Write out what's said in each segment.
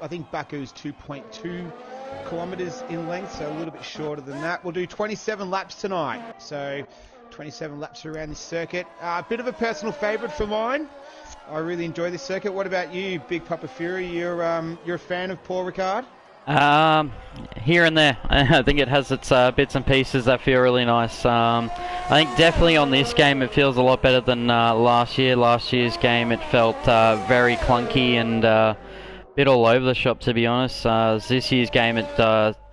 I think Baku's 2.2 kilometres in length, so a little bit shorter than that. We'll do 27 laps tonight, so 27 laps around this circuit. A bit of a personal favourite for mine. I really enjoy this circuit. What about you, Big Papa Fury? You're a fan of Paul Ricard? Here and there. I think it has its bits and pieces that feel really nice. I think definitely on this game it feels a lot better than last year. Last year's game it felt very clunky and a bit all over the shop, to be honest. This year's game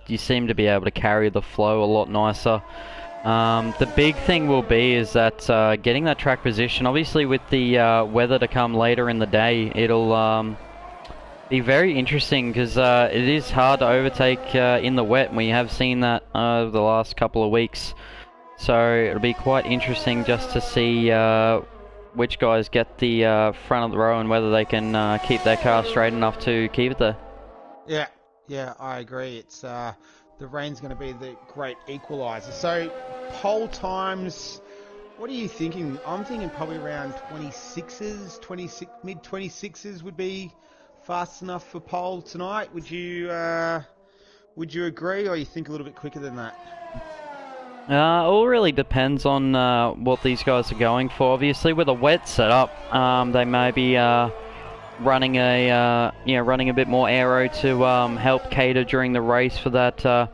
you seem to be able to carry the flow a lot nicer. The big thing will be is that getting that track position. Obviously with the weather to come later in the day, it'll be very interesting because it is hard to overtake in the wet. We have seen that over the last couple of weeks, so it'll be quite interesting just to see which guys get the front of the row and whether they can keep their car straight enough to keep it there. Yeah, I agree. It's the rain's going to be the great equaliser. So pole times, what are you thinking? I'm thinking probably around 26s, mid 26s would be fast enough for pole tonight. Would you agree, or you think a little bit quicker than that? All really depends on what these guys are going for. Obviously, with a wet setup, they may be running a bit more aero to help cater during the race for that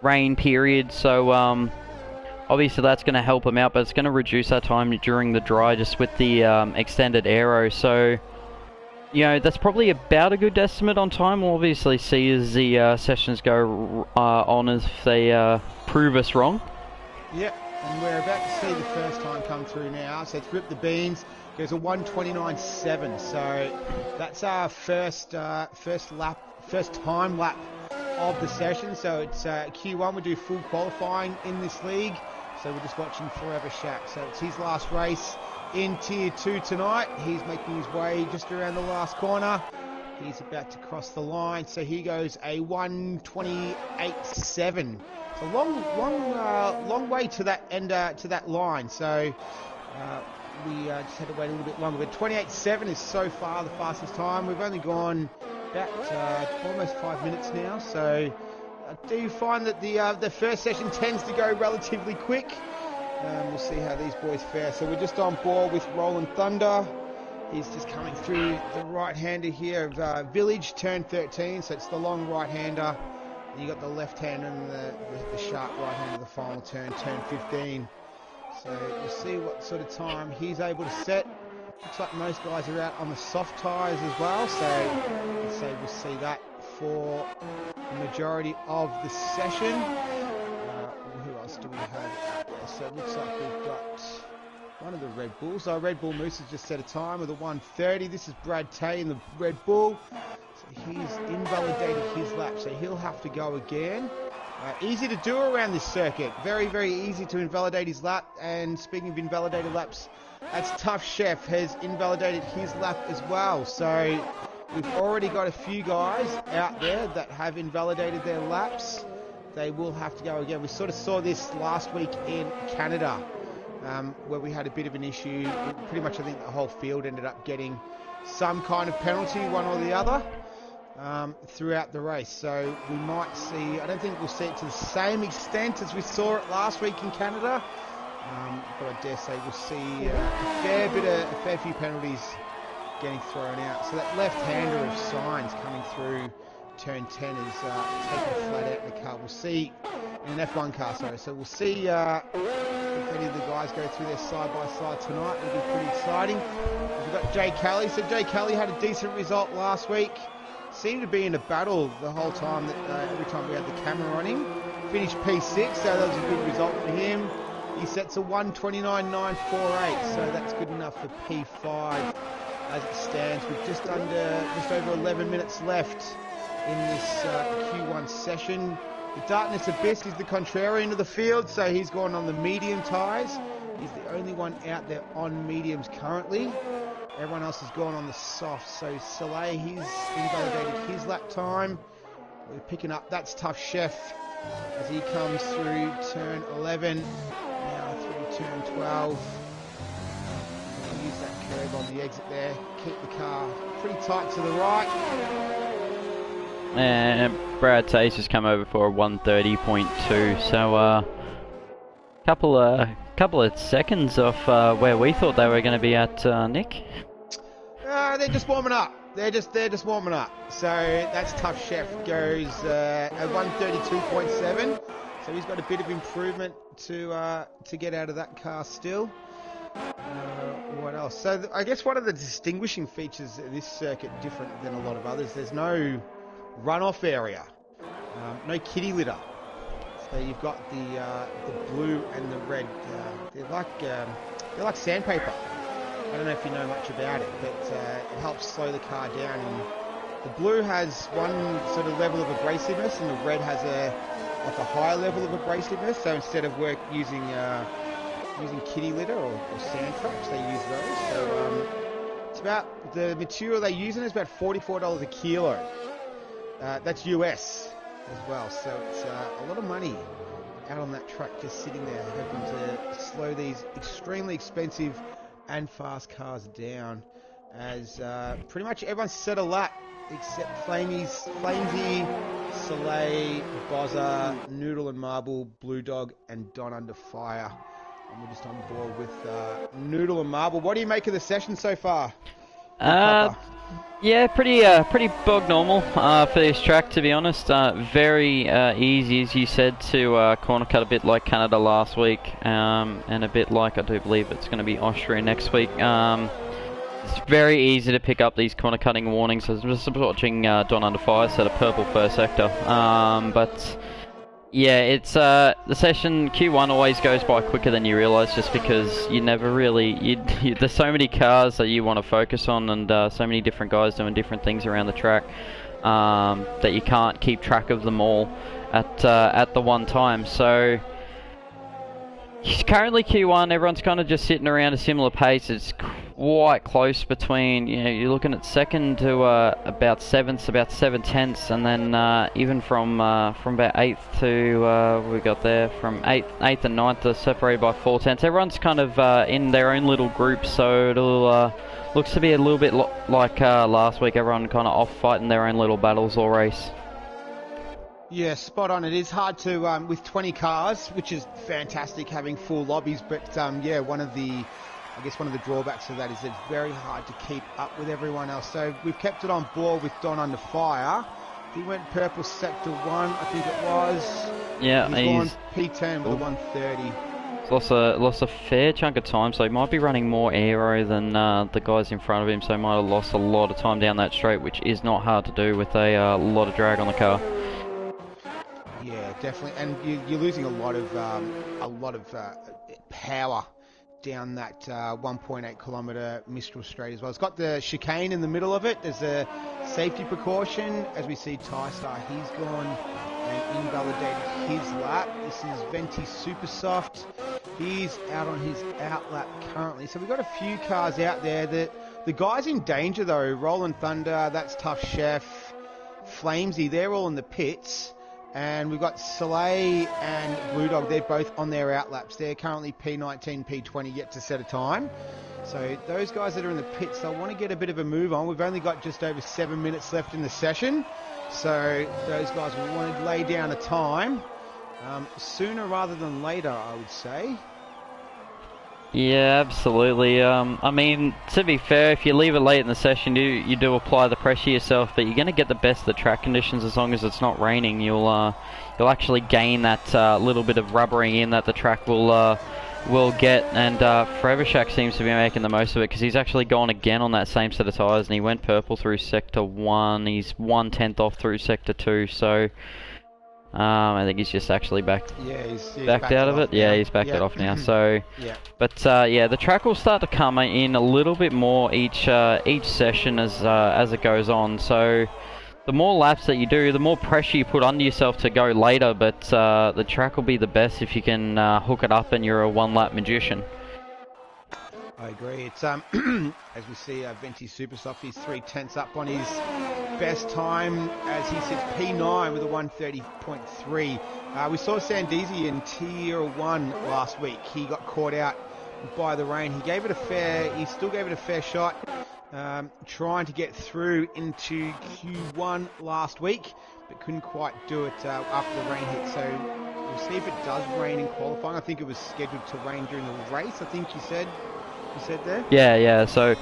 rain period. So obviously that's going to help them out, but it's going to reduce our time during the dry just with the extended aero. So that's probably about a good estimate on time. We'll obviously see as the sessions go on if they prove us wrong. Yep, and we're about to see the first time come through now. So it's Rip the Beans. Goes a 1:29.7. So that's our first time lap of the session. So it's Q1. We do full qualifying in this league. So we're just watching Forever Shaq. So it's his last race in Tier 2 tonight. He's making his way just around the last corner. He's about to cross the line. So he goes a 1:28.7. It's a long way to that end, to that line. So we just had to wait a little bit longer. But 28.7 is so far the fastest time. We've only gone about almost 5 minutes now. So do you find that the first session tends to go relatively quick? We'll see how these boys fare. So we're just on board with Rolling Thunder. He's just coming through the right-hander here of Village, turn 13. So it's the long right-hander. And you got the left-hander and the sharp right-hander, the final turn 15. So we'll see what sort of time he's able to set. Looks like most guys are out on the soft tyres as well. So we'll see that for the majority of the session. Who else do we have out there? So it looks like we've got one of the Red Bulls. Red Bull Moose has just set a time with a 1:30. This is Brad Tay in the Red Bull. So he's invalidated his lap, so he'll have to go again. Easy to do around this circuit. Very, very easy to invalidate his lap. And speaking of invalidated laps, that's Tough Chef has invalidated his lap as well. So we've already got a few guys out there that have invalidated their laps. They will have to go again. We sort of saw this last week in Canada, where we had a bit of an issue. Pretty much I think the whole field ended up getting some kind of penalty, one or the other, throughout the race. So we might see, I don't think we'll see it to the same extent as we saw it last week in Canada, but I dare say we'll see a fair few penalties getting thrown out. So that left-hander of Signs coming through turn 10 is taken flat out in the car. We'll see in an F1 car, sorry. So we'll see if any of the guys go through their side-by-side tonight. It'll be pretty exciting. We've got Jay Kelly. So Jay Kelly had a decent result last week. Seemed to be in a battle the whole time, every time we had the camera on him. Finished P6, so that was a good result for him. He sets a 1:29.948, so that's good enough for P5 as it stands, with just over 11 minutes left in this Q1 session. The Darkness Abyss is the contrarian of the field, so he's gone on the medium tyres. He's the only one out there on mediums currently. Everyone else has gone on the soft. So Soleil, he's invalidated his lap time. We're picking up, that's Tough Chef as he comes through turn 11, now through turn 12. Use that curve on the exit there, keep the car pretty tight to the right. And Brad Tace has come over for a 130.2. So couple of seconds off where we thought they were going to be at, Nick. They're just warming up. They're just warming up. So that's Tough Chef goes at 132.7. So he's got a bit of improvement to get out of that car still. What else? So I guess one of the distinguishing features of this circuit, different than a lot of others, there's no runoff area, no kiddie litter. So you've got the blue and the red. They're like sandpaper. I don't know if you know much about it, but it helps slow the car down. And the blue has one sort of level of abrasiveness, and the red has a higher level of abrasiveness. So instead of using kitty litter or sand traps, they use those. So it's about, the material they use in is about $44 a kilo. That's US as well. So it's a lot of money out on that track, just sitting there hoping to slow these extremely expensive and fast cars down, as pretty much everyone's set a lap except Flamesy, Soleil, Bozza, Noodle and Marble, Blue Dog and Don Under Fire. And we're just on board with Noodle and Marble. What do you make of the session so far? Yeah, pretty bog normal for this track, to be honest. Very easy, as you said, to corner cut, a bit like Canada last week, and a bit like, I do believe it's going to be Austria next week. It's very easy to pick up these corner cutting warnings. I was just watching Don Under Fire set a purple first sector, but yeah, it's the session Q1 always goes by quicker than you realise, just because you never really there's so many cars that you want to focus on, and so many different guys doing different things around the track, that you can't keep track of them all at the one time. So currently Q1, everyone's kind of just sitting around a similar pace. It's quite close between, you're looking at second to about seventh, about 7/10, and then even from about 8th to we got there from 8th and 9th are separated by 4/10. Everyone's kind of in their own little groups, so it'll looks to be a little bit like last week. Everyone kind of off fighting their own little battles all race. Yeah, spot on. It is hard to, with 20 cars, which is fantastic having full lobbies, but yeah, one of the drawbacks of that is it's very hard to keep up with everyone else. So we've kept it on board with Don Under Fire. He went purple sector 1, I think it was. Yeah, he's gone P10 with a 130. Lost a fair chunk of time, so he might be running more aero than the guys in front of him, so he might have lost a lot of time down that straight, which is not hard to do with a lot of drag on the car. Yeah, definitely, and you're losing a lot of power down that 1.8 kilometre Mistral straight as well. It's got the chicane in the middle of it. There's a safety precaution. As we see Tystar, he's gone and invalidated his lap. This is Venti Supersoft. He's out on his out lap currently. So we've got a few cars out there. The guys in danger though, Roland Thunder, that's Tough Chef, Flamesy, they're all in the pits. And we've got Soleil and Blue Dog, they're both on their outlaps. They're currently P19, P20 yet to set a time. So those guys that are in the pits, they'll want to get a bit of a move on. We've only got just over 7 minutes left in the session. So those guys will want to lay down a time sooner rather than later, I would say. Yeah, absolutely. I mean, to be fair, if you leave it late in the session, you do apply the pressure yourself, but you're going to get the best of the track conditions as long as it's not raining. You'll actually gain that little bit of rubbering in that the track will get, and Forever Shack seems to be making the most of it, because he's actually gone again on that same set of tyres, and he went purple through sector 1. He's 1/10 off through sector 2, so I think he's just actually backed out of it. Yeah, he's backed it off now. So, but yeah, the track will start to come in a little bit more each session as it goes on. So, the more laps that you do, the more pressure you put under yourself to go later. But the track will be the best if you can hook it up and you're a one-lap magician. I agree. It's as we see Venti Supersoft, he's 3/10 up on his best time as he sits P9 with a 130.3. We saw Sandeezy in Tier 1 last week. He got caught out by the rain. He still gave it a fair shot, trying to get through into Q1 last week. but couldn't quite do it after the rain hit. So we'll see if it does rain in qualifying. I think it was scheduled to rain during the race, I think you said there? Yeah. So,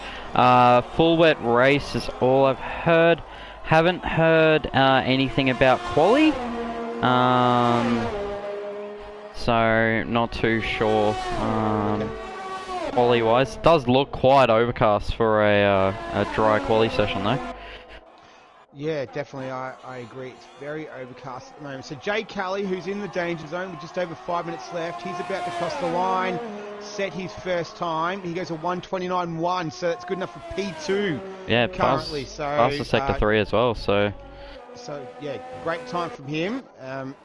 full wet race is all I've heard. Haven't heard anything about quali. So not too sure. Quali wise, does look quite overcast for a dry quali session though. Yeah, definitely. I agree. It's very overcast at the moment. So Jay Kelly, who's in the danger zone with just over 5 minutes left, he's about to cross the line, set his first time. He goes a 1:29.1, so that's good enough for P2. Yeah, currently. Past the sector 3 as well. So yeah, great time from him.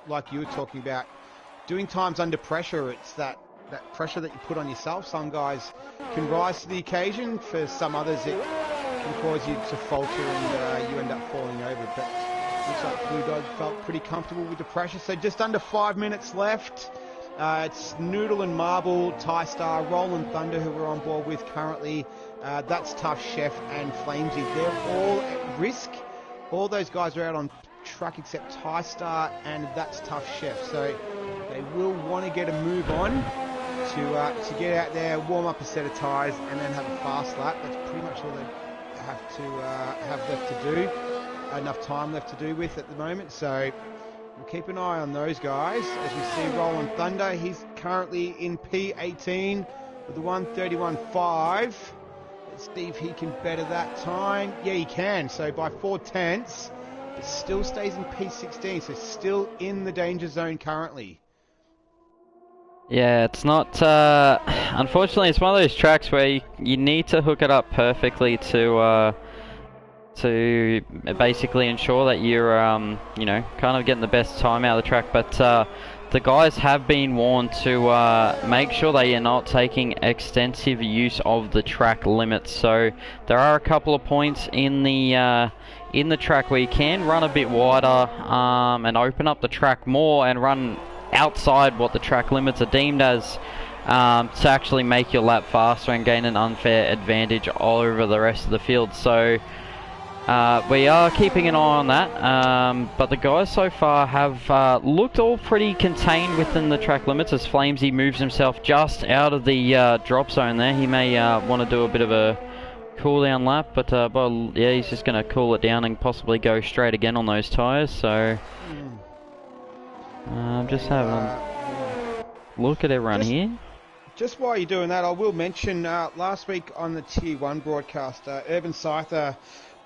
Like you were talking about, doing times under pressure. It's that pressure that you put on yourself. Some guys can rise to the occasion. For some others, it can cause you to falter and you end up falling over. But looks like Blue Dog felt pretty comfortable with the pressure. So just under 5 minutes left. It's Noodle and Marble, Ty Star, Roland Thunder, who we're on board with currently. That's Tough Chef and Flamesy. They're all at risk. All those guys are out on track except Ty Star and That's Tough Chef. So they will want to get a move on to get out there, warm up a set of tyres, and then have a fast lap. That's pretty much all they have to have left to do. Enough time left to do with at the moment. So we'll keep an eye on those guys. As we see Roland Thunder, he's currently in P18 with the 1:31.5. Let's see if he can better that time. Yeah, he can. So by 4/10, it still stays in P16. So still in the danger zone currently. yeah, it's not. Unfortunately, it's one of those tracks where you need to hook it up perfectly to basically ensure that you're kind of getting the best time out of the track. But the guys have been warned to make sure that you're not taking extensive use of the track limits. So there are a couple of points in the track where you can run a bit wider and open up the track more and run outside what the track limits are deemed as, to actually make your lap faster and gain an unfair advantage over the rest of the field. So we are keeping an eye on that, but the guys so far have looked all pretty contained within the track limits as Flamesy moves himself just out of the drop zone there. He may want to do a bit of a cool down lap, but yeah, he's just going to cool it down and possibly go straight again on those tyres. So I'm just having a look at everyone here. Just while you're doing that, I will mention last week on the Tier 1 broadcast, Urban Scyther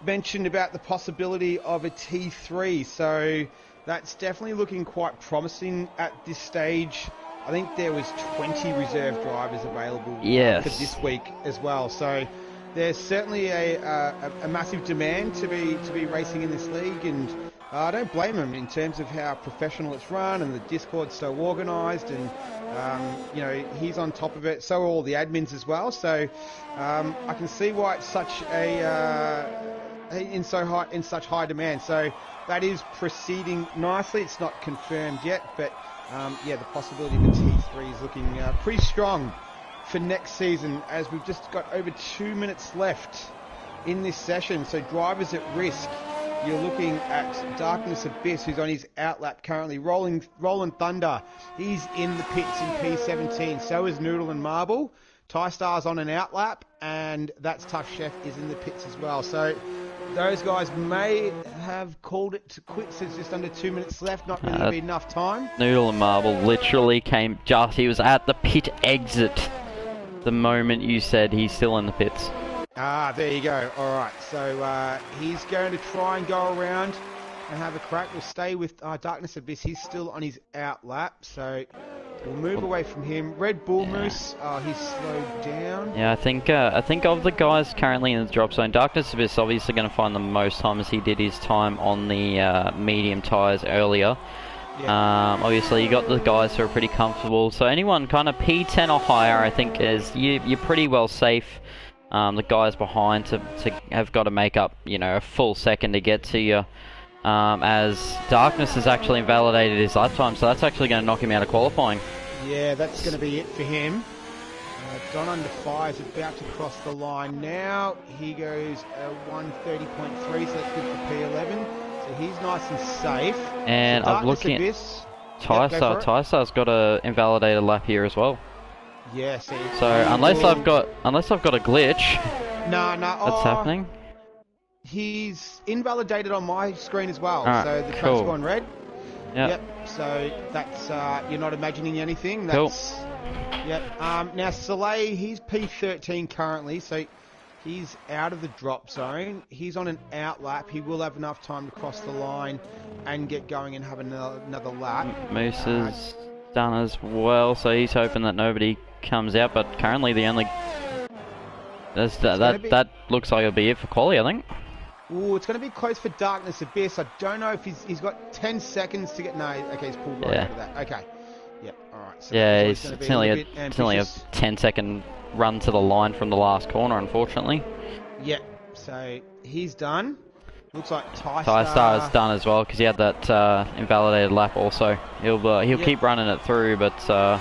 mentioned about the possibility of a T3, so that's definitely looking quite promising at this stage. I think there was 20 reserve drivers available for this week as well, so there's certainly a massive demand to be racing in this league, and I don't blame him in terms of how professional it's run and the Discord's so organised, and he's on top of it. So are all the admins as well. So I can see why it's such in such high demand. So that is proceeding nicely. It's not confirmed yet, but the possibility of a T3 is looking pretty strong for next season, as we've just got over 2 minutes left in this session. So drivers at risk. You're looking at Darkness Abyss, who's on his outlap currently. Roland Thunder, he's in the pits in P17. So is Noodle and Marble. Ty Star's on an outlap, and That's Tough Chef is in the pits as well. So those guys may have called it to quits. There's just under 2 minutes left, not really be enough time. Noodle and Marble literally he was at the pit exit the moment you said he's still in the pits. There you go. All right, so he's going to try and go around and have a crack. We'll stay with Darkness Abyss. He's still on his outlap, so we'll move away from him. Red Bull Moose, he's slowed down. Yeah, I think of the guys currently in the drop zone, Darkness Abyss obviously going to find the most time, as he did his time on the medium tyres earlier. Yeah. Obviously you got the guys who are pretty comfortable, so anyone kind of P10 or higher, I think you're pretty well safe. The guys behind to have got to make up, a full second to get to you. As Darkness has actually invalidated his lap time, so that's actually going to knock him out of qualifying. Yeah, that's going to be it for him. Don Under Fire is about to cross the line now. He goes 1:30.3, so that's good for P11. So he's nice and safe. And so I'm looking Abyss, at Tystar's got a invalidated lap here as well. Yeah, see. So unless I've got a glitch, no, that's happening. He's invalidated on my screen as well. Right, so the cool. track's gone red. Yep. So that's you're not imagining anything. That's, cool. Yep. Now Soleil, he's P13 currently, so he's out of the drop zone. He's on an out lap. He will have enough time to cross the line and get going and have another lap. Moose is done as well, so he's hoping that nobody comes out. But currently, the only that looks like it'll be it for quali, I think. Ooh, it's going to be close for Darkness Abyss. I don't know if he's got 10 seconds to get. No, okay, he's pulled right out of that. Okay. Yep. All right. So yeah, it's only a 10-second run to the line from the last corner, unfortunately. Yep. So he's done. Looks like Tystar is done as well because he had that invalidated lap. Also, he'll keep running it through, but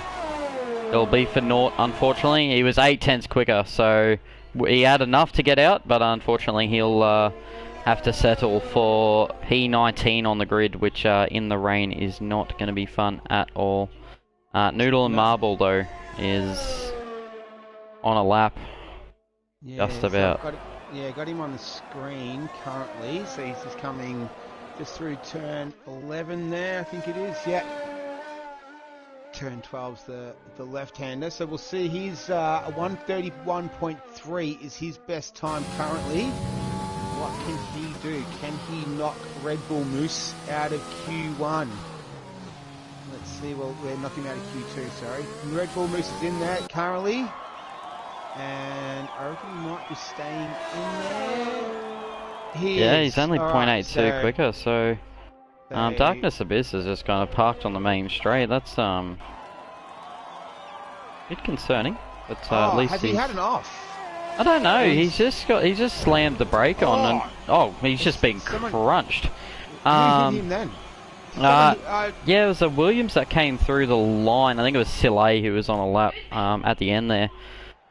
it'll be for naught. Unfortunately, he was 8/10 quicker, so he had enough to get out, but unfortunately, he'll have to settle for P19 on the grid, which in the rain is not going to be fun at all. Noodle and Marble, though, is on a lap. Yeah, just about. Got him on the screen currently. So he's just coming just through turn 11 there, I think it is. Yeah. Turn 12's the left-hander. So we'll see. He's 1:31.3 is his best time currently. What can he do? Can he knock Red Bull Moose out of Q1? Let's see. Well, we're knocking him out of Q2, sorry. Red Bull Moose is in there currently. And I reckon he might be staying in there. He's only 0.82 quicker, so Darkness Abyss is just kind of parked on the main straight. That's a bit concerning, but at least has he had an off? I don't know. He's just slammed the brake on, and he's just been crunched. Who hit him then? Yeah, it was a Williams that came through the line. I think it was Sile who was on a lap at the end there.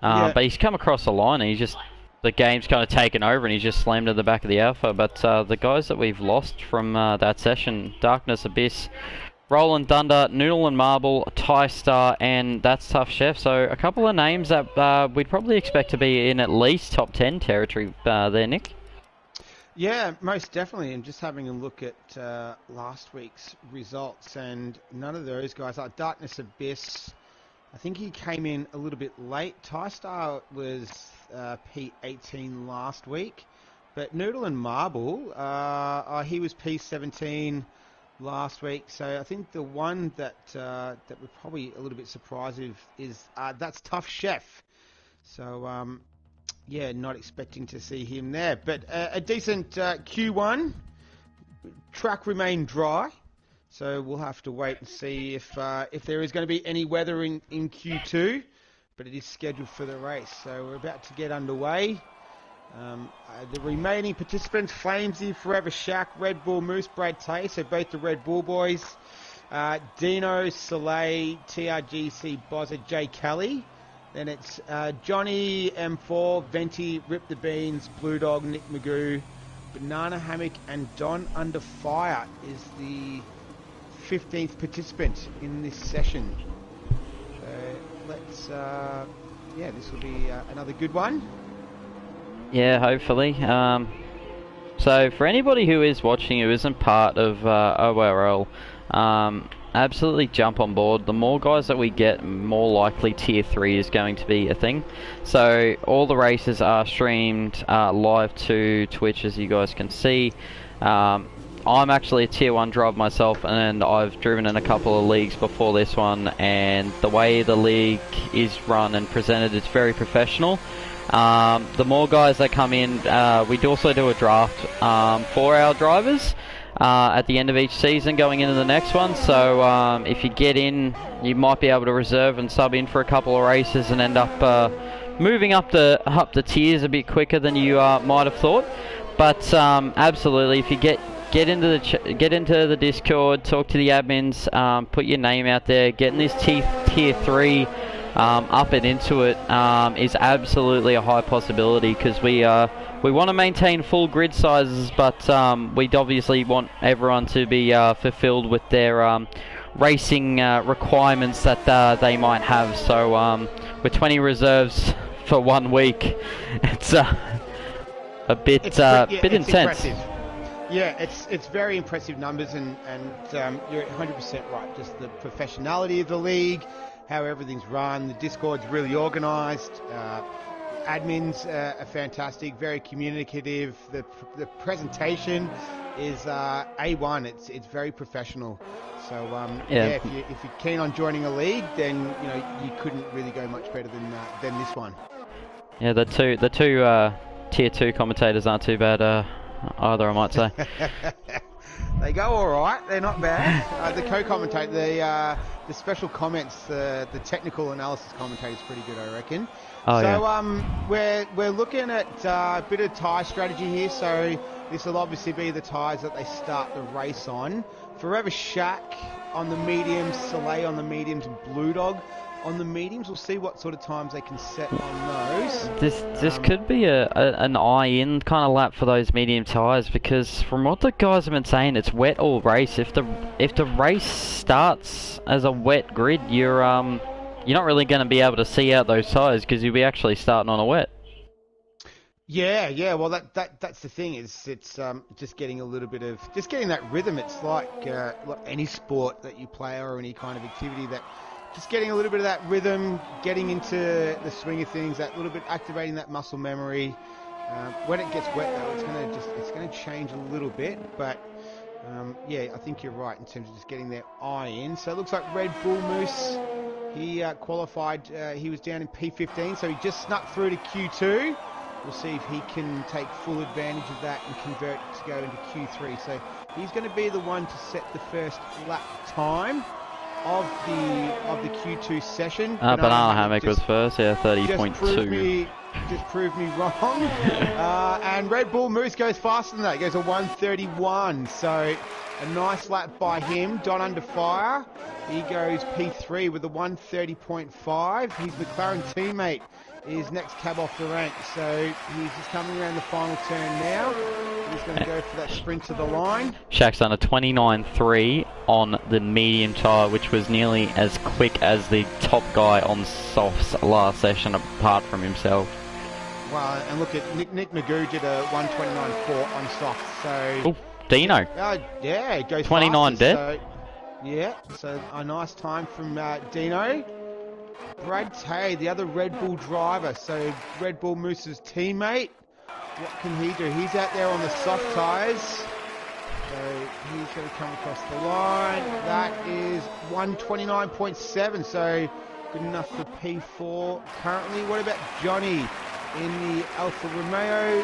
But he's come across the line and the game's kind of taken over and he's just slammed to the back of the Alpha. But the guys that we've lost from that session, Darkness Abyss, Roland Dunder, Noodle and Marble, Tystar, and That's Tough Chef. So a couple of names that we'd probably expect to be in at least top 10 territory there, Nick. Yeah, most definitely. And just having a look at last week's results, and none of those guys, like Darkness Abyss, I think he came in a little bit late. Tystar was P18 last week, but Noodle and Marble, he was P17 last week. So I think the one that we're probably a little bit surprised with is That's Tough Chef. So not expecting to see him there, but a decent Q1. Track remained dry. So we'll have to wait and see if there is going to be any weather in Q2, but it is scheduled for the race. So we're about to get underway. The remaining participants, Flamesy, Forever Shack, Red Bull Moose, Brad Tay, so both the Red Bull boys. Dino, Soleil, TRGC, Bozza, Jay Kelly. Then it's Johnny, M4, Venti, Rip the Beans, Blue Dog, Nick Magoo, Banana Hammock, and Don Under Fire is the 15th participant in this session. So let's, this will be another good one. Yeah, hopefully. So for anybody who is watching who isn't part of ORL, absolutely jump on board. The more guys that we get, more likely Tier 3 is going to be a thing. So all the races are streamed live to Twitch, as you guys can see. I'm actually a Tier 1 driver myself, and I've driven in a couple of leagues before this one, and the way the league is run and presented, it's very professional. The more guys that come in, we also do a draft for our drivers at the end of each season going into the next one. So if you get in, you might be able to reserve and sub in for a couple of races and end up moving up the tiers a bit quicker than you might have thought. But absolutely, if you get into the Discord, talk to the admins, put your name out there, getting this tier 3 up and into it is absolutely a high possibility, because we we want to maintain full grid sizes, but we'd obviously want everyone to be fulfilled with their racing requirements that they might have. So with 20 reserves for 1 week, it's a bit It's intense. impressive. Yeah, it's very impressive numbers, and you're 100% right. Just the professionality of the league, how everything's run. The Discord's really organised. Admins are fantastic, very communicative. The presentation is A1. It's very professional. So if you're keen on joining a league, then you couldn't really go much better than this one. Yeah, the two tier 2 commentators aren't too bad either, I might say. They go all right. They're not bad. The co-commentator, the special comments, the technical analysis commentator is pretty good, I reckon. We're looking at a bit of tyre strategy here. So this will obviously be the tyres that they start the race on. Forever Shack on the mediums, Soleil on the mediums, and Blue Dog on the mediums. We'll see what sort of times they can set on those. This could be an eye-in kind of lap for those medium tyres, because from what the guys have been saying, it's wet all race. If the race starts as a wet grid, you're not really going to be able to see out those tyres because you'll be actually starting on a wet. Yeah. Well, that's the thing. It's just getting a little bit of getting that rhythm. It's like any sport that you play or any kind of activity that. Just getting a little bit of that rhythm, getting into the swing of things, that little bit activating that muscle memory. When it gets wet, though, it's going to change a little bit. But I think you're right in terms of just getting their eye in. So it looks like Red Bull Moose. He qualified. He was down in P15, so he just snuck through to Q2. We'll see if he can take full advantage of that and convert to go into Q3. So he's going to be the one to set the first lap time of the Q2 session. Banana Hammock was first, 30.2. Just proved me wrong. And Red Bull Moose goes faster than that. He goes a 1:31. So a nice lap by him. Don Under Fire. He goes P3 with a 1:30.5. His McLaren teammate is next cab off the rank. So he's just coming around the final turn now. He's going to go for that sprint to the line. Shaq's done a 29.3 on the medium tyre, which was nearly as quick as the top guy on softs last session, apart from himself. Well, and look at Nick Magoo did a 1:29.4 on softs. So ooh, Dino. It goes 29 dead. So a nice time from Dino. Brad Tay, the other Red Bull driver, so Red Bull Moose's teammate. What can he do? He's out there on the soft tyres. So he's going to come across the line. That is 1:29.7, so good enough for P4 currently. What about Johnny in the Alfa Romeo?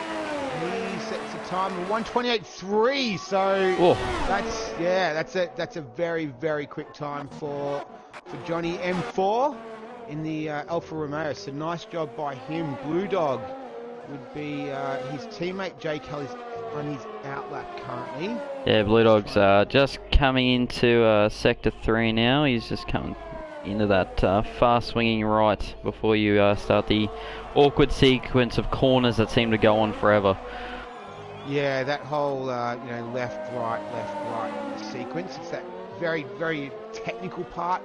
He sets a time of 1:28.3, so that's a very, very quick time for Johnny M4 in the Alfa Romeo. So nice job by him. Blue Dog would be his teammate Jay Kelly's on his outlap currently. Yeah, Blue Dog's just coming into sector 3 now. He's just coming into that fast swinging right before you start the awkward sequence of corners that seem to go on forever. Yeah, that whole left right sequence. It's that very, very technical part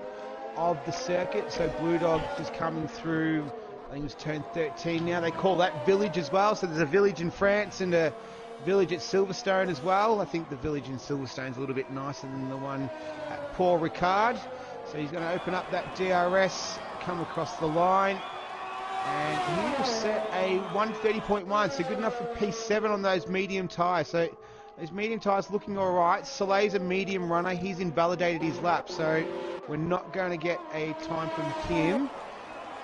of the circuit. So Blue Dog just coming through. I think it was turn 13 now. They call that village as well. So there's a village in France and a village at Silverstone as well. I think the village in Silverstone is a little bit nicer than the one at Paul Ricard. So he's going to open up that DRS, come across the line, and he will set a 1:30.1. So good enough for P7 on those medium tyres. So those medium tyres looking all right. Soleil's a medium runner. He's invalidated his lap. So we're not going to get a time from him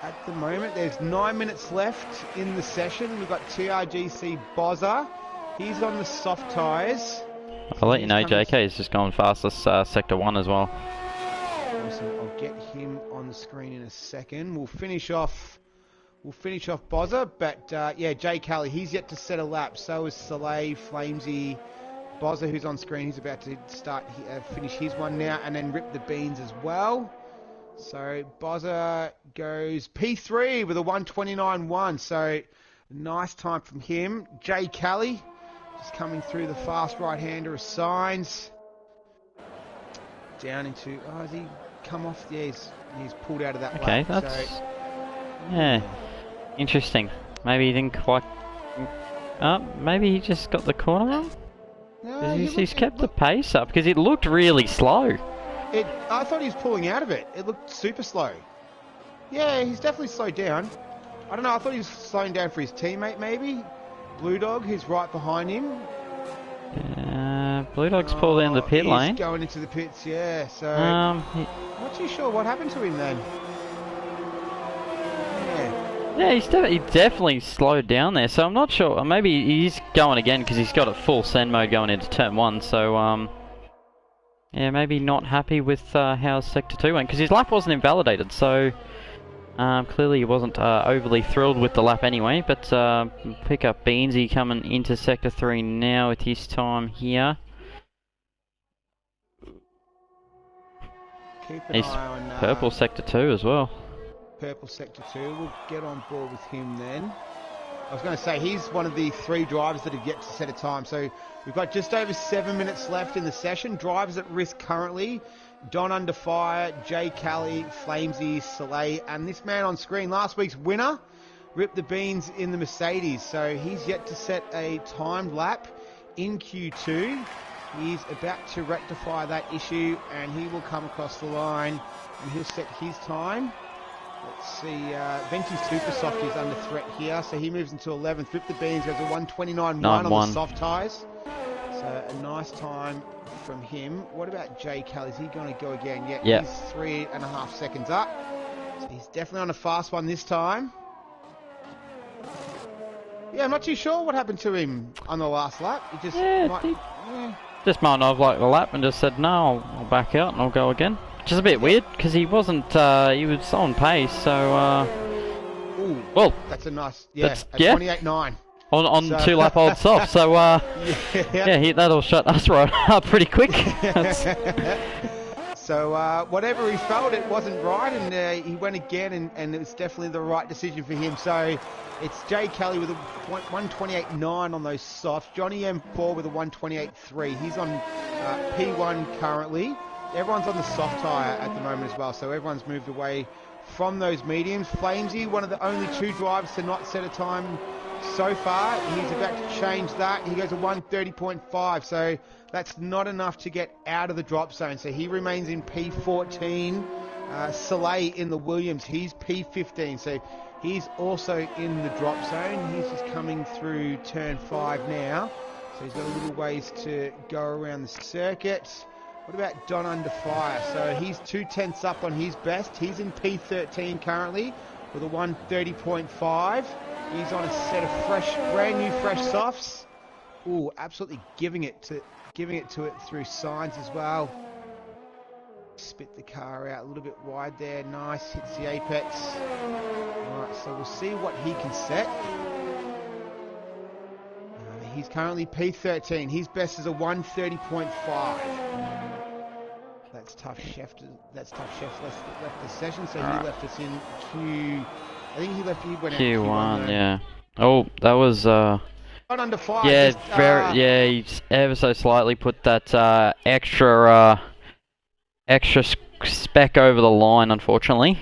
at the moment. There's 9 minutes left in the session. We've got TRGC Bozza. He's on the soft tyres. I'll let you know, JK is just going fastest sector 1 as well. Awesome. I'll get him on the screen in a second. We'll finish off Bozza, but Jay Kelly, he's yet to set a lap. So is Soleil, Flamesy, Bozza, who's on screen. He's about to finish his one now, and then rip the beans as well. So Bozza goes P3 with a 1:29.1. So Nice time from him. Jay Kelly just coming through the fast right-hander of Signs. Down into... Oh, has he come off? Yeah, he's pulled out of that Okay, lap. that's... So, yeah, interesting. Maybe he didn't quite... maybe he just got the corner wrong? no, He's kept the pace up, because it looked really slow. I thought he was pulling out of it. It looked super slow. Yeah, he's definitely slowed down. I don't know, I thought he was slowing down for his teammate, maybe? Blue Dog, who's right behind him. Blue Dog's pulled in the pit lane. He's going into the pits, yeah. So, not too sure what happened to him then. Yeah, he definitely slowed down there, so I'm not sure. Maybe he's going again because he's got a full send mode going into turn 1, so, yeah, maybe not happy with how Sector 2 went, because his lap wasn't invalidated, so clearly he wasn't overly thrilled with the lap anyway, but pick up Beansy coming into Sector 3 now with his time here. Keep an He's eye on... purple Sector 2 as well. Purple Sector 2, we'll get on board with him then. I was going to say, he's one of the 3 drivers that have yet to set a time. So we've got just over 7 minutes left in the session. Drivers at risk currently: Don Under Fire, Jay Kelly, Flamesy, Soleil, and this man on screen, last week's winner, ripped the beans in the Mercedes. So he's yet to set a timed lap in Q2. He's about to rectify that issue, and he will come across the line, and he'll set his time. Let's see, Venti's Super Soft is under threat here, so he moves into 11th. Rip the beans, goes a 1:29.1 on the soft tyres. So a nice time from him. What about Jay Kelly? Is he going to go again? Yeah, yep. He's 3.5 seconds up. So he's definitely on a fast one this time. Yeah, I'm not too sure what happened to him on the last lap. He just just might not have liked the lap and just said, no, I'll back out and I'll go again. Which is a bit weird, because he wasn't, he was on pace, so, Ooh, well... That's a nice, yeah, 28.9. On so. 2 lap old soft, so, yeah, that'll shut us right up pretty quick. So, whatever he felt, it wasn't right, and he went again, and it was definitely the right decision for him. So, it's Jay Kelly with a 1:28.9 on those softs. Johnny M4 with a 1:28.3. He's on P1 currently. Everyone's on the soft tyre at the moment as well, so everyone's moved away from those mediums. Flamesy, one of the only 2 drivers to not set a time so far. He's about to change that. He goes a 1:30.5, so that's not enough to get out of the drop zone. So he remains in P14. Soleil in the Williams, he's P15, so he's also in the drop zone. He's just coming through turn 5 now, so he's got a little ways to go around the circuit. What about Don Under Fire? So he's 2/10 up on his best. He's in P13 currently with a 1:30.5. He's on a set of brand new fresh softs. Ooh, absolutely giving it to it through Signs as well. Spit the car out a little bit wide there. Nice, hits the apex. Alright, so we'll see what he can set. He's currently P13. His best is a 1:30.5. That's tough. Chef left the session, so he left us in Q. I think he went out Q1, yeah. Oh, that was under 5. Yeah, yeah. He ever so slightly put that extra spec over the line, unfortunately.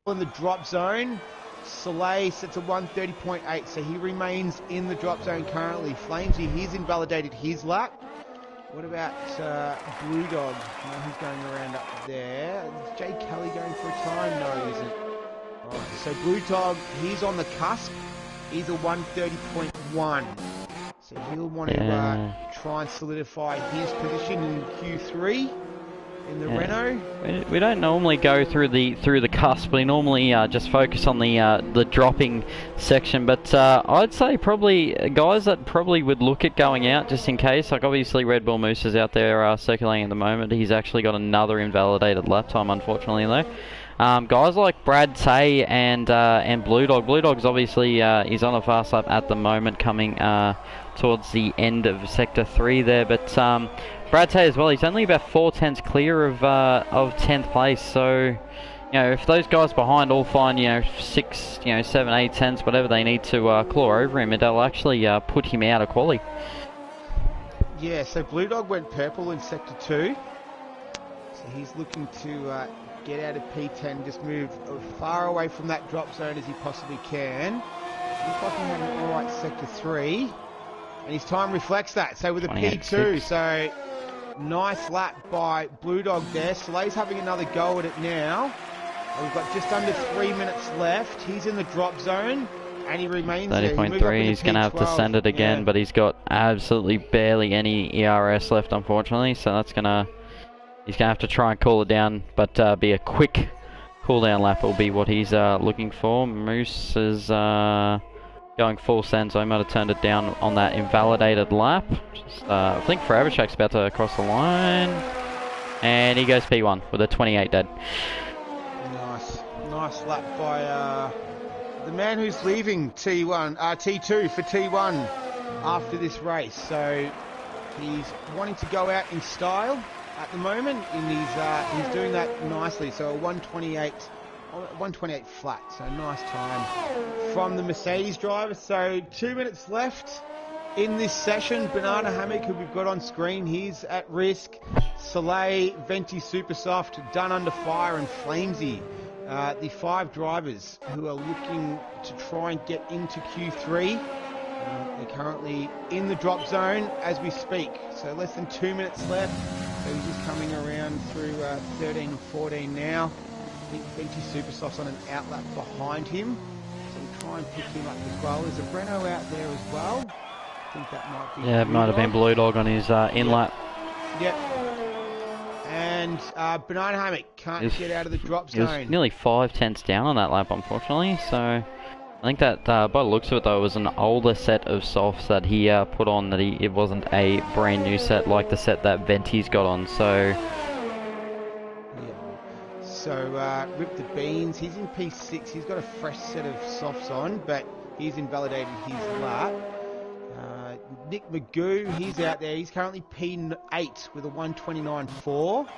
In the drop zone, Soleil sets a 1:30.8, so he remains in the drop zone currently. Flamesy, he's invalidated his lap. What about Blue Dog? No, he's going around up there. Is Jay Kelly going for a time? No, he isn't. Right, so Blue Dog, he's on the cusp. He's a 1:30.1. So he'll want to try and solidify his position in Q3. In the Renault, we don't normally go through the cusp. We normally just focus on the dropping section. But I'd say probably guys that probably would look at going out just in case. Like obviously Red Bull Moose is out there circulating at the moment. He's actually got another invalidated lap time, unfortunately though. Guys like Brad Tay and Blue Dog. Blue Dog's obviously he's on a fast lap at the moment, coming towards the end of Sector 3 there. But Brad Tay as well, he's only about 4 tenths clear of 10th place. So, if those guys behind all find, 6, 7, 8 tenths, whatever they need to claw over him, it'll actually put him out of quali. Yeah, so Blue Dog went purple in Sector 2. So he's looking to get out of P10, just move as far away from that drop zone as he possibly can. Looks like he had an alright Sector 3. And his time reflects that. So with a P2, so nice lap by Blue Dog there. Soleil's having another go at it now. We've got just under 3 minutes left. He's in the drop zone, and he remains 30.3. He's going to have to send it again, but he's got absolutely barely any ERS left, unfortunately. So that's he's going to have to try and cool it down, but be a quick cool down lap will be what he's looking for. Moose is going full send, so he might have turned it down on that invalidated lap. I think Forever Shack's about to cross the line, and he goes P1 with a 28 dead. Nice lap by the man who's leaving T2 for T1 after this race. So he's wanting to go out in style at the moment, and he's doing that nicely. So a 128 flat, so nice time from the Mercedes driver. So 2 minutes left in this session. Banana Hammock, who we've got on screen, he's at risk. Soleil, Venti Supersoft, Done Under Fire, and Flamesy. The 5 drivers who are looking to try and get into Q3. They're currently in the drop zone as we speak. So less than 2 minutes left. So he's just coming around through 13 and 14 now. I think Venti Supersoft's on an outlap behind him. So we'll try and pick him up as well. There's a Breno out there as well. I think that might be... Yeah, it might have been Blue Dog on his in-lap. Yep. And Banana Hammock can't get out of the drop zone. He was nearly 5 tenths down on that lap, unfortunately. So I think that, by the looks of it, though, it was an older set of softs that he put on. That it wasn't a brand new set like the set that Venti's got on. So So Rip the Beans, he's in P6. He's got a fresh set of softs on, but he's invalidated his lap. Nick Magoo, he's out there. He's currently P8 with a 129.4. So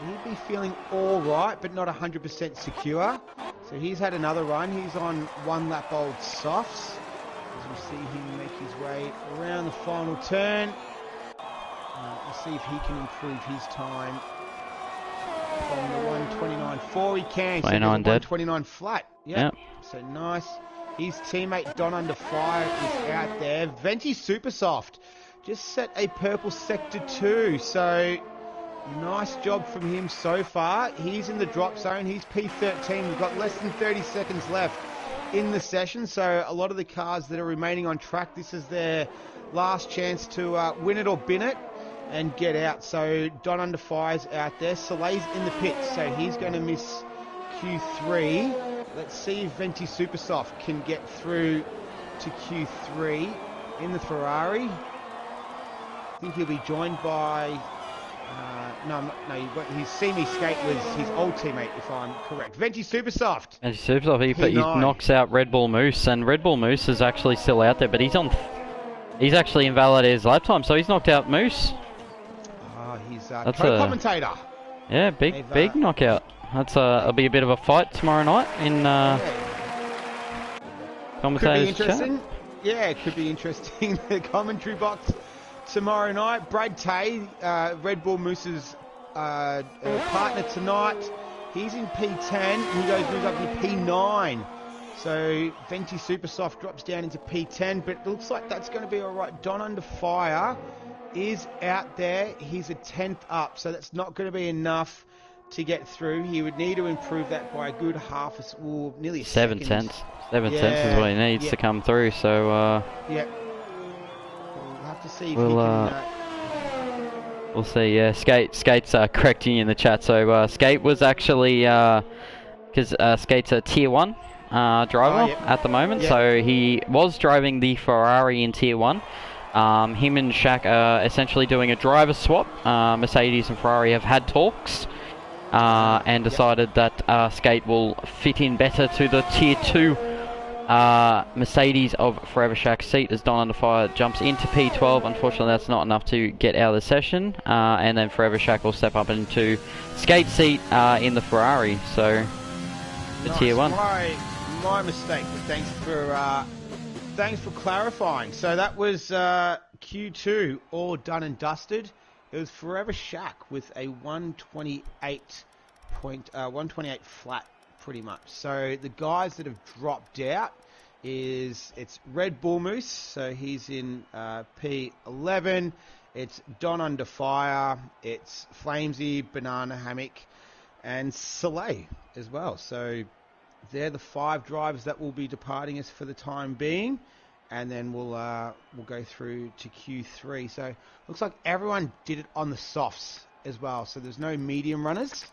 he'd be feeling all right, but not 100% secure. So he's had another run. He's on 1 lap old softs. As we see him make his way around the final turn. We'll see if he can improve his time from the 129.4. He can. 29 dead. 129 flat. Yep. So nice. His teammate Don Under Fire is out there. Venti Supersoft just set a purple Sector 2. So nice job from him so far. He's in the drop zone. He's P13. We've got less than 30 seconds left in the session. So a lot of the cars that are remaining on track, this is their last chance to win it or bin it and get out. So Don Under Fire's out there. Soleil's in the pits, so he's going to miss Q3. Let's see if Venti Supersoft can get through to Q3 in the Ferrari. I think he'll be joined by... his Semi Skate was his old teammate, if I'm correct. Venti Supersoft. Venti Supersoft, he knocks out Red Bull Moose, and Red Bull Moose is actually still out there, but he's actually invalidated his lap time, so he's knocked out Moose. He's co-commentator. Yeah, big knockout. It'll be a bit of a fight tomorrow night in commentators' Could be interesting. Chat. Yeah, it could be interesting. The commentary box tomorrow night. Brad Tay, Red Bull Moose's partner tonight. He's in P10. He moves up into P9. So Venti Supersoft drops down into P10, but it looks like that's going to be all right. Don Under Fire is out there. He's a 10th up, so that's not going to be enough to get through. He would need to improve that by a good nearly 7 tenths. 7 tenths is what he needs to come through. So we'll have to see if he can. We'll see. Yeah, Skate's correcting in the chat. So Skate was actually because Skate's a tier 1 driver at the moment. So he was driving the Ferrari in tier 1. Him and Shaq are essentially doing a driver swap. Mercedes and Ferrari have had talks. And decided that Skate will fit in better to the tier 2 Mercedes of Forever Shack's seat as Don Under Fire jumps into P12. Unfortunately, that's not enough to get out of the session. And then Forever Shack will step up into Skate seat in the Ferrari. So, the nice. Tier 1. My mistake, but thanks for clarifying. So that was Q2, all done and dusted. It was Forever Shack with a 128 flat, pretty much. So the guys that have dropped out it's Red Bull Moose, so he's in P11. It's Don Under Fire, it's Flamesy, Banana Hammock, and Soleil as well. So they're the 5 drivers that will be departing us for the time being, and then we'll go through to Q3. So looks like everyone did it on the softs as well. So there's no medium runners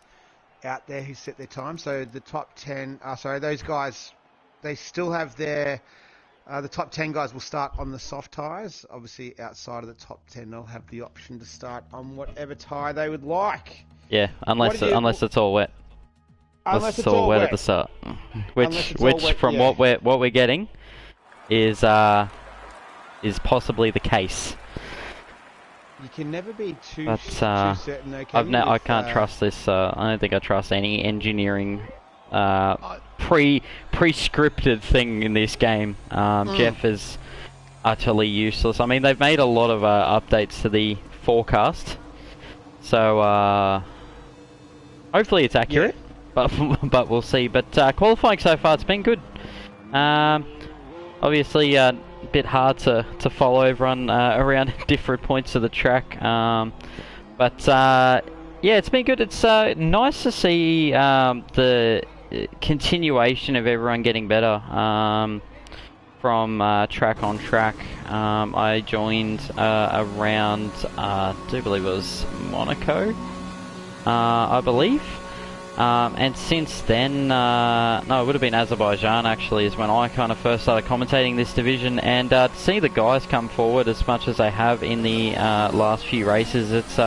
out there who set their time. So the top 10, those guys, they still have their, the top 10 guys will start on the soft tyres. Obviously outside of the top 10, they'll have the option to start on whatever tyre they would like. Yeah, unless it's all wet. Unless it's all wet at the start. Which wet, from yeah. what we're getting is possibly the case. You can never be too certain. Okay, I can't trust this. I don't think I trust any engineering pre-scripted thing in this game. Jeff is utterly useless. I mean, they've made a lot of updates to the forecast, so hopefully it's accurate. Yeah. But we'll see. But qualifying so far, it's been good. Obviously, a bit hard to follow everyone around different points of the track. But yeah, it's been good. It's nice to see the continuation of everyone getting better from track on track. I joined around, I do believe it was Monaco, I believe. And since then, no, it would have been Azerbaijan actually, is when I kind of first started commentating this division, and to see the guys come forward as much as they have in the last few races, it's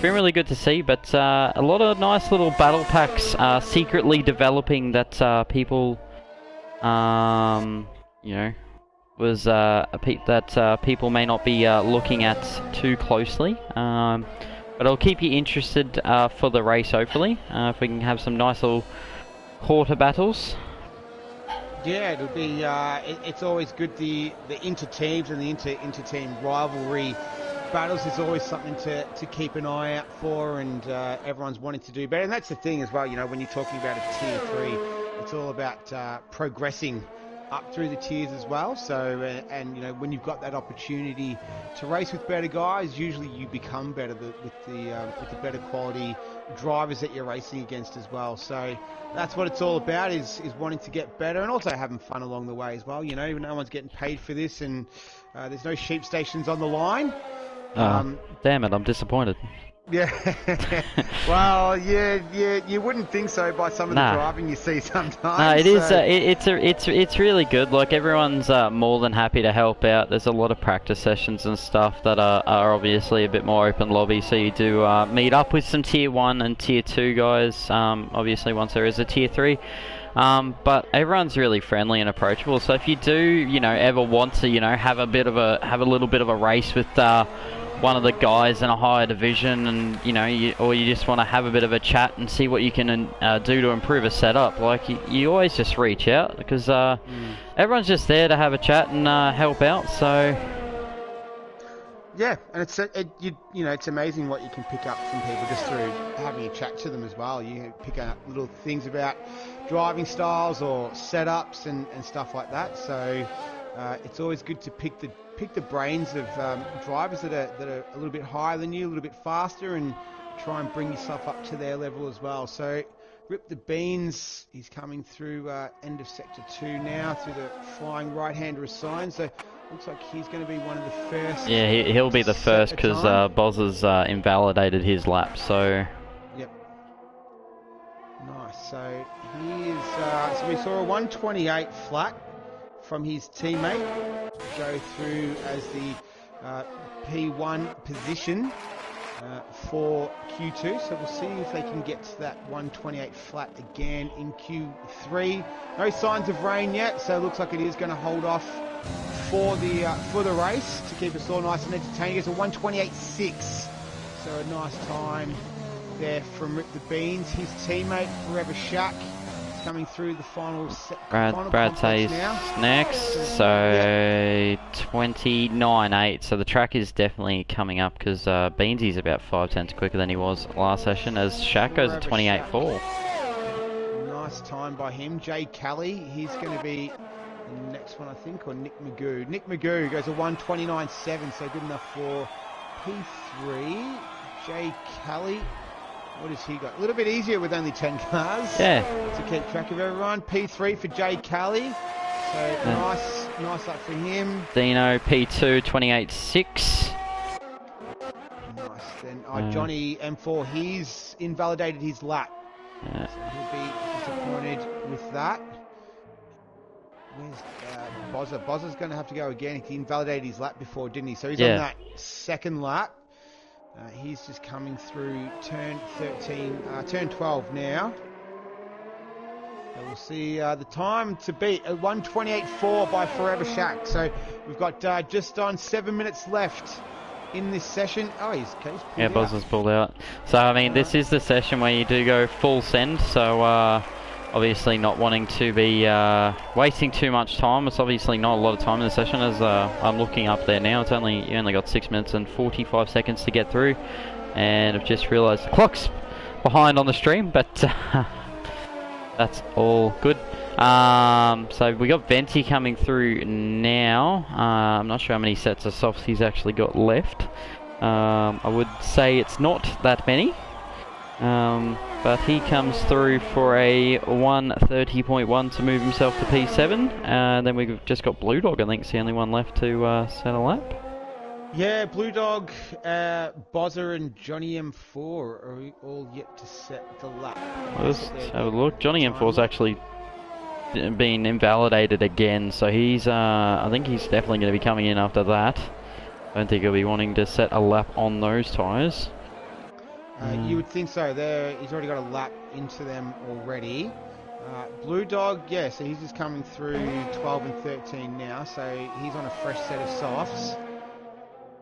been really good to see. But a lot of nice little battle packs secretly developing that people, you know, was that people may not be looking at too closely. But I'll keep you interested for the race, hopefully, if we can have some nice little quarter battles. Yeah, it'll be. It's always good. The inter-teams and the inter-team rivalry battles is always something to keep an eye out for, and everyone's wanting to do better. And that's the thing as well. You know, when you're talking about a tier 3, it's all about progressing up through the tiers as well. So and you know, when you've got that opportunity to race with better guys, usually you become better with the better quality drivers that you're racing against as well. So that's what it's all about, is wanting to get better and also having fun along the way as well. You know, no one's getting paid for this, and there's no sheep stations on the line. Damn it, I'm disappointed. Yeah, well, you wouldn't think so by some of the driving you see sometimes. No, it is. It's really good. Like, everyone's more than happy to help out. There's a lot of practice sessions and stuff that are obviously a bit more open lobby. So you do meet up with some tier 1 and tier 2 guys. Obviously, once there is a tier 3. But everyone's really friendly and approachable. So if you do, you know, ever want to, you know, have a little bit of a race with one of the guys in a higher division, and you know, or you just want to have a bit of a chat and see what you can do to improve a setup, like you always just reach out, because everyone's just there to have a chat and help out. So yeah, and you know, it's amazing what you can pick up from people just through having a chat to them as well. You pick up little things about driving styles or setups and stuff like that. So it's always good to pick the brains of drivers that are a little bit higher than you, a little bit faster, and try and bring yourself up to their level as well. So Rip the Beans, he's coming through end of sector 2 now through the flying right-hander assigned. So looks like he's going to be one of the first. Yeah, he'll be the first, because Boz has invalidated his lap. So yep, nice. So he is. So we saw a 128 flat from his teammate go through as the P1 position. for Q2, so we'll see if they can get to that 128 flat again in Q3. No signs of rain yet, so it looks like it is going to hold off for the race to keep us all nice and entertaining. It's a 128.6, so a nice time there from Rip the Beans. His teammate Forever Shack is coming through the final Brad Tay's next, so 29.8. So the track is definitely coming up because Beansy's about 5/10 quicker than he was last session, as Shack goes at 28.4. Nice time by him. Jay Kelly, he's going to be the next one, I think, or Nick Magoo. Nick Magoo goes a 129.7, so good enough for P3. Jay Kelly, what has he got? A little bit easier with only 10 cars. Yeah. To keep track of everyone. P3 for Jay Kelly. So nice luck for him. Dino P2 28.6. Nice. Then Johnny M4, he's invalidated his lap. Yeah. So he'll be disappointed with that. Where's Bozza? Bozza's going to have to go again. He invalidated his lap before, didn't he? So he's on that second lap. He's just coming through turn 12 now. And we'll see the time to beat a 128.4 by Forever Shack. So we've got just on 7 minutes left in this session. Oh, he's pulled out. Bozza's pulled out. So, I mean, this is the session where you do go full send. So, obviously not wanting to be wasting too much time. It's obviously not a lot of time in the session, as I'm looking up there now. You only got 6 minutes and 45 seconds to get through, and I've just realised the clock's behind on the stream, but that's all good. So we got Venti coming through now. I'm not sure how many sets of softs he's actually got left. I would say it's not that many. But he comes through for a 130.1 to move himself to P7. Then we've just got Blue Dog, I think, is the only one left to set a lap. Yeah, Blue Dog, Bozza and Johnny M4 are all yet to set the lap. Let's have a look. Johnny M4's actually been invalidated again, so he's I think he's definitely going to be coming in after that. I don't think he'll be wanting to set a lap on those tyres. You would think so. He's already got a lap into them already. Blue Dog, yeah, so he's just coming through 12 and 13 now, so he's on a fresh set of softs.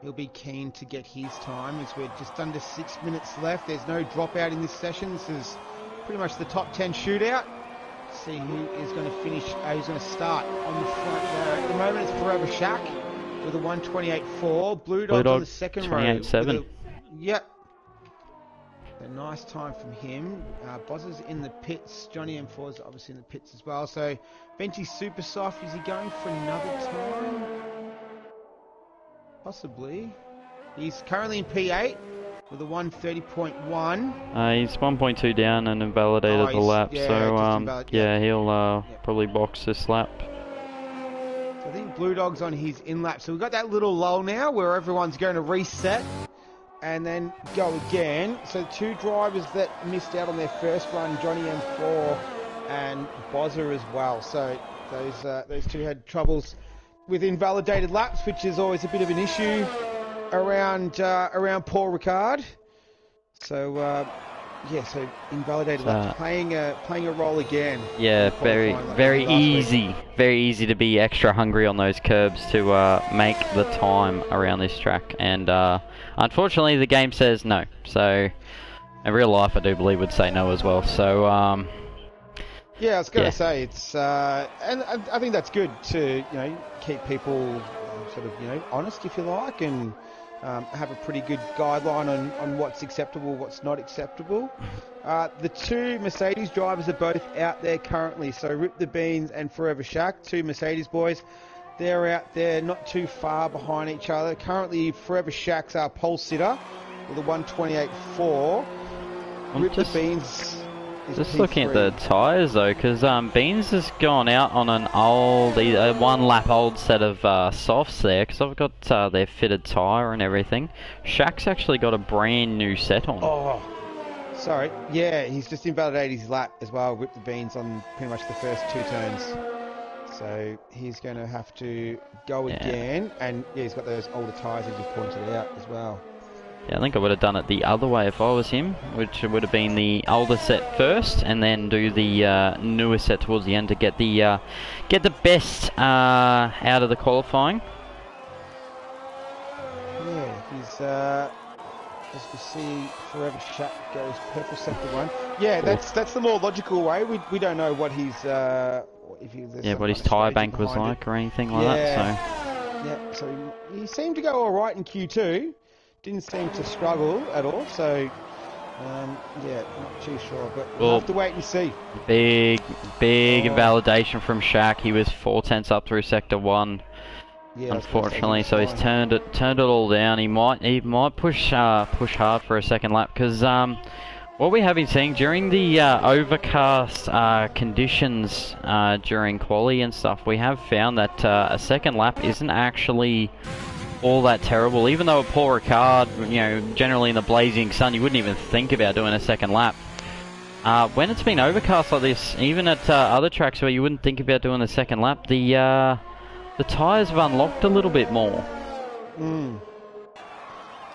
He'll be keen to get his time, as we're just under 6 minutes left. There's no dropout in this session. This is pretty much the top 10 shootout. See who is going to finish, who's going to start on the front there. At the moment, it's Forever Shack with a 128.4. Blue Dog on the second row. 28.7. Yep. A nice time from him. Bozza's in the pits. Johnny M4's obviously in the pits as well. So, Venti Super Soft, is he going for another time? Possibly. He's currently in P8 with a 130.1. He's 1.2 down and invalidated the lap, so he'll probably box this lap. So I think Blue Dog's on his in lap. So we've got that little lull now where everyone's going to reset and then go again. So two drivers that missed out on their first run, Johnny M4 and Bozza as well. So those two had troubles with invalidated laps, which is always a bit of an issue around Paul Ricard. So so invalidated laps playing a role again. Yeah, very easy to be extra hungry on those curbs to make the time around this track, and unfortunately the game says no. So in real life, I do believe would say no as well. So yeah, I was going to say it's and I think that's good to keep people sort of honest, if you like, and have a pretty good guideline on what's acceptable, what's not acceptable. The two Mercedes drivers are both out there currently. So Rip the Beans and Forever Shack, two Mercedes boys, they're out there not too far behind each other. Currently, Forever Shack's our pole sitter with a 128.4. Rip the Beans is just P3. looking at the tyres though, because Beans has gone out on an old, one lap old set of softs there, because I've got their fitted tyre and everything. Shack's actually got a brand new set on. Oh, sorry. Yeah, he's just invalidated his lap as well. Rip the Beans on pretty much the first two turns. So he's going to have to go again. And yeah, he's got those older tyres as you pointed out as well. Yeah, I think I would have done it the other way if I was him, which would have been the older set first, and then do the newer set towards the end to get the best out of the qualifying. Yeah, he's as we see, Forever Shaq goes purple sector 1. Yeah, that's the more logical way. We don't know what his if he what his tyre bank was like or anything like that. So yeah, so he seemed to go all right in Q2. Didn't seem to struggle at all, so yeah, not too sure, but we'll have to wait and see. Big validation from Shaq. He was 4/10 up through sector 1. Yeah, unfortunately, so he's turned it all down. He might push hard for a second lap, because what we have been seeing during the overcast conditions during quali and stuff, we have found that a second lap isn't actually all that terrible. Even though at Paul Ricard, generally in the blazing sun, you wouldn't even think about doing a second lap. When it's been overcast like this, even at other tracks where you wouldn't think about doing a second lap, the tyres have unlocked a little bit more.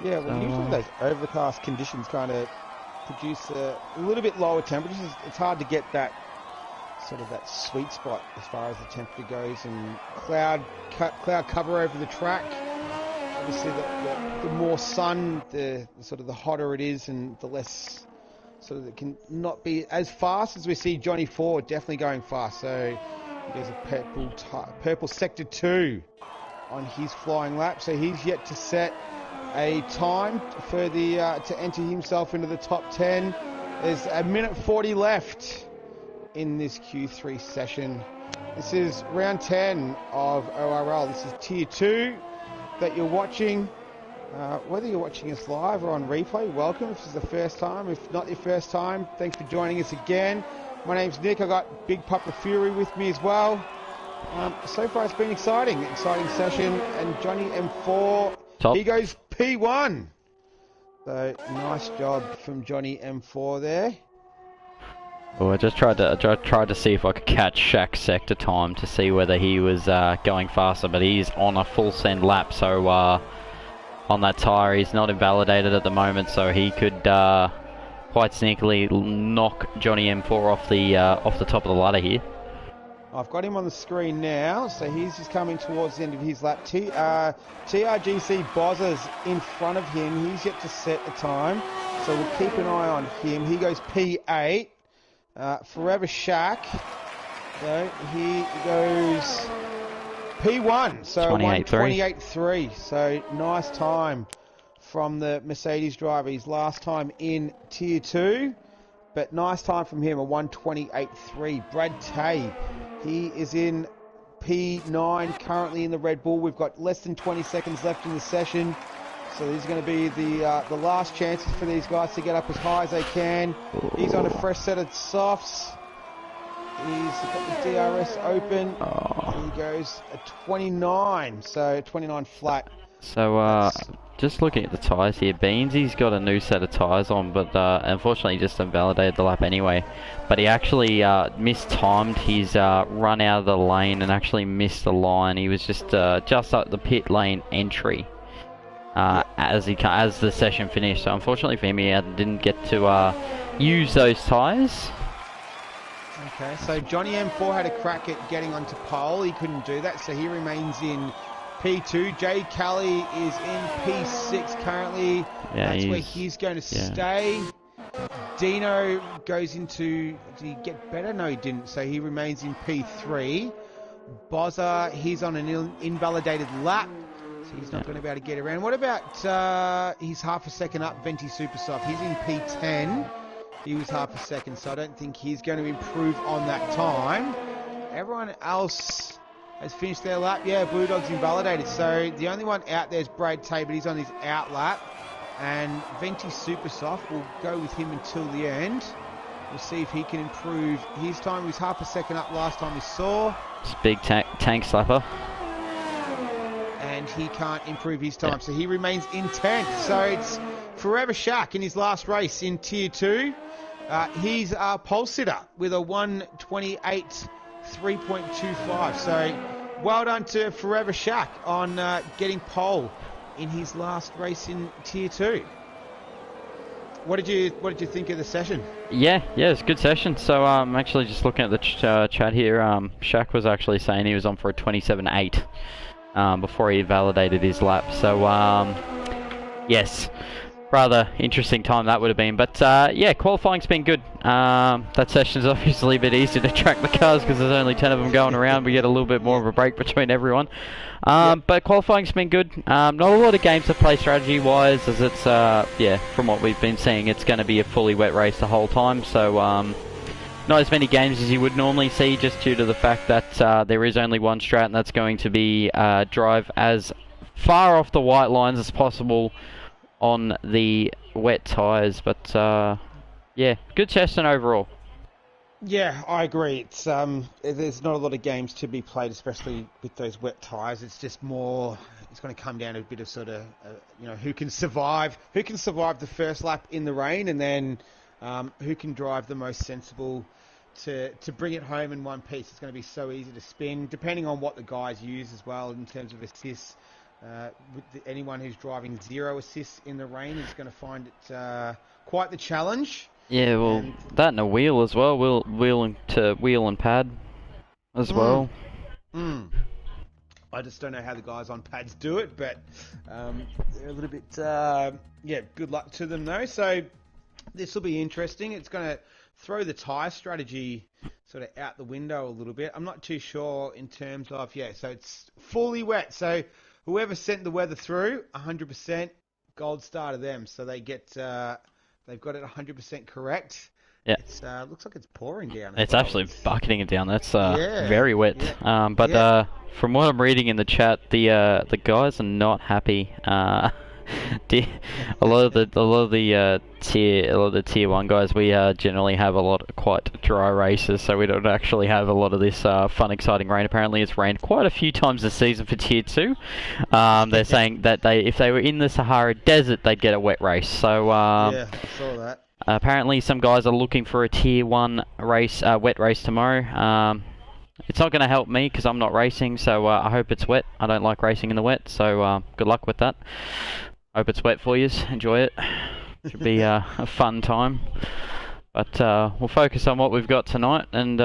Yeah, well, usually those overcast conditions kind of produce a little bit lower temperatures. It's hard to get that sort of that sweet spot as far as the temperature goes, and cloud cover over the track. Obviously, the more sun, the sort of the hotter it is, and the less sort of it can not be as fast as we see Johnny Ford definitely going fast. So there's a purple sector 2 on his flying lap. So he's yet to set a time for the to enter himself into the top 10. There's a minute 40 left in this Q3 session. This is round 10 of ORL. This is tier 2 that you're watching. Whether you're watching us live or on replay, welcome. If this is the first time, if not your first time, thanks for joining us again. My name's Nick. I got Big Papa Fury with me as well. So far it's been exciting session, and Johnny M4, he goes P1. So nice job from Johnny M4 there. Well, I just tried to see if I could catch Shaq's sector time to see whether he was going faster, but he's on a full send lap, so on that tyre he's not invalidated at the moment, so he could quite sneakily knock Johnny M4 off the top of the ladder here. I've got him on the screen now, so he's just coming towards the end of his lap. TRGC Bozza's in front of him. He's yet to set a time, so we'll keep an eye on him. He goes P8. Forever Shaq, so he goes P1, so 1:28.3. So nice time from the Mercedes driver. His last time in tier 2, but nice time from him, a 1:28.3. Brad Tay, he is in P9 currently in the Red Bull. We've got less than 20 seconds left in the session, so these are going to be the last chances for these guys to get up as high as they can. He's on a fresh set of softs. He's got the DRS open. And he goes a 29, so 29 flat. So just looking at the tyres here, Beansy's got a new set of tyres on, but unfortunately he just invalidated the lap anyway. But he actually mistimed his run out of the lane and actually missed the line. He was just at the pit lane entry as the session finished. So unfortunately for him, he didn't get to use those tyres. Okay, so Johnny M4 had a crack at getting onto pole. He couldn't do that, so he remains in P2. Jay Kelly is in P6 currently. Yeah, that's where he's going to stay. Dino goes into... Did he get better? No, he didn't. So he remains in P3. Bozza, he's on an invalidated lap, so he's not going to be able to get around. What about he's half a second up, Venti Supersoft? He's in P10. He was half a second, so I don't think he's going to improve on that time. Everyone else has finished their lap. Yeah, Blue Dog's invalidated. So the only one out there is Brad Tay, but he's on his out lap. And Venti Supersoft will go with him until the end. We'll see if he can improve his time. He was half a second up last time we saw. It's a big tank slapper. And he can't improve his time, so he remains in 10th. So it's Forever Shaq in his last race in Tier 2. He's a pole sitter with a 1:28.3.25. So well done to Forever Shaq on getting pole in his last race in Tier 2. What did you think of the session? Yeah, it's a good session. So I'm actually just looking at the chat here. Shaq was actually saying he was on for a 27.8 before he validated his lap. So yes, rather interesting time that would have been. But yeah, qualifying's been good. That session's obviously a bit easier to track the cars because there's only 10 of them going around. We get a little bit more of a break between everyone. But qualifying's been good. Not a lot of games to play strategy-wise, as it's, yeah, from what we've been seeing, it's going to be a fully wet race the whole time. So not as many games as you would normally see, just due to the fact that there is only one strat, and that's going to be drive as far off the white lines as possible on the wet tyres. But yeah, good session overall. Yeah, I agree. It's there's not a lot of games to be played, especially with those wet tyres. It's just more. It's going to come down to a bit of sort of, you know, who can survive the first lap in the rain, and then who can drive the most sensible to bring it home in one piece. It's going to be so easy to spin, depending on what the guys use as well in terms of assists. Anyone who's driving 0 assists in the rain is going to find it quite the challenge. Yeah, well, that and a wheel as well. Wheel and pad as well. I just don't know how the guys on pads do it, but they're a little bit, yeah, good luck to them though. So this will be interesting. It's going to throw the tyre strategy sort of out the window a little bit. I'm not too sure in terms of, yeah, so it's fully wet. So whoever sent the weather through, 100% gold star to them. So they get... they've got it 100% correct. Yeah. It looks like it's pouring down. It's actually bucketing it down. That's very wet. Yeah. But from what I'm reading in the chat, the guys are not happy. A lot of the tier 1 guys, we generally have quite dry races, so we don't actually have a lot of this fun, exciting rain. Apparently, it's rained quite a few times this season for tier 2. They're saying that if they were in the Sahara Desert, they'd get a wet race. So yeah, I saw that. Apparently, some guys are looking for a tier 1 race, wet race tomorrow. It's not going to help me because I'm not racing, so I hope it's wet. I don't like racing in the wet, so good luck with that. Hope it's wet for you. Enjoy it. Should be a fun time. But we'll focus on what we've got tonight and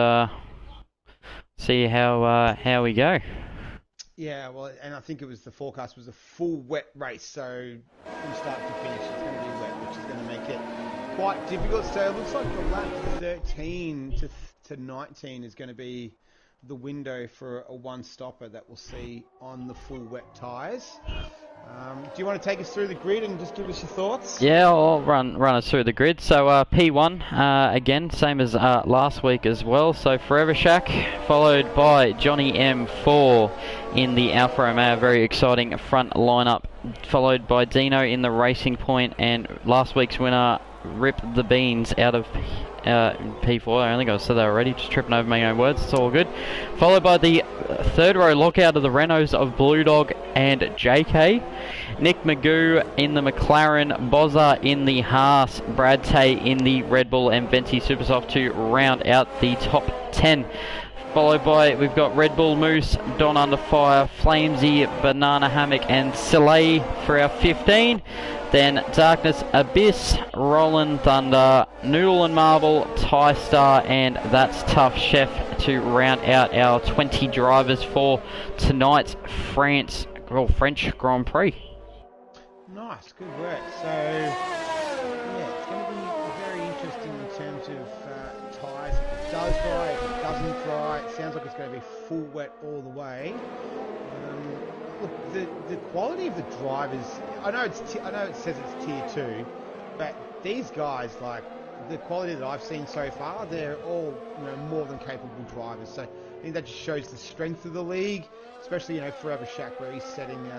see how we go. Yeah, well, and I think the forecast was a full wet race, so from start to finish it's going to be wet, which is going to make it quite difficult. So it looks like the lap 13 to 19 is going to be the window for a one-stopper that we'll see on the full wet tyres. Do you want to take us through the grid and just give us your thoughts? Yeah, I'll run us through the grid. So P1, again, same as last week as well. So Forever Shack, followed by Johnny M4 in the Alfa Romeo. Very exciting front lineup. Followed by Dino in the Racing Point, and last week's winner, Rip the Beans, out of P4. I think I said that already, just tripping over my own words. It's all good. Followed by the third row lockout of the Renaults of Blue Dog and JK. Nick Magoo in the McLaren, Bozza in the Haas, Brad Tay in the Red Bull, and Venti Supersoft to round out the top 10. Followed by, we've got Red Bull Moose, Don Under Fire, Flamesy, Banana Hammock, and Soleil for our 15. Then Darkness Abyss, Roland Thunder, Noodle and Marble, Ty Star, and That's Tough Chef to round out our 20 drivers for tonight's French Grand Prix. Nice, good work. So, yeah, it's going to be very interesting in terms of tyres. If it does dry, if it doesn't dry, it sounds like it's going to be full wet all the way. Look, the quality of the drivers, I know it says it's tier 2, but these guys, like, the quality that I've seen so far, they're all, you know, more than capable drivers. So I think that just shows the strength of the league, especially, you know, Forever Shack, where he's setting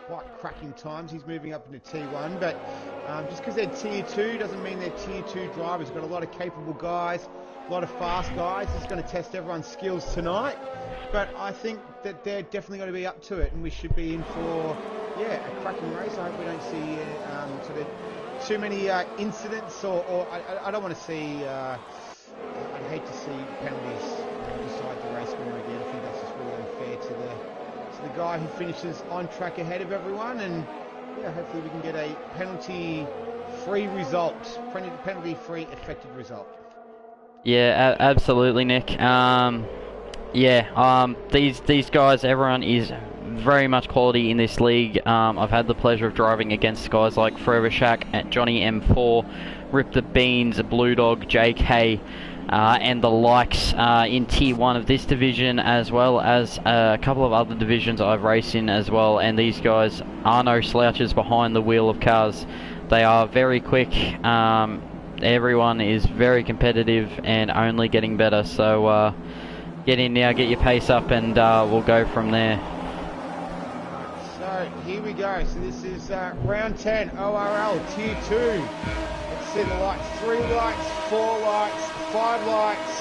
quite cracking times. He's moving up into T1, but just because they're tier 2 doesn't mean they're tier 2 drivers. We've got a lot of capable guys, a lot of fast guys. It's going to test everyone's skills tonight. But I think that they're definitely going to be up to it, and we should be in for, yeah, a cracking race. I hope we don't see sort of too many incidents, or I don't want to see, I'd hate to see penalties decide the race winner again. I think that's just really unfair to the guy who finishes on track ahead of everyone. And yeah, hopefully we can get a penalty-free result, penalty-free affected result. Yeah, absolutely, Nick. These guys, everyone is very much quality in this league. I've had the pleasure of driving against guys like Forever Shack, at Johnny M4, Rip the Beans, Blue Dog, JK, and the likes in Tier 1 of this division, as well as a couple of other divisions I've raced in as well. And these guys are no slouches behind the wheel of cars. They are very quick. Everyone is very competitive and only getting better. So get in now, get your pace up, and we'll go from there. So here we go. So this is round 10, ORL Tier 2. Let's see the lights. 3 lights, 4 lights, 5 lights.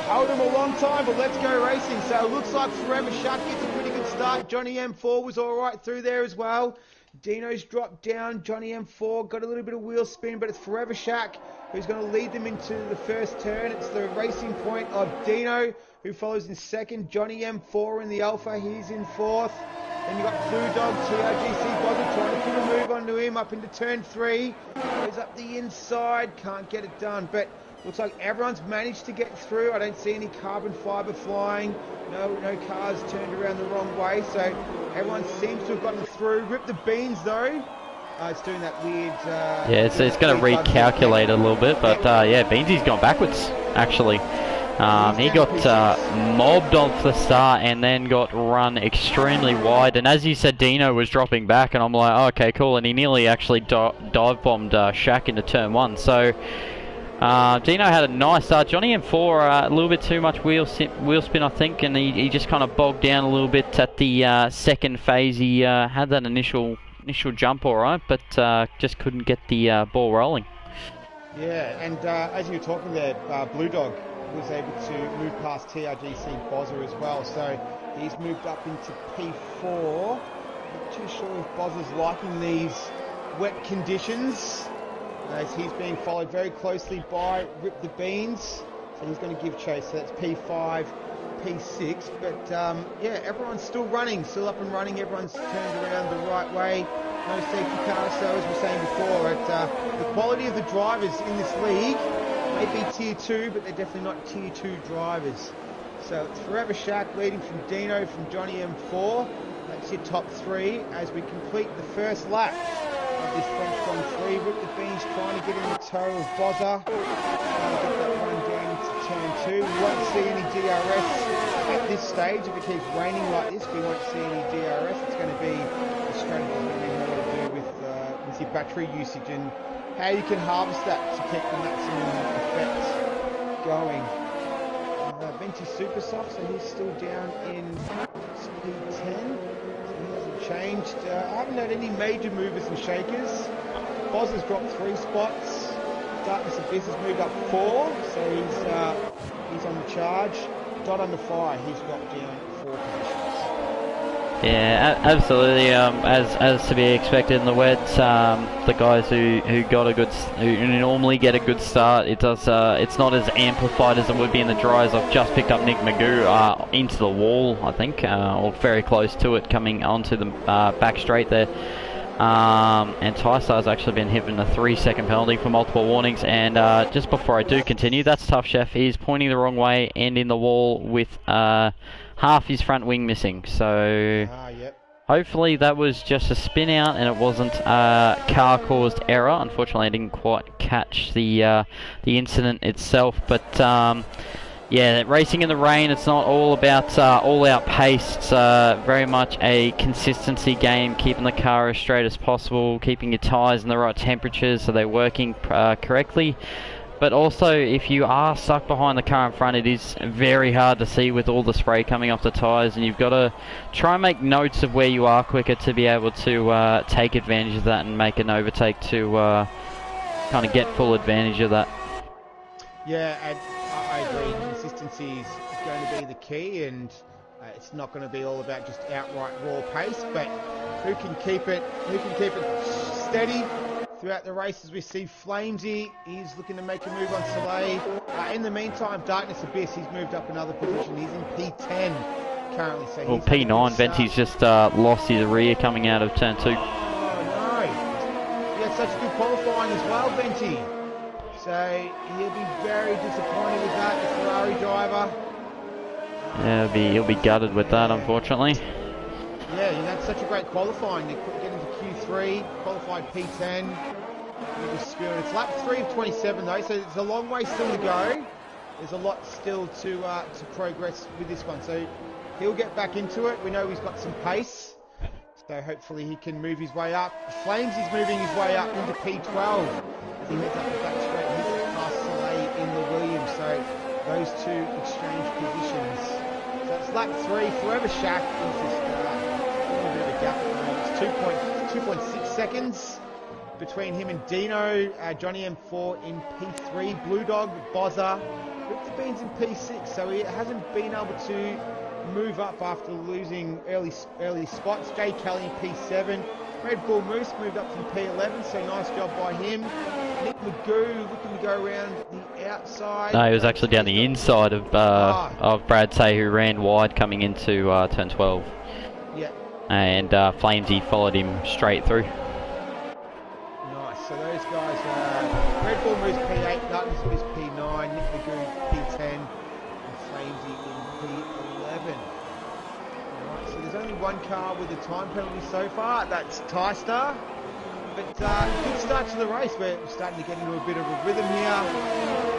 Held them a long time, but let's go racing. So it looks like Forever Shark gets a pretty good start. Johnny M4 was all right through there as well. Dino's dropped down. Johnny M4 got a little bit of wheel spin, but it's Forever Shack who's going to lead them into the first turn. It's the racing point of Dino, who follows in second. Johnny M4 in the Alpha, he's in fourth. Then you've got Blue Dog, TRGC Bozza trying to put a move onto him up into turn 3. Goes up the inside, can't get it done, but looks like everyone's managed to get through. I don't see any carbon fibre flying. No cars turned around the wrong way, so everyone seems to have gotten through. Rip the Beans though. It's doing that weird... yeah, it's going to recalculate a little bit, but yeah, Beansy's gone backwards, actually. He got mobbed off the start and then got run extremely wide. And as you said, Dino was dropping back, and I'm like, oh, okay, cool. And he nearly actually dive-bombed Shaq into turn 1. So Dino had a nice start. Johnny M4, a little bit too much wheel spin, I think, and he just kind of bogged down a little bit at the second phase. He had that initial jump all right, but just couldn't get the ball rolling. Yeah, and as you were talking there, Blue Dog was able to move past TRGC Bozza as well, so he's moved up into P4. Not too sure if Bozza's liking these wet conditions, as he's being followed very closely by Rip the Beans, so he's going to give chase. So that's P5, P6, but yeah, everyone's still running, still up and running. Everyone's turned around the right way. No safety car, so as we were saying before, the quality of the drivers in this league may be Tier 2, but they're definitely not Tier 2 drivers. So it's Forever Shack leading from Dino, from Johnny M4. That's your top 3 as we complete the first lap of this French Grand Prix. Rip the Beans trying to get in the toe of Bozza. Trying to get that one down into turn 2. We won't see any DRS at this stage. If it keeps raining like this, we won't see any DRS. It's going to be a strategy that we know what to do with your battery usage and how you can harvest that to keep the maximum effect going. Venti Super Soft, so he's still down in speed 10. So he hasn't changed. I haven't had any major movers and shakers. Boz has dropped 3 spots. Darkness Abyss has moved up 4, so he's on the charge. Dot under fire, he's dropped down 4 positions. Yeah, absolutely. As to be expected in the wets, the guys who normally get a good start, it's not as amplified as it would be in the dries. I've just picked up Nick Magoo into the wall, I think, or very close to it, coming onto the back straight there. And Tystar's actually been given a 3-second penalty for multiple warnings. And just before I do continue, that's Tough Chef. He's pointing the wrong way and in the wall with half his front wing missing. So Yep. Hopefully that was just a spin out and it wasn't a car caused error. Unfortunately I didn't quite catch the incident itself, but yeah, racing in the rain, it's not all about all out pace. It's very much a consistency game, keeping the car as straight as possible, keeping your tyres in the right temperatures so they're working correctly. But also, if you are stuck behind the car in front, it is very hard to see with all the spray coming off the tyres, and you've got to try and make notes of where you are quicker to be able to take advantage of that and make an overtake to kind of get full advantage of that. Yeah, and I agree. Consistency is going to be the key, and it's not going to be all about just outright raw pace. But who can keep it steady throughout the race? As we see Flamesy, he's looking to make a move on Soleil. In the meantime, Darkness Abyss, he's moved up another position. He's in P10. currently. So well, he's had a P9, good start. Venti's just lost his rear coming out of turn 2. Oh no! He had such good qualifying as well, Venti. So he'll be very disappointed with that, the Ferrari driver. Yeah, he'll be gutted with that, unfortunately. Yeah, he had such a great qualifying. They couldn't get into Q3, qualified P10. It's lap 3 of 27 though, so it's a long way still to go. There's a lot still to progress with this one. So he'll get back into it. We know he's got some pace. So hopefully he can move his way up. Flames is moving his way up into P12 as he heads up the back straight. He's past Soleil in the Williams. So those two exchange positions. So it's lap 3. Forever Shack is just a little bit of a gap at the moment. It's 2.6 seconds between him and Dino. Johnny M4 in P3. Blue Dog, Bozza, Rip the Beans in P6. So he hasn't been able to move up after losing early spots. Jay Kelly in P7. Red Bull Moose moved up from P11, so nice job by him. Nick Magoo looking to go around the outside. No, he was actually down the inside of Brad Tay, who ran wide coming into turn 12. Yeah. And Flamesy followed him straight through. Nice. So those guys are Red Bull Moose P8, Nuttons Moose P9, Nick Magoo P10, and Flamesy in P11. Alright, so there's only one car with a time penalty so far. That's TyStar. But good start to the race. We're starting to get into a bit of a rhythm here.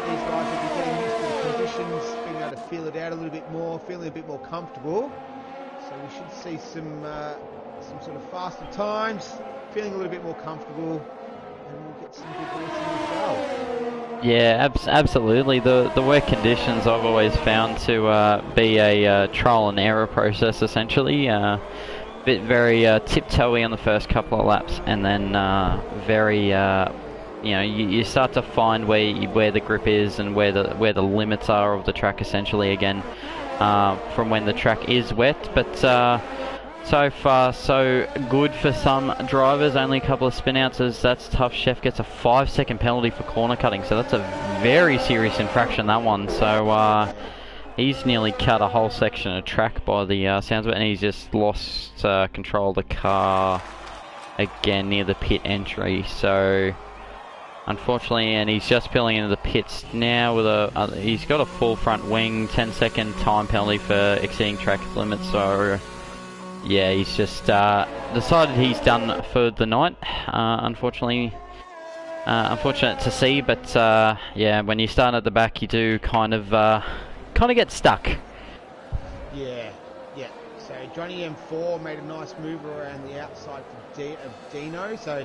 These guys will be getting used to the conditions, being able to feel it out a little bit more, feeling a bit more comfortable. So we should see some sort of faster times, feeling a little bit more comfortable, and we'll get some good racing as well. Yeah, absolutely. The wet conditions I've always found to be a trial and error process, essentially. Very tiptoey on the first couple of laps, and then very you start to find where the grip is and where the limits are of the track, essentially, again, from when the track is wet. But so far so good for some drivers. Only a couple of spin outs, as that's tough. Chef gets a 5-second penalty for corner cutting, so that's a very serious infraction, that one. So he's nearly cut a whole section of track by the sounds of it, and he's just lost control of the car again near the pit entry. So unfortunately, and he's just peeling into the pits now with he's got a full front wing, 10-second time penalty for exceeding track limits. So yeah, he's just decided he's done for the night. Unfortunately, unfortunate to see, but yeah, when you start at the back, you do kind of get stuck. Yeah. So Johnny M4 made a nice move around the outside of Dino, so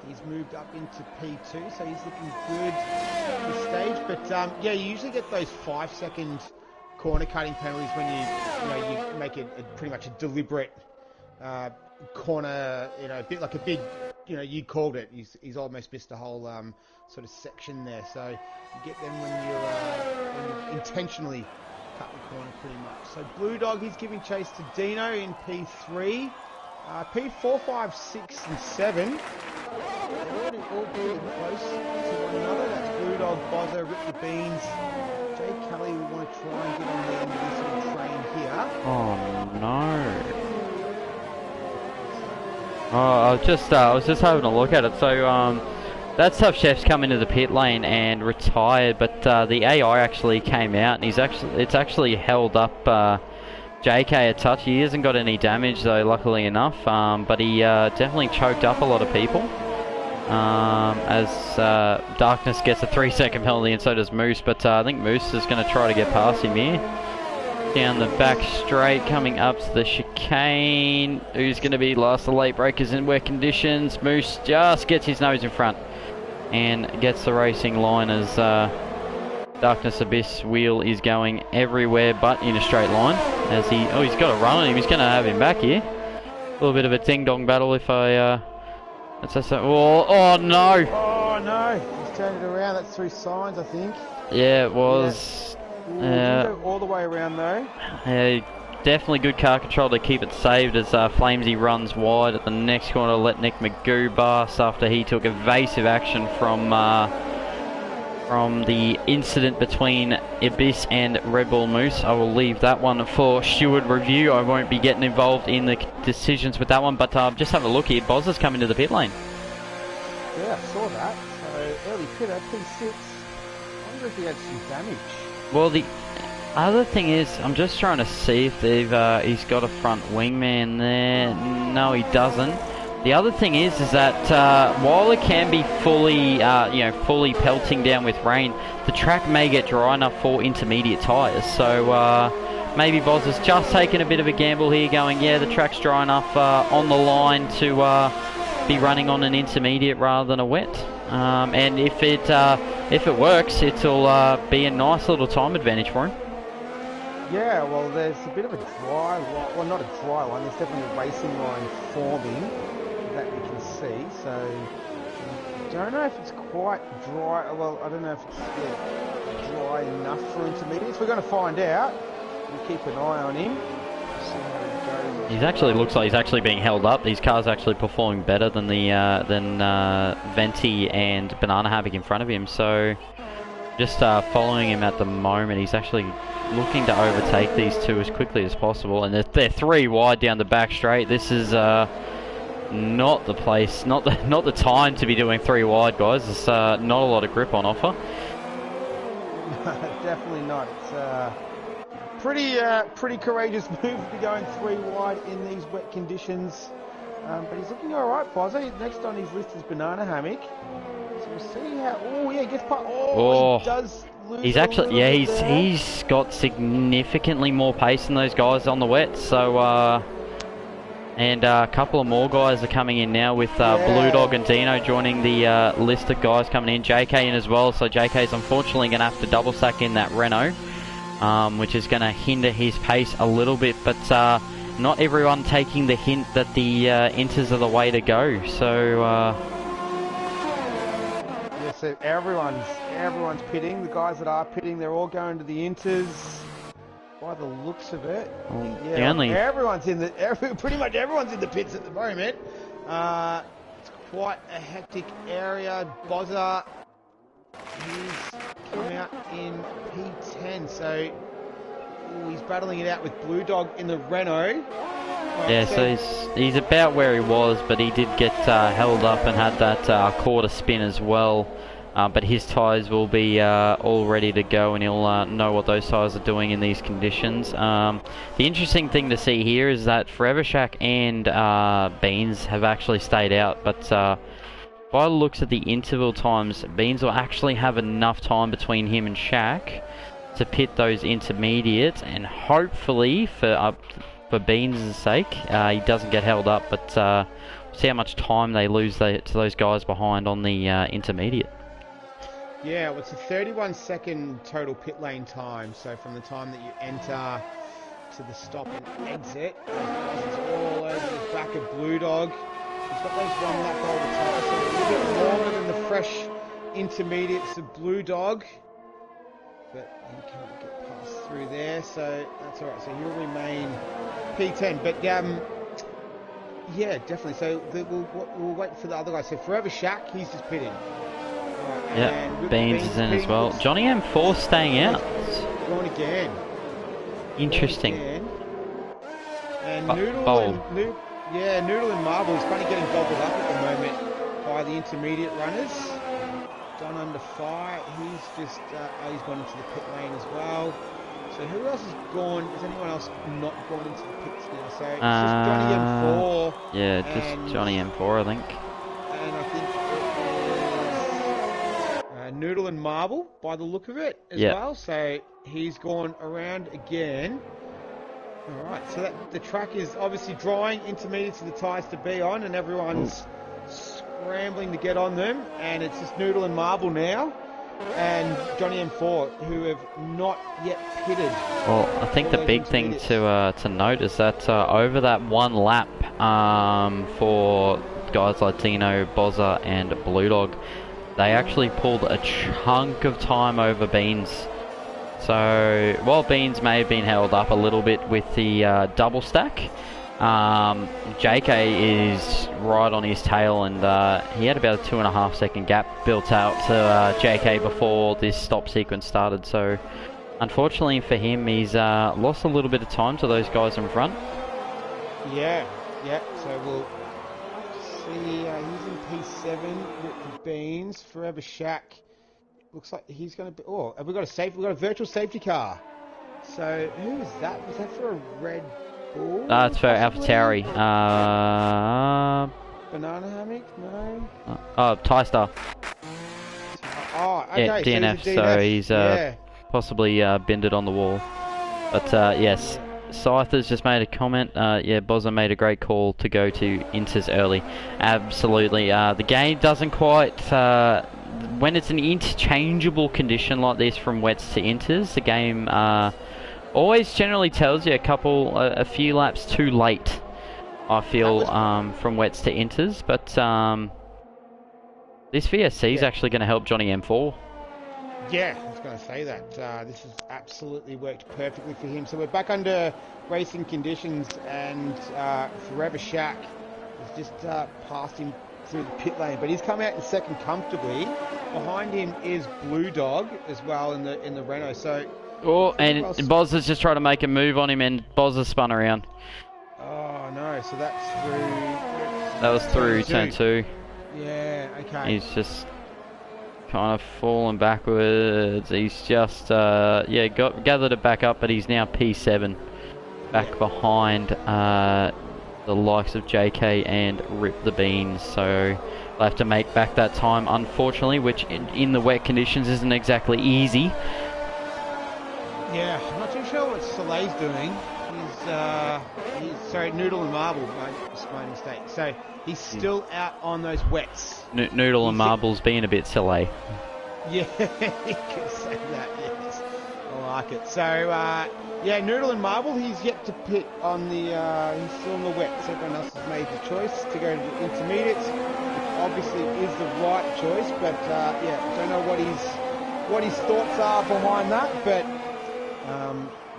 he's moved up into P2, so he's looking good at this stage. But yeah, you usually get those 5-second corner cutting penalties when you make it pretty much a deliberate corner, a bit like a big, you called it. He's almost missed a whole sort of section there. So you get them when you intentionally cut the corner pretty much. So Blue Dog, he's giving chase to Dino in P3. P4, 5, 6 and 7. They're all pretty close to one another. That's Blue Dog, Bozza, Rip the Beans. Jay Kelly, we want to try and get on the end of this little train here. Oh no. Oh, I was just having a look at it. So that Tough Chef's come into the pit lane and retired, but the AI actually came out, and it's actually held up JK a touch. He hasn't got any damage though, luckily enough, but he definitely choked up a lot of people. As Darkness gets a 3-second penalty, and so does Moose, but I think Moose is going to try to get past him here. Down the back straight, coming up to the chicane. Who's going to be last? The late breakers in wet conditions. Moose just gets his nose in front and gets the racing line as Darkness Abyss wheel is going everywhere but in a straight line. As he's got a run on him. He's going to have him back here. A little bit of a ding-dong battle if I... oh no! Oh no! He's turned it around. That's through signs, I think. Yeah, it was... Didn't go all the way around though. Definitely good car control to keep it saved as Flamesy runs wide at the next corner to let Nick Magoo pass after he took evasive action from from the incident between Ibis and Red Bull Moose. I will leave that one for steward review. I won't be getting involved in the decisions with that one, but just have a look here. Boz has come into the pit lane. Yeah, I saw that. So early pitter, P6. I wonder if he had some damage. Well, the other thing is, I'm just trying to see if they've he's got a front wingman there. No, he doesn't. The other thing is that while it can be fully, fully pelting down with rain, the track may get dry enough for intermediate tyres. So maybe Boz has just taken a bit of a gamble here, going, yeah, the track's dry enough on the line to be running on an intermediate rather than a wet. And if it works, it'll be a nice little time advantage for him. Yeah, well, there's a bit of a dry line. Well, not a dry line. There's definitely a racing line forming that you can see. So I don't know if it's quite dry. Well, I don't know if it's dry enough for intermediates. We're going to find out. We'll keep an eye on him. See how he goes. He actually looks like he's actually being held up. These cars actually performing better than the Venti and Banana Havoc in front of him. So just following him at the moment, he's actually looking to overtake these two as quickly as possible, and they're 3 wide down the back straight. This is not the place, not the time to be doing 3 wide, guys. There's not a lot of grip on offer. Definitely not. It's pretty courageous move to be going 3 wide in these wet conditions. But he's looking all right, Bozzy. Next on his list is Banana Hammock. So we'll see how. Oh yeah, gets past. Oh, he does. He's actually, yeah, he's got significantly more pace than those guys on the wet. So, and a couple of more guys are coming in now with Blue Dog and Dino joining the list of guys coming in. JK in as well. So JK's unfortunately going to have to double stack in that Renault, which is going to hinder his pace a little bit. But not everyone taking the hint that the inters are the way to go. So. So everyone's pitting. The guys that are pitting, they're all going to the inters. By the looks of it, pretty much everyone's in the pits at the moment. It's quite a hectic area. Bozza, he's come out in P10, so he's battling it out with Blue Dog in the Renault. Yeah, so he's about where he was, but he did get held up and had that quarter spin as well. But his tyres will be all ready to go, and he'll know what those tyres are doing in these conditions. The interesting thing to see here is that Forever Shack and Beans have actually stayed out, but by the looks at the interval times, Beans will actually have enough time between him and Shack to pit those intermediates, and hopefully for Beans' sake, he doesn't get held up, but see how much time they lose to those guys behind on the intermediate. Yeah, well, it's a 31-second total pit lane time, so from the time that you enter to the stop and exit, it's all over the back of Blue Dog. He's got those 1 lap over tyres, so a little bit longer than the fresh intermediates of Blue Dog, but he can't get past through there, so that's alright, so he'll remain P10, but yeah, definitely, so we'll wait for the other guys. So Forever Shack, he's just pitting. Yeah, Beans is in as well. Johnny M4 staying out. Going again. Interesting. And Noodle and Marble is kind of getting gobbled up at the moment by the intermediate runners. Done under fire. He's just he's gone into the pit lane as well. So who else has gone? Is anyone else not gone into the pits now? So it's just Johnny M4. Yeah, just Johnny M4, I think. And I think it is Noodle and Marble by the look of it as well. So he's gone around again. All right, so the track is obviously drying, intermediates are the tyres to be on, and everyone's scrambling to get on them. And it's just Noodle and Marble now, and Johnny M4, who have not yet pitted. Well, I think the big thing to note is that over that 1 lap for guys like Dino, Bozza, and Blue Dog, they actually pulled a chunk of time over Beans. So while Beans may have been held up a little bit with the double stack, JK is right on his tail, and he had about a 2.5 second gap built out to JK before this stop sequence started. So unfortunately for him, he's lost a little bit of time to those guys in front. Yeah. So we'll see. He's in P7 with the Beans. Forever Shack. Looks like he's going to be. Oh, have we got a virtual safety car. So who is that? Was that for a Red Bull? It's for AlphaTauri. Banana Hammock? No. TieStar. Oh, okay. Yeah, DNF. So he's possibly bended on the wall. But yes. Scyther's just made a comment. Yeah, Bozza made a great call to go to Inters early. Absolutely. The game doesn't quite... when it's an interchangeable condition like this from wets to Inters, the game always generally tells you a few laps too late, I feel, from wets to Inters. But this VSC is actually going to help Johnny M4. Yeah, I was going to say that. This has absolutely worked perfectly for him. So we're back under racing conditions, and Forever Shack has just passed him through the pit lane, but he's come out in second comfortably. Behind him is Blue Dog as well in the Renault. So and Bozza's just tried to make a move on him, and Bozza spun around. Oh no! So that's through. That was through turn 2. Yeah. Okay. He's just kind of fallen backwards. He's just gathered it back up, but he's now P7 back behind the likes of JK and Rip the Beans. So they'll have to make back that time, unfortunately, which in the wet conditions isn't exactly easy. Yeah, I'm not too sure what Soleil's doing. He's sorry, Noodle and Marble, my mistake. So he's still out on those wets. Noodle and Marble's being a bit silly. Yeah, you could say that, yes. I like it. So, yeah, Noodle and Marble, he's yet to pit on the, he's still on the wets. Everyone else has made the choice to go to the intermediates, which obviously is the right choice, but, yeah, don't know what his thoughts are behind that, but,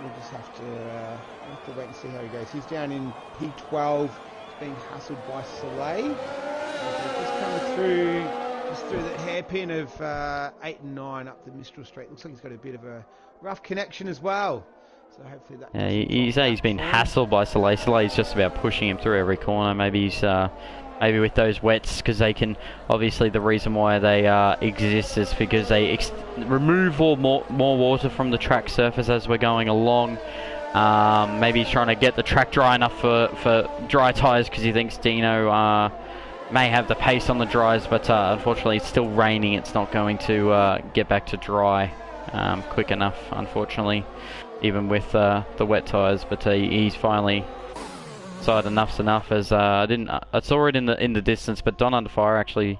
we'll just have to wait and see how he goes. He's down in P12, being hassled by Soleil. Just coming through the hairpin of 8 and 9 up the Mistral Straight. Looks like he's got a bit of a rough connection as well. So hopefully that. Yeah, he's been hassled by Soleil. Soleil's just about pushing him through every corner. Maybe he's maybe with those wets, because they can, obviously the reason why they exist is because they remove more water from the track surface as we're going along. Maybe he's trying to get the track dry enough for dry tyres, because he thinks Dino may have the pace on the dries, but unfortunately it's still raining. It's not going to get back to dry quick enough, unfortunately, even with the wet tyres. But he's finally decided enough's enough, as I saw it in the distance, but Don Under Fire actually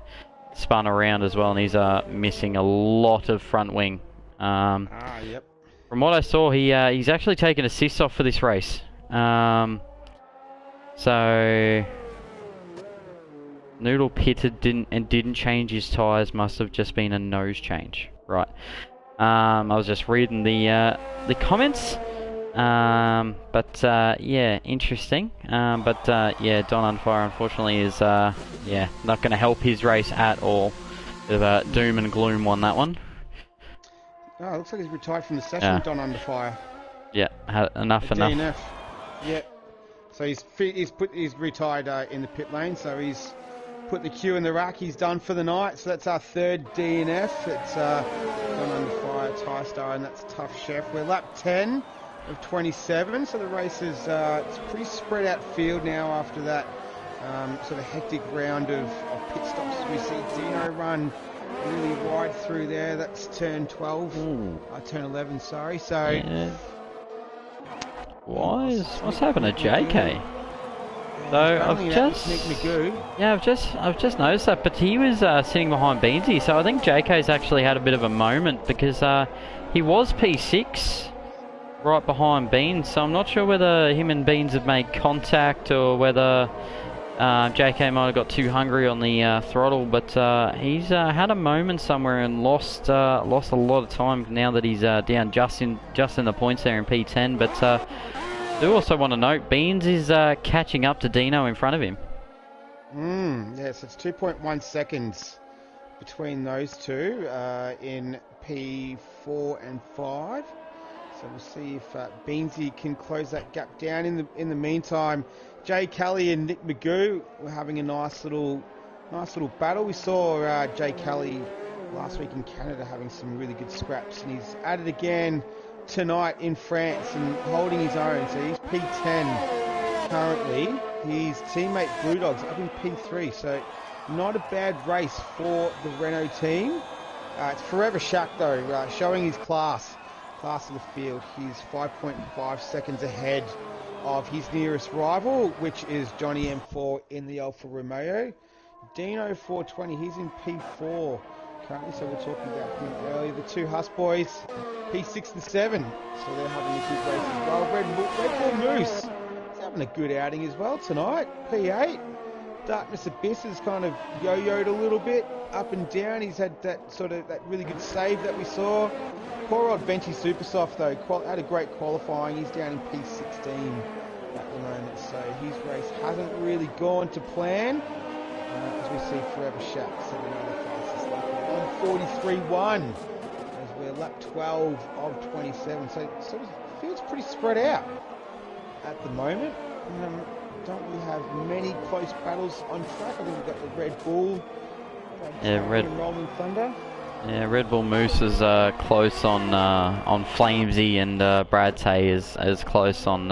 spun around as well, and he's missing a lot of front wing. Yep. From what I saw, he's actually taken assists off for this race. So Noodle pitted didn't change his tyres. Must have just been a nose change, right? I was just reading the comments. Yeah, interesting. Yeah, Don on Fire unfortunately is not going to help his race at all. Bit of a doom and gloom on that one. Oh, looks like he's retired from the session, Don Under Fire. Yeah, enough. DNF. Yeah. So he's retired in the pit lane, so he's put the Q in the rack. He's done for the night. So that's our third DNF. It's Don Under Fire, TieStar, and that's Tough Chef. We're lap 10 of 27, so the race is it's a pretty spread out field now after that sort of hectic round of pit stops. We see Dino run really wide through there. That's turn 12. Turn 11, sorry. So yeah. What's happened to JK? So I've just noticed that, but he was sitting behind Beansy, so I think JK's actually had a bit of a moment, because he was P6 right behind Beans, so I'm not sure whether him and Beans have made contact, or whether JK might have got too hungry on the throttle, but he's had a moment somewhere and lost a lot of time now that he's down just in the points there in P10. But Do also want to note, Beans is catching up to Dino in front of him. Yes, it's 2.1 seconds between those two in P4 and 5. So we'll see if Beansy can close that gap down. In the meantime, Jay Kelly and Nick Magoo were having a nice little battle. We saw Jay Kelly last week in Canada having some really good scraps, and he's at it again tonight in France and holding his own. So he's P10 currently. His teammate Brewdog's up in P3, so not a bad race for the Renault team. It's Forever Shaq though, showing his class of the field. He's 5.5 seconds ahead of his nearest rival, which is Johnny M4 in the Alfa Romeo. Dino 420, he's in P4 currently, so we're talking about him earlier. The two Huss boys, P6 and 7, so they're having a good race as well. Red Bull Moose, he's having a good outing as well tonight, P8. Darkness Abyss has kind of yo-yoed a little bit, up and down. He's had that really good save that we saw. Poor old Venti Supersoft though, had a great qualifying. He's down in P16 at the moment, so his race hasn't really gone to plan. As we see Forever Shaq setting another fastest lap of 1:43.1 as we're lap 12 of 27. So it feels pretty spread out at the moment. Don't we have many close battles on track? I think we've got the Red Bull, and Rolling Thunder. Yeah, Red Bull Moose is close on Flamesy, and Brad Tay is close on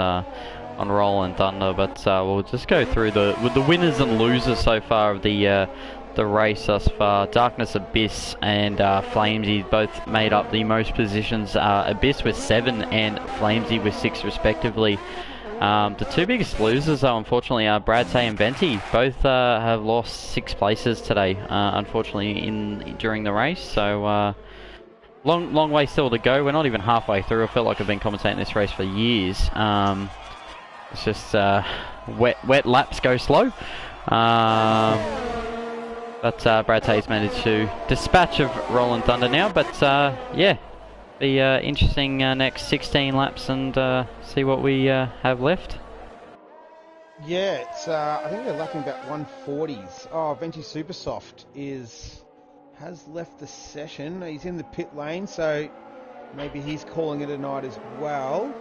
Rolling Thunder. But we'll just go through with the winners and losers so far of the race thus far. Darkness Abyss and Flamesy both made up the most positions. Abyss with 7 and Flamesy with 6 respectively. The two biggest losers, though, unfortunately, are Brad Tay and Venti. Both have lost 6 places today, unfortunately, during the race. So, long way still to go. We're not even halfway through. I feel like I've been commentating this race for years. It's just wet laps go slow. But Brad Tay's managed to dispatch of Rolling Thunder now. But yeah. Be interesting next 16 laps and see what we have left. Yeah, it's I think they're lapping about 140s. Oh, Venti Supersoft has left the session. He's in the pit lane, so maybe he's calling it a night as well.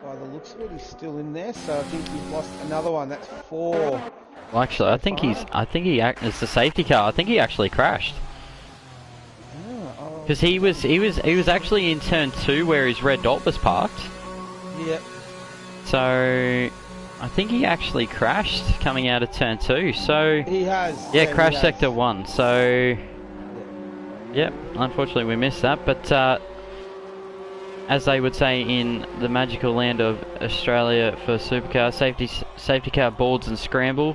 By the looks of it, he's still in there. So I think we've lost another one. That's 4. Well, actually, I think it's the safety car. I think he actually crashed. Because he was actually in turn 2 where his red dot was parked. Yep. So I think he actually crashed coming out of turn 2. So he has. Yeah, crash sector 1. So yep, unfortunately we missed that. But as they would say in the magical land of Australia for supercar, safety car boards and scramble.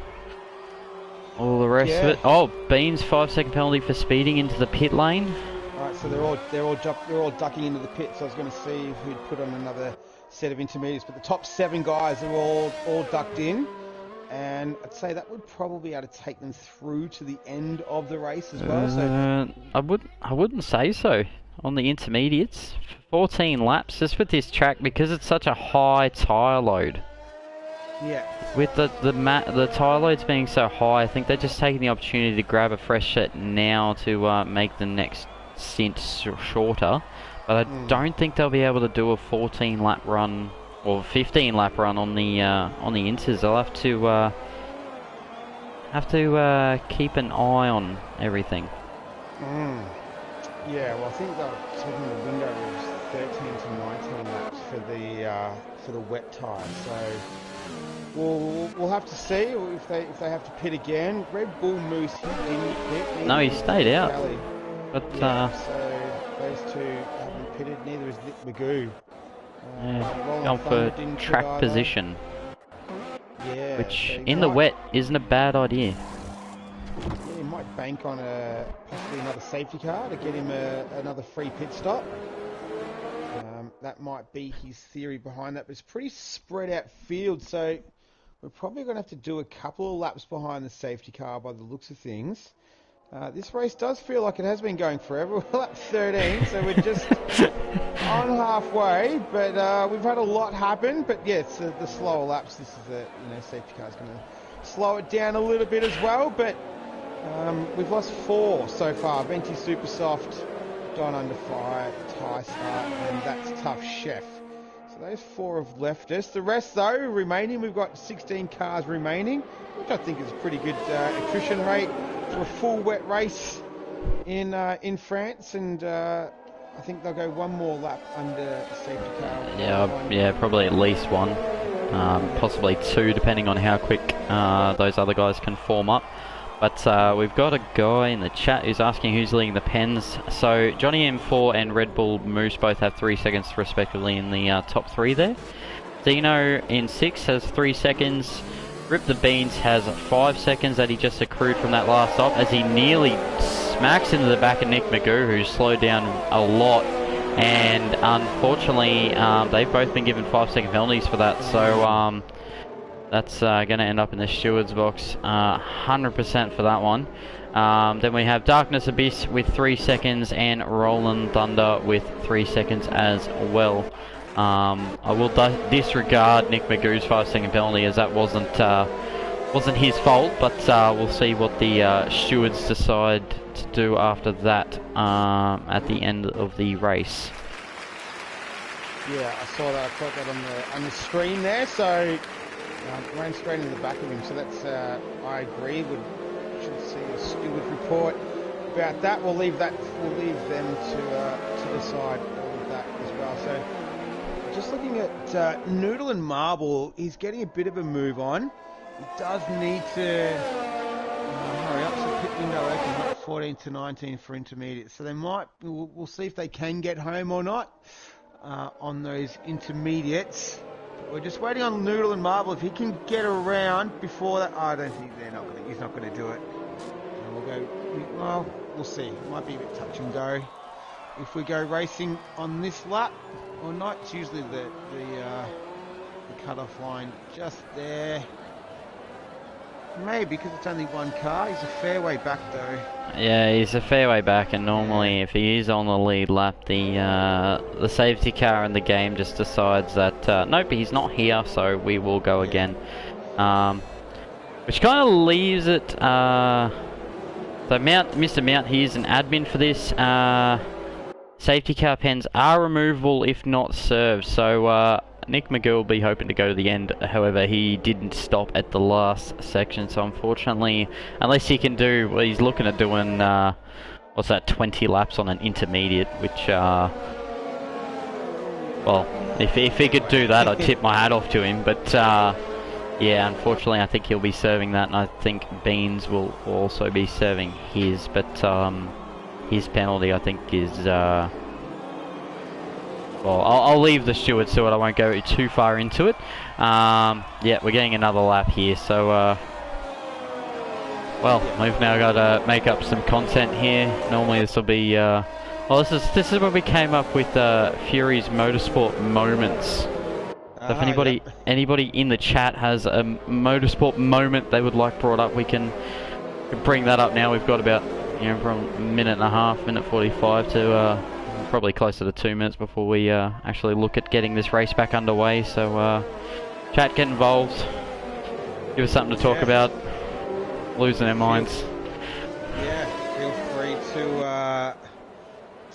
All the rest of it. Oh, Beans 5-second penalty for speeding into the pit lane. Alright, so they're all ducking into the pit. So I was going to see who'd put on another set of intermediates, but the top 7 guys are all ducked in, and I'd say that would probably be able to take them through to the end of the race as well. So I wouldn't say so on the intermediates. 14 laps just with this track because it's such a high tyre load. Yeah. With the tyre loads being so high, I think they're just taking the opportunity to grab a fresh set now to make the next stint shorter. But I don't think they'll be able to do a 14 lap run or 15 lap run on the inters. They'll have to keep an eye on everything. Yeah, well, I think they're taking the window of 13 to 19 laps for the wet tyre. So we'll have to see if they have to pit again. Red Bull Moose, he didn't pit. No, he stayed out. Kelly. But yeah, so those two haven't pitted. Neither is Nick Magoo. Going for track position. Yeah. Which in the wet isn't a bad idea. Yeah, he might bank on possibly another safety car to get him another free pit stop. That might be his theory behind that, but it's pretty spread out field, so we're probably going to have to do a couple of laps behind the safety car by the looks of things. This race does feel like it has been going forever. We're at 13, so we're on halfway, but we've had a lot happen. But yes, the slower laps. This is safety car's going to slow it down a little bit as well. But we've lost 4 so far. Venti Super Soft, Don Under Fire, Tie Start, and That's Tough Chef. So those 4 have left us. The rest, though, remaining. We've got 16 cars remaining, which I think is a pretty good attrition rate for a full wet race in France. And I think they'll go one more lap under safety car. Yeah, probably at least one, possibly 2, depending on how quick those other guys can form up. But we've got a guy in the chat who's asking who's leading the pens. So Johnny M4 and Red Bull Moose both have 3 seconds respectively in the top 3 there. Dino in 6 has 3 seconds. Rip the Beans has 5 seconds that he just accrued from that last stop as he nearly smacks into the back of Nick Magoo, who's slowed down a lot. And unfortunately, they've both been given 5-second penalties for that. So that's going to end up in the steward's box 100% for that one. Then we have Darkness Abyss with 3 seconds and Roland Thunder with 3 seconds as well. I will disregard Nick Magoo's 5-second penalty as that wasn't his fault, but we'll see what the stewards decide to do after that at the end of the race. Yeah, I saw that. I caught that on the screen there. So ran straight into the back of him. So that's I agree. We should see a steward report about that. We'll leave them to decide all of that as well. So just looking at Noodle and Marble, he's getting a bit of a move on. He does need to hurry up. So pit window open up 14 to 19 for intermediate. So they might. We'll see if they can get home or not on those intermediates. We're just waiting on Noodle and Marble. If he can get around before that, I don't think he's not going to do it. And we'll see. It might be a bit touch and go. If we go racing on this lap or not, it's usually the cut-off line just there. Maybe because it's only one car. He's a fair way back though. Yeah, he's a fair way back, and normally if he is on the lead lap, the safety car in the game just decides that nope, he's not here, so we will go again. Which kind of leaves it. So Mr. Mount, he is an admin for this. Safety car pens are removable if not served. So Nick Magoo will be hoping to go to the end. However, he didn't stop at the last section, so unfortunately, unless he can do what he's looking at doing, what's that, 20 laps on an intermediate, which, well, if he could do that, I'd tip my hat off to him. But yeah, unfortunately, I think he'll be serving that, and I think Beans will also be serving his. But his penalty, I think, is well, I'll leave the stewards to it. I won't go too far into it. Yeah, we're getting another lap here, so well, we've now got to make up some content here. Normally this will be well, this is where we came up with Fury's motorsport moments. So if anybody in the chat has a motorsport moment they would like brought up, we can bring that up now. We've got about from a minute and a half, minute 45 to probably closer to 2 minutes before we actually look at getting this race back underway. So chat, get involved, give us something to talk about, losing our minds. Yeah, feel free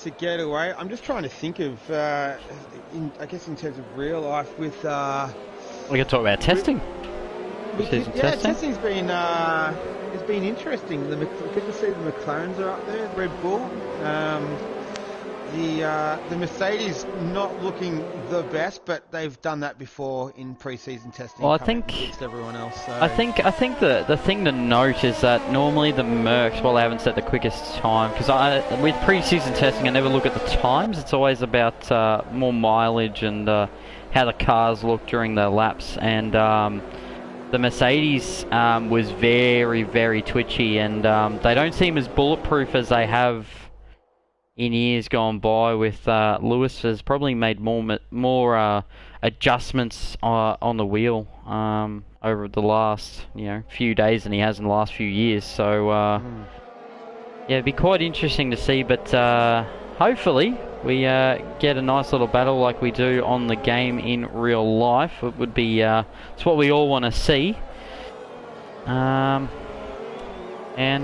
to get away. I'm just trying to think of I guess in terms of real life with we can talk about testing. Testing's been it's been interesting. Good to see the McLarens are up there, Red Bull. The Mercedes not looking the best, but they've done that before in pre-season testing. Well, I think against everyone else. So. I think the thing to note is that normally the Mercs, well, they haven't set the quickest time, because with pre-season testing I never look at the times. It's always about more mileage and how the cars look during the laps. And the Mercedes was very, very twitchy, and they don't seem as bulletproof as they have in years gone by. With Lewis has probably made more adjustments on the wheel over the last few days than he has in the last few years. So yeah, it'd be quite interesting to see. But hopefully we get a nice little battle like we do on the game in real life. It would be, it's what we all want to see. And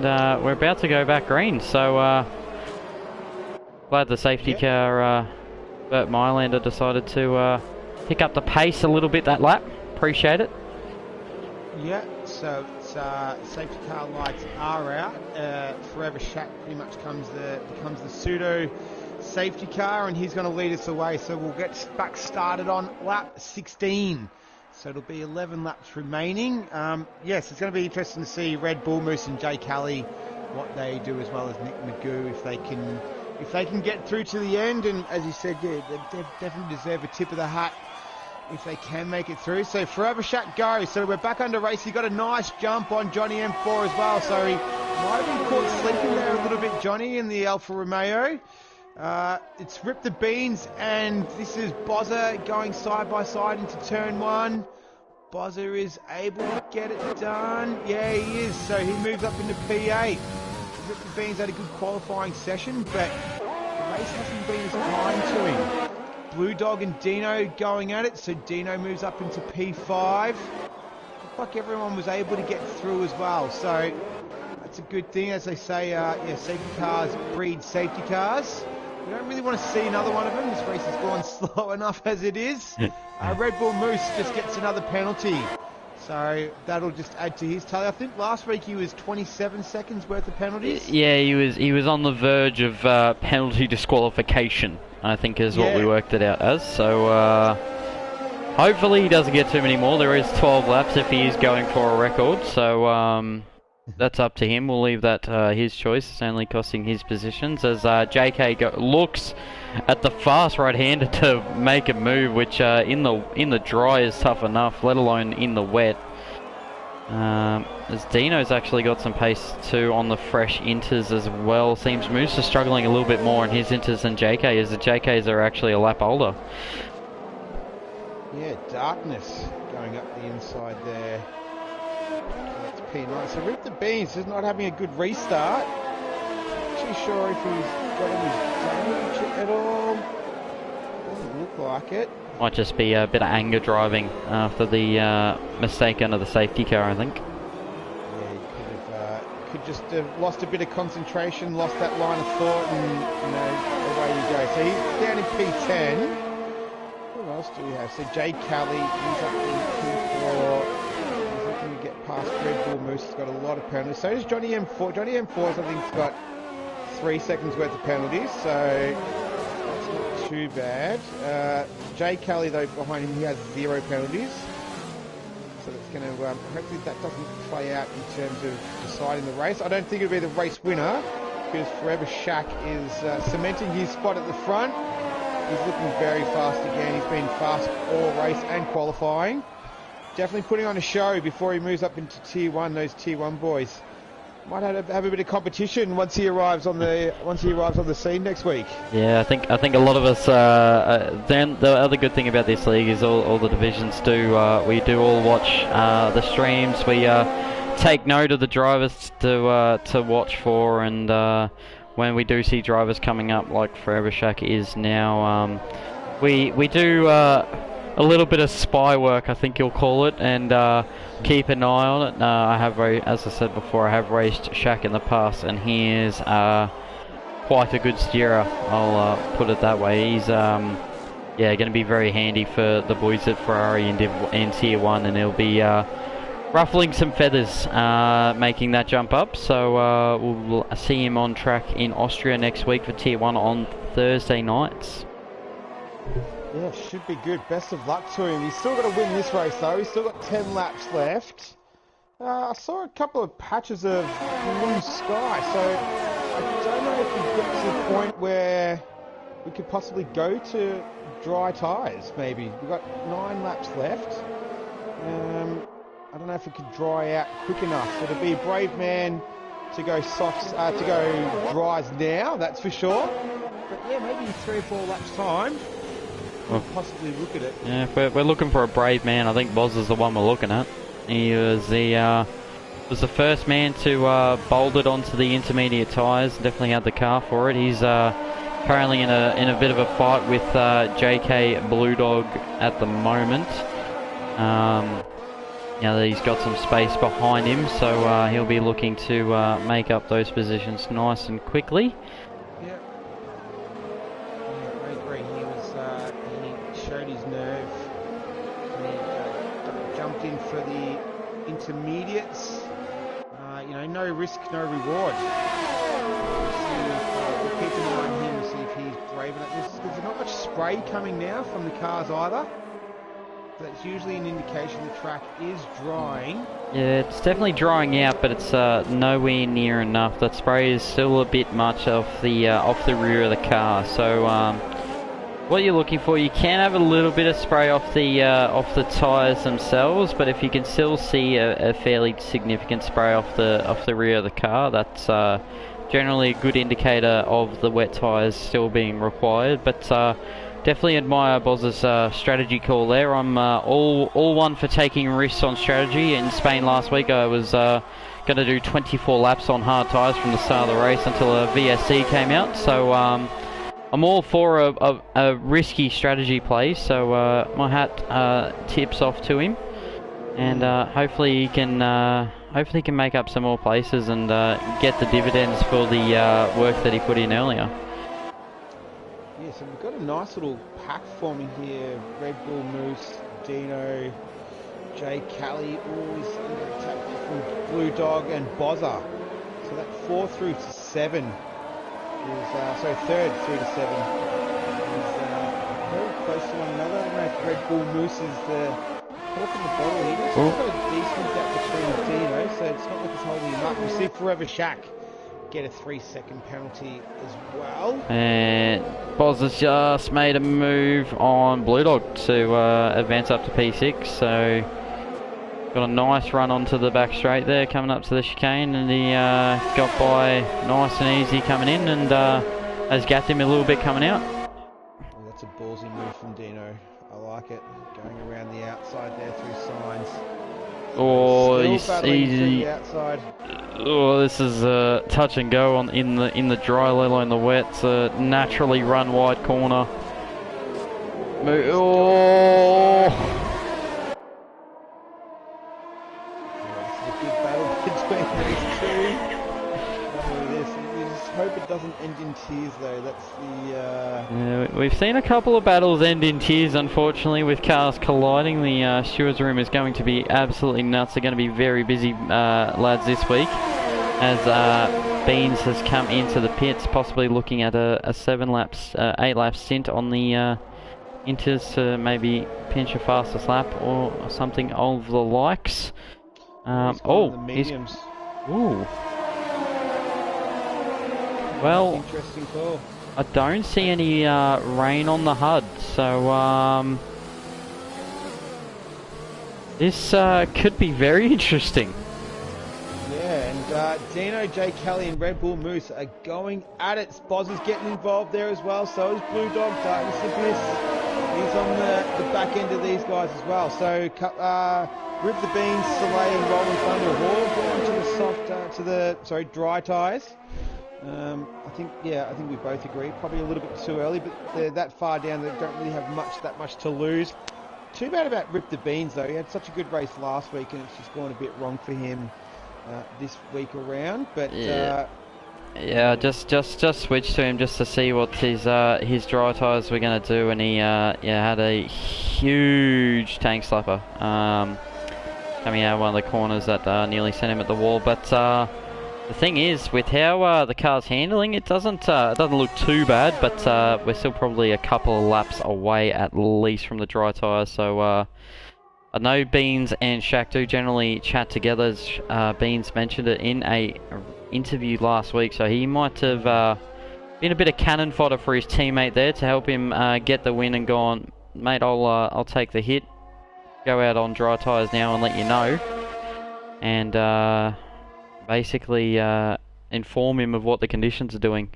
we're about to go back green, so glad the safety car, Bert Mylander, decided to pick up the pace a little bit that lap. Appreciate it. Yeah, so it's safety car lights are out. Forever Shack pretty much becomes the pseudo safety car, and he's going to lead us away. So we'll get back started on lap 16. So it'll be 11 laps remaining. Yes, it's going to be interesting to see Red Bull Moose and Jay Kelly, what they do, as well as Nick Magoo, if they can get through to the end. And as you said, yeah, they definitely deserve a tip of the hat if they can make it through. So Forever Shack goes. So we're back under race. He got a nice jump on Johnny M4 as well. So he might have been caught sleeping there a little bit, Johnny, in the Alfa Romeo. It's Rip the Beans, and this is Bozza going side by side into turn 1. Bozza is able to get it done. Yeah, he is. So he moves up into P8. Rip the Beans had a good qualifying session, but the race hasn't been as kind to him. Blue Dog and Dino going at it, so Dino moves up into P5. Looked like everyone was able to get through as well, so that's a good thing. As they say, yeah, safety cars breed safety cars. We don't really want to see another one of them. This race has gone slow enough as it is. Red Bull Moose just gets another penalty, so that'll just add to his tally. I think last week he was 27 seconds worth of penalties. Yeah, he was on the verge of penalty disqualification, I think is what we worked it out as. So hopefully he doesn't get too many more. There is 12 laps if he is going for a record, so that's up to him. We'll leave that his choice. It's only costing his positions as JK looks at the fast right-hander to make a move, which in the dry is tough enough, let alone in the wet. As Dino's actually got some pace too on the fresh inters as well. Seems Moose is struggling a little bit more in his inters than JK, as the JKs are actually a lap older. Yeah, Darkness going up the inside there. That's P9. So Rip the Beans is not having a good restart. Not too sure if he's got any damage at all. Doesn't look like it. Might just be a bit of anger driving after the mistake under the safety car, I think. Yeah, he could just have lost a bit of concentration, lost that line of thought, and away you go. So he's down in P10. Who else do we have? So Jay Kelly, he's up in P4. He's looking to get past Red Bull Moose. He's got a lot of penalties. So does Johnny M4. Johnny M4, I think, has got 3 seconds worth of penalties. So too bad. Jay Kelly, though, behind him, he has 0 penalties. So that's going to, hopefully that doesn't play out in terms of deciding the race. I don't think it'll be the race winner, because Forever Shack is cementing his spot at the front. He's looking very fast again. He's been fast all race and qualifying. Definitely putting on a show before he moves up into Tier 1, those Tier 1 boys. Might have a bit of competition once he arrives on the scene next week. Yeah, I think a lot of us. Then the other good thing about this league is all the divisions do. We do all watch the streams. We take note of the drivers to watch for, and when we do see drivers coming up like Forever Shack is now, we do a little bit of spy work, I think you'll call it, and keep an eye on it. I have, as I said before, I have raced Shaq in the past, and he is quite a good steerer. I'll put it that way. He's going to be very handy for the boys at Ferrari in Tier 1, and he'll be ruffling some feathers making that jump up. So we'll see him on track in Austria next week for Tier 1 on Thursday nights. Yeah, should be good. Best of luck to him. He's still got to win this race, though. He's still got 10 laps left. I saw a couple of patches of blue sky, so I don't know if we get to the point where we could possibly go to dry tyres, maybe. We've got 9 laps left. I don't know if it could dry out quick enough. It'll be a brave man to go softs, to go dries now, that's for sure. But yeah, maybe in 3 or 4 laps time, we'll possibly look at it. Yeah, if we're looking for a brave man, I think Boz is the one we're looking at. He was the first man to bolt it onto the intermediate tyres. Definitely had the car for it. He's currently in a bit of a fight with JK Blue Dog at the moment. Now that he's got some space behind him, so he'll be looking to make up those positions nice and quickly. Yeah, I agree. He showed his nerve. He jumped in for the intermediates. No risk, no reward. We'll keep an eye on him to see if he's brave enough. There's not much spray coming now from the cars either. That's usually an indication the track is drying. Yeah, it's definitely drying out, but it's nowhere near enough. That spray is still a bit much off the rear of the car. So what you're looking for, you can have a little bit of spray off the tyres themselves, but if you can still see a fairly significant spray off the rear of the car, that's generally a good indicator of the wet tyres still being required. But definitely admire Boz's strategy call there. I'm all one for taking risks on strategy. In Spain last week, I was going to do 24 laps on hard tyres from the start of the race until a VSC came out. So I'm all for a risky strategy play. So my hat tips off to him, and hopefully he can make up some more places and get the dividends for the work that he put in earlier. Yeah, so we've got a nice little pack forming here. Red Bull Moose, Dino, Jay Callie, always under attack from Blue Dog and Bozza. So that 4 through to 7 is, third through to 7 is very close to one another. I don't know if Red Bull Moose is the cork in the bottle here. It's got a decent gap between Dino, so it's not like it's holding him up. We'll see Forever Shack get a 3-second penalty as well. And Boz has just made a move on Blue Dog to advance up to P6, so got a nice run onto the back straight there coming up to the chicane, and he got by nice and easy coming in, and has gapped him a little bit coming out. Well, that's a ballsy move from Dino. I like it, going around the outside there through signs. Oh, he's easy. Outside. Oh, this is touch and go in the dry, let alone the wet. It's a naturally run wide corner. Oh! This is a big battle between these two. We just hope it doesn't end in tears, though. That's the. Yeah, we've seen a couple of battles end in tears, unfortunately, with cars colliding. The stewards' room is going to be absolutely nuts. They're going to be very busy, lads, this week, as Beans has come into the pits, possibly looking at a 8 lap stint on the Inters to maybe pinch a fastest lap or something of the likes. Mediums. Ooh. Well, interesting call. I don't see any rain on the HUD, so this could be very interesting. Yeah, and Dino, Jay Kelly and Red Bull Moose are going at it. Boz is getting involved there as well, so is Blue Dog. Darkness Abyss is on the back end of these guys as well. So Rip the Beans, Soleil and Rolling Thunder have all gone to the dry tyres. I think we both agree. Probably a little bit too early, but they're that far down they don't really have that much to lose. Too bad about Rip the Beans though. He had such a good race last week, and it's just gone a bit wrong for him this week around. But yeah, just switched to him just to see what his dry tyres were going to do, and he had a huge tank slapper coming out of one of the corners that nearly sent him at the wall, but. The thing is, with how the car's handling, it doesn't look too bad, but we're still probably a couple of laps away at least from the dry tyres. So I know Beans and Shaq do generally chat together, as Beans mentioned it in a interview last week, so he might have been a bit of cannon fodder for his teammate there to help him get the win and gone, mate, I'll take the hit, go out on dry tyres now and let you know. And basically inform him of what the conditions are doing.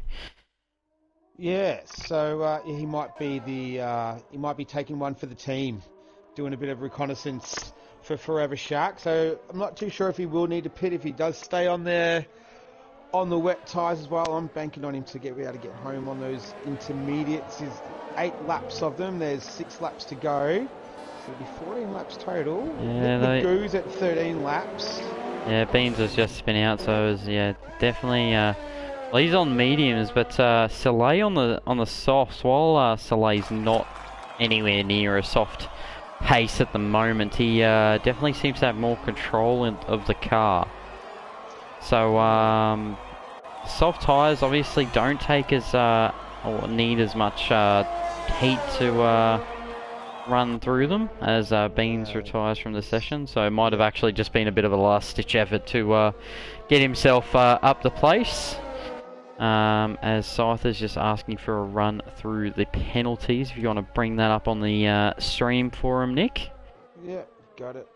Yeah, so he might be taking one for the team, doing a bit of reconnaissance for Forever Shark. So I'm not too sure if he will need to pit if he does stay on there on the wet tyres as well. I'm banking on him to be able to get home on those intermediates. There's 8 laps of them. There's 6 laps to go. So it'll be 14 laps total. Yeah, Magoo's at 13 laps. Yeah, Beans was just spinning out, so it was, yeah, definitely. Well, he's on mediums, but Soleil on the softs. While Soleil's not anywhere near a soft pace at the moment, he definitely seems to have more control of the car. So soft tyres obviously don't take as or need as much heat to run through them as Beans retires from the session. So it might have actually just been a bit of a last-ditch effort to get himself up the place. As Scyther's just asking for a run through the penalties. If you want to bring that up on the stream for him, Nick. Yeah, got it.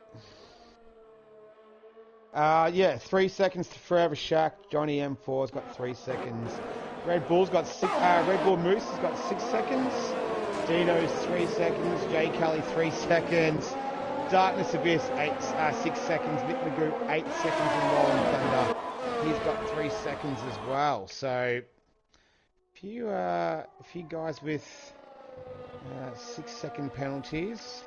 Yeah, 3 seconds to Forever Shack. Johnny M4's got 3 seconds. Red Bull's got Red Bull Moose has got 6 seconds. Dino's 3 seconds. Jay Kelly 3 seconds. Darkness Abyss 6 seconds. Nick Magoo 8 seconds in Rolling Thunder. He's got 3 seconds as well. So if you guys with 6-second penalties.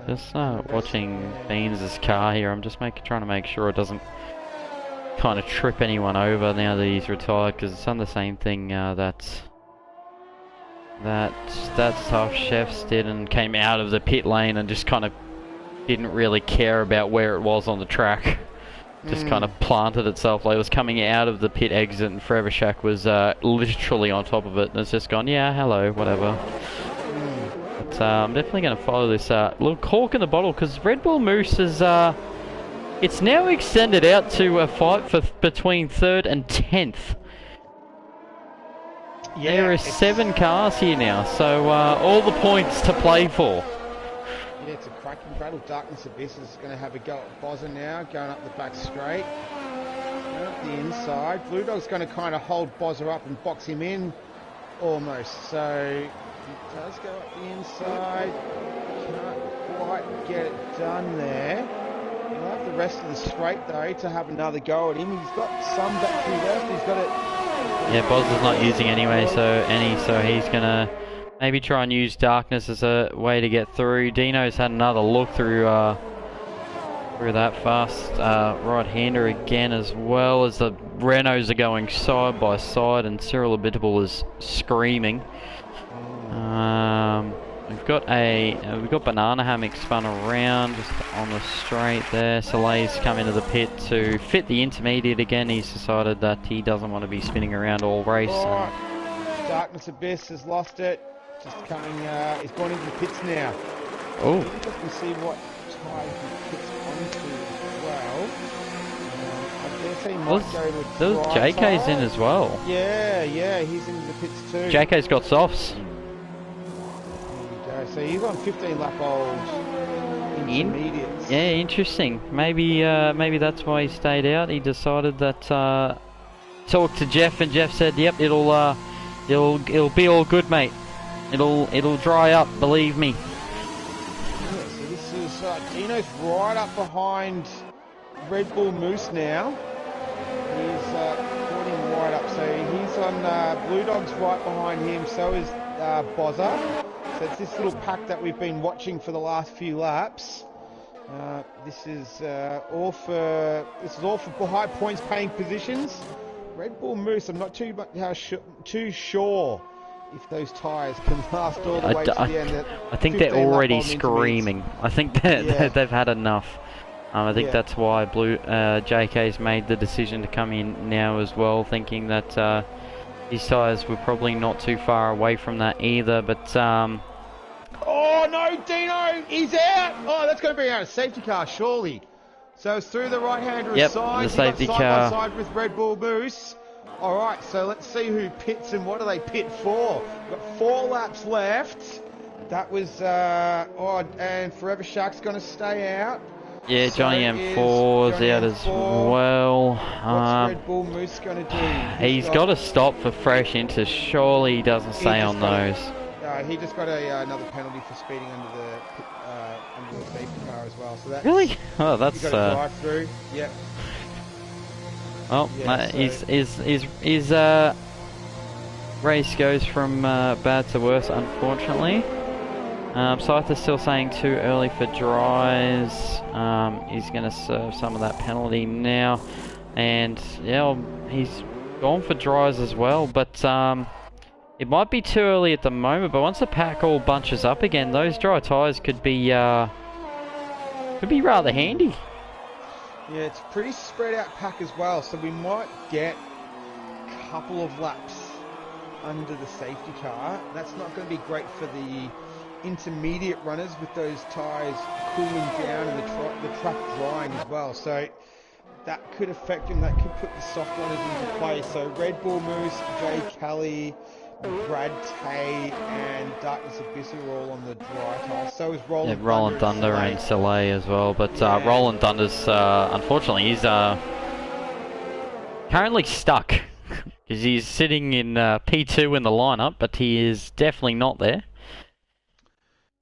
Just watching Beans' car here. I'm just trying to make sure it doesn't kind of trip anyone over now that he's retired, because it's done the same thing that tough chefs did, and came out of the pit lane and just kind of didn't really care about where it was on the track. Just kind of planted itself. Like it was coming out of the pit exit, and Forever Shack was literally on top of it, and it's just gone, yeah, hello, whatever. But I'm definitely going to follow this little cork in the bottle, because Red Bull Moose is it's now extended out to a fight for between 3rd and 10th. Yeah, there are 7 cars here now, so all the points to play for. Yeah, it's a cracking battle. Darkness Abyss is going to have a go at Bozza now, going up the back straight. Going up the inside. Blue Dog's going to kind of hold Bozza up and box him in, almost. So he does go up the inside. Can't quite get it done there. He'll have the rest of the straight, though, to have another go at him. He's got some battery left. He's got it. Yeah, Bozza's not using anyway, so he's going to maybe try and use Darkness as a way to get through. Dino's had another look through that fast right-hander again, as well as the Renaults are going side by side, and Cyril Abitable is screaming. We've got Banana Hammock spun around just on the straight there. Soleil's come into the pit to fit the intermediate again. He's decided that he doesn't want to be spinning around all race. Darkness Abyss has lost it. Just coming, he's gone into the pits now. Oh. Just to see what tyre he pits onto as well. I guess he might go with there was JK's in as well. Yeah, he's into the pits too. JK's got softs. So he's on 15 lap old intermediates. Yeah, interesting. Maybe that's why he stayed out. He decided that talked to Jeff, and Jeff said, "Yep, it'll be all good, mate. It'll dry up, believe me." Yeah, so this is Dino's right up behind Red Bull Moose now. He's pointing right up, so he's on Blue Dog's right behind him. So is Bozza. So it's this little pack that we've been watching for the last few laps. This is all for high points paying positions. Red Bull Moose, I'm not too sure if those tyres can last all the way to the end. I think they're already screaming. I think they've had enough. I think that's why JK's made the decision to come in now as well, thinking that his tyres were probably not too far away from that either, but oh no, Dino, he's out! Oh, that's going to be out of safety car, surely. So it's through the right-hander side. The safety car. Side by side with Red Bull Moose. Alright, so let's see who pits and what do they pit for. We've got 4 laps left. That was, and Forever Shark's going to stay out. Yeah, Johnny M4's out as well. What's Red Bull Moose going to do? He's got to stop for fresh into. Surely he doesn't stay on those. He just got another penalty for speeding under the safety car as well. So that's, really? Oh, that's drive through. Yep. Oh, Yeah, his race goes from bad to worse, unfortunately. Scyther's still saying too early for dries. He's going to serve some of that penalty now. And, yeah, well, he's gone for dries as well. But it might be too early at the moment. But once the pack all bunches up again, those dry tyres could be rather handy. Yeah, it's a pretty spread out pack as well. So we might get a couple of laps under the safety car. That's not going to be great for the intermediate runners with those tyres cooling down and the track drying as well. So that could affect him. That could put the soft runners into play. So Red Bull Moose, Jay Kelly, Brad Tay, and Darkness Abyss are all on the dry tyres. So is Roland Thunder. Roland Thunder and Soleil as well. But Roland Thunder's, unfortunately, he's currently stuck. Because he's sitting in P2 in the lineup, but he is definitely not there.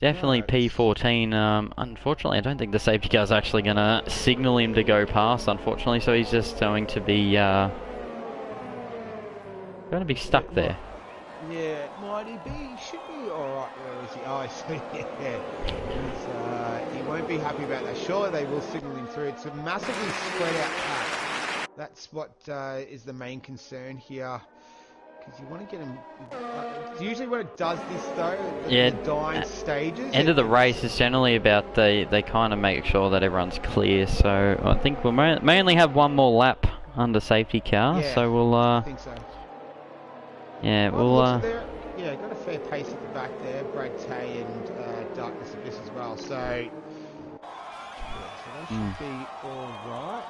Definitely P14. Unfortunately, I don't think the safety car's actually going to signal him to go past, unfortunately, so he's just going to be stuck there. Yeah, might he be? Should be alright. Where is he? Oh, I see. Yeah. He won't be happy about that. Surely they will signal him through. It's a massively spread out pack. That's what is the main concern here. Because you want to get him... usually when it does this, though, the dying stages... End of the race is generally about they kind of make sure that everyone's clear. So I think we'll mainly have one more lap under safety car. Yeah, so we'll... I think so. Yeah, well, yeah, got a fair pace at the back there. Brad Tay and Darkness Abyss as well. So, yeah, so that should be alright.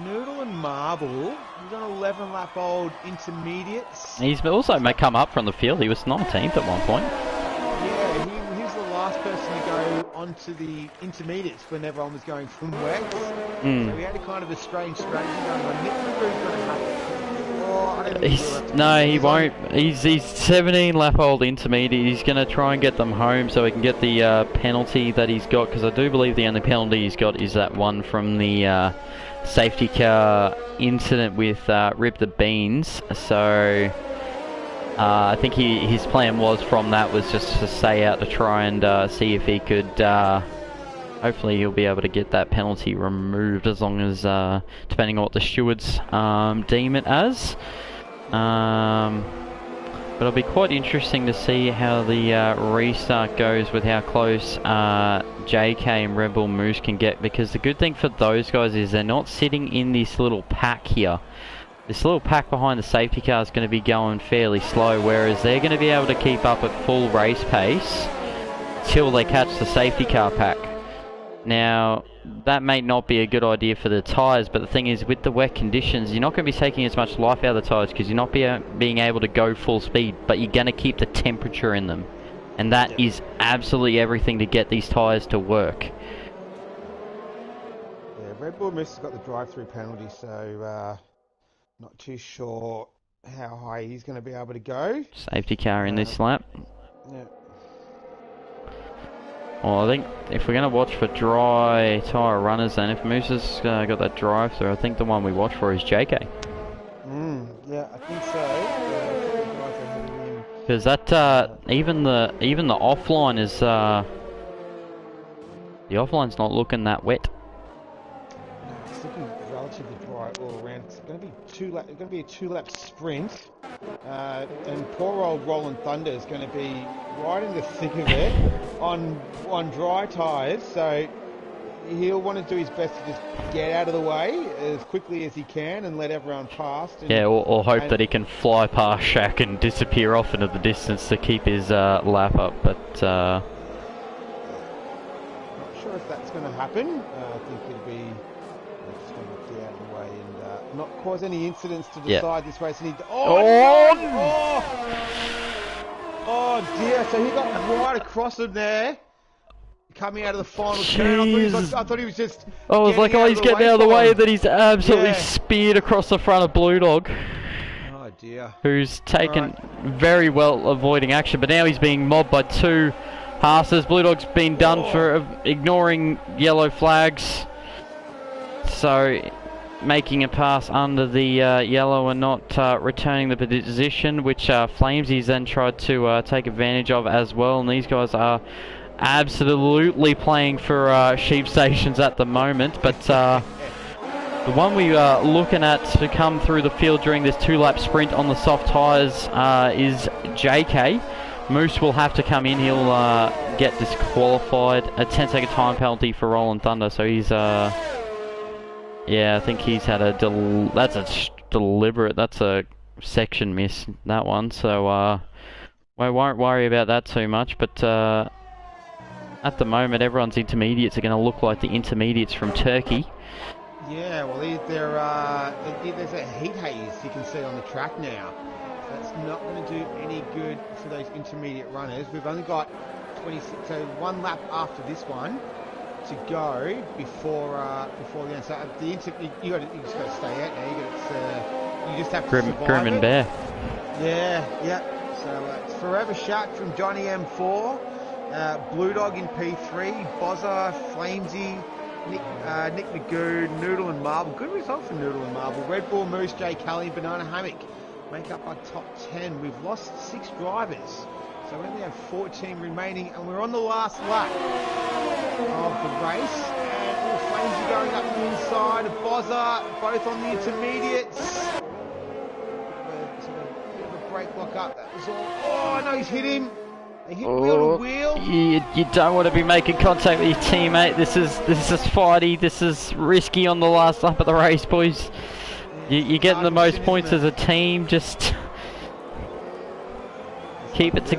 Noodle and Marble, he's on 11-lap-old intermediates. He's also may come up from the field. He was 19th at one point. Yeah, he was the last person to go onto the intermediates when everyone was going from wets. So he had a kind of a strange strategy going on. Nick McGrew's going to have he won't. He's 17-lap-old intermediate. He's going to try and get them home so he can get the penalty that he's got. Because I do believe the only penalty he's got is that one from the safety car incident with Rip the Beans. So I think his plan was from that was just to stay out to try and see if he could. Hopefully he'll be able to get that penalty removed as long as, depending on what the stewards deem it as. But it'll be quite interesting to see how the restart goes with how close JK and Rebel Moose can get, because the good thing for those guys is they're not sitting in this little pack here. This little pack behind the safety car is going to be going fairly slow, whereas they're going to be able to keep up at full race pace till they catch the safety car pack. Now, that may not be a good idea for the tyres, but the thing is, with the wet conditions, you're not going to be taking as much life out of the tyres because you're not being able to go full speed, but you're going to keep the temperature in them. And that is absolutely everything to get these tyres to work. Yeah, Red Bull Moose has got the drive-through penalty, so not too sure how high he's going to be able to go. Safety car in this lap. Yeah. Well, I think if we're going to watch for dry tyre runners, then if Moose has got that drive through, I think the one we watch for is JK. Yeah, I think so. Because that even the offline is the offline's not looking that wet. No, it's looking relatively dry all around. It's going to be a 2-lap sprint. And poor old Roland Thunder is going to be right in the thick of it on dry tyres, so he'll want to do his best to just get out of the way as quickly as he can and let everyone past. Yeah, or hope that he can fly past Shaq and disappear off into the distance to keep his lap up, but... Not sure if that's going to happen. I think it'll be... just going to get out of the way and not cause any incidents to decide this race. And oh dear, so he got right across him there. Coming out of the final turn. I thought he was just... I was like, oh, he's getting out of the way, that he's absolutely speared across the front of Blue Dog. Oh dear. Who's taken very well avoiding action, but now he's being mobbed by two Haasers. Blue Dog's been done for ignoring yellow flags. So making a pass under the yellow and not returning the position, which Flamesy's then tried to take advantage of as well. And these guys are absolutely playing for sheep stations at the moment. But the one we are looking at to come through the field during this 2-lap sprint on the soft tyres is JK. Moose will have to come in. He'll get disqualified. A 10-second time penalty for Rolling Thunder. So he's, yeah, I think he's had a that's a deliberate. That's a section miss, that one. So we won't worry about that too much. But at the moment, everyone's intermediates are going to look like the intermediates from Turkey. Yeah, well, there's a heat haze you can see on the track now. That's not going to do any good for those intermediate runners. We've only got 26, so 1 lap after this one to go before the end. So you just got to stay out now. You just have to survive Grim and it. Bear. Yeah. So it's Forever Shack from Johnny M4, Blue Dog in P3, Bozza, Flamesy, Nick Magoo, Noodle and Marble. Good result for Noodle and Marble. Red Bull Moose, Jay Kelly, Banana Hammock make up our top 10. We've lost 6 drivers, so we only have 14 remaining, and we're on the last lap of the race. And all Flames are going up the inside of Bozza, both on the intermediates. Sort of bit of a brake lock up. That was all. Oh no, he's hit him. They hit wheel to wheel. You don't want to be making contact with your teammate. This is fighty. This is risky on the last lap of the race, boys. You're getting the most points as a team. Just keep it to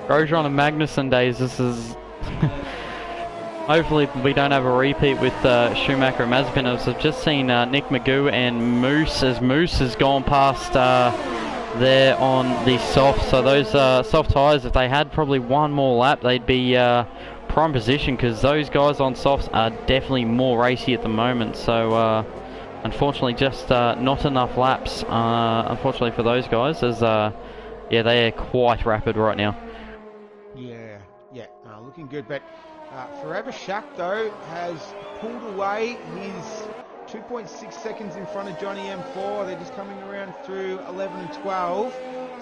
Grosjean and Magnussen days. This is hopefully we don't have a repeat with Schumacher and Mazepin. I've just seen Nick Magoo and Moose, as Moose has gone past there on the soft. So those soft tyres, if they had probably one more lap, they'd be prime position, because those guys on softs are definitely more racy at the moment. So unfortunately just not enough laps unfortunately for those guys, as yeah, they are quite rapid right now. Yeah, looking good. But Forever Shack though has pulled away. He's 2.6 seconds in front of Johnny M4. They're just coming around through 11 and 12,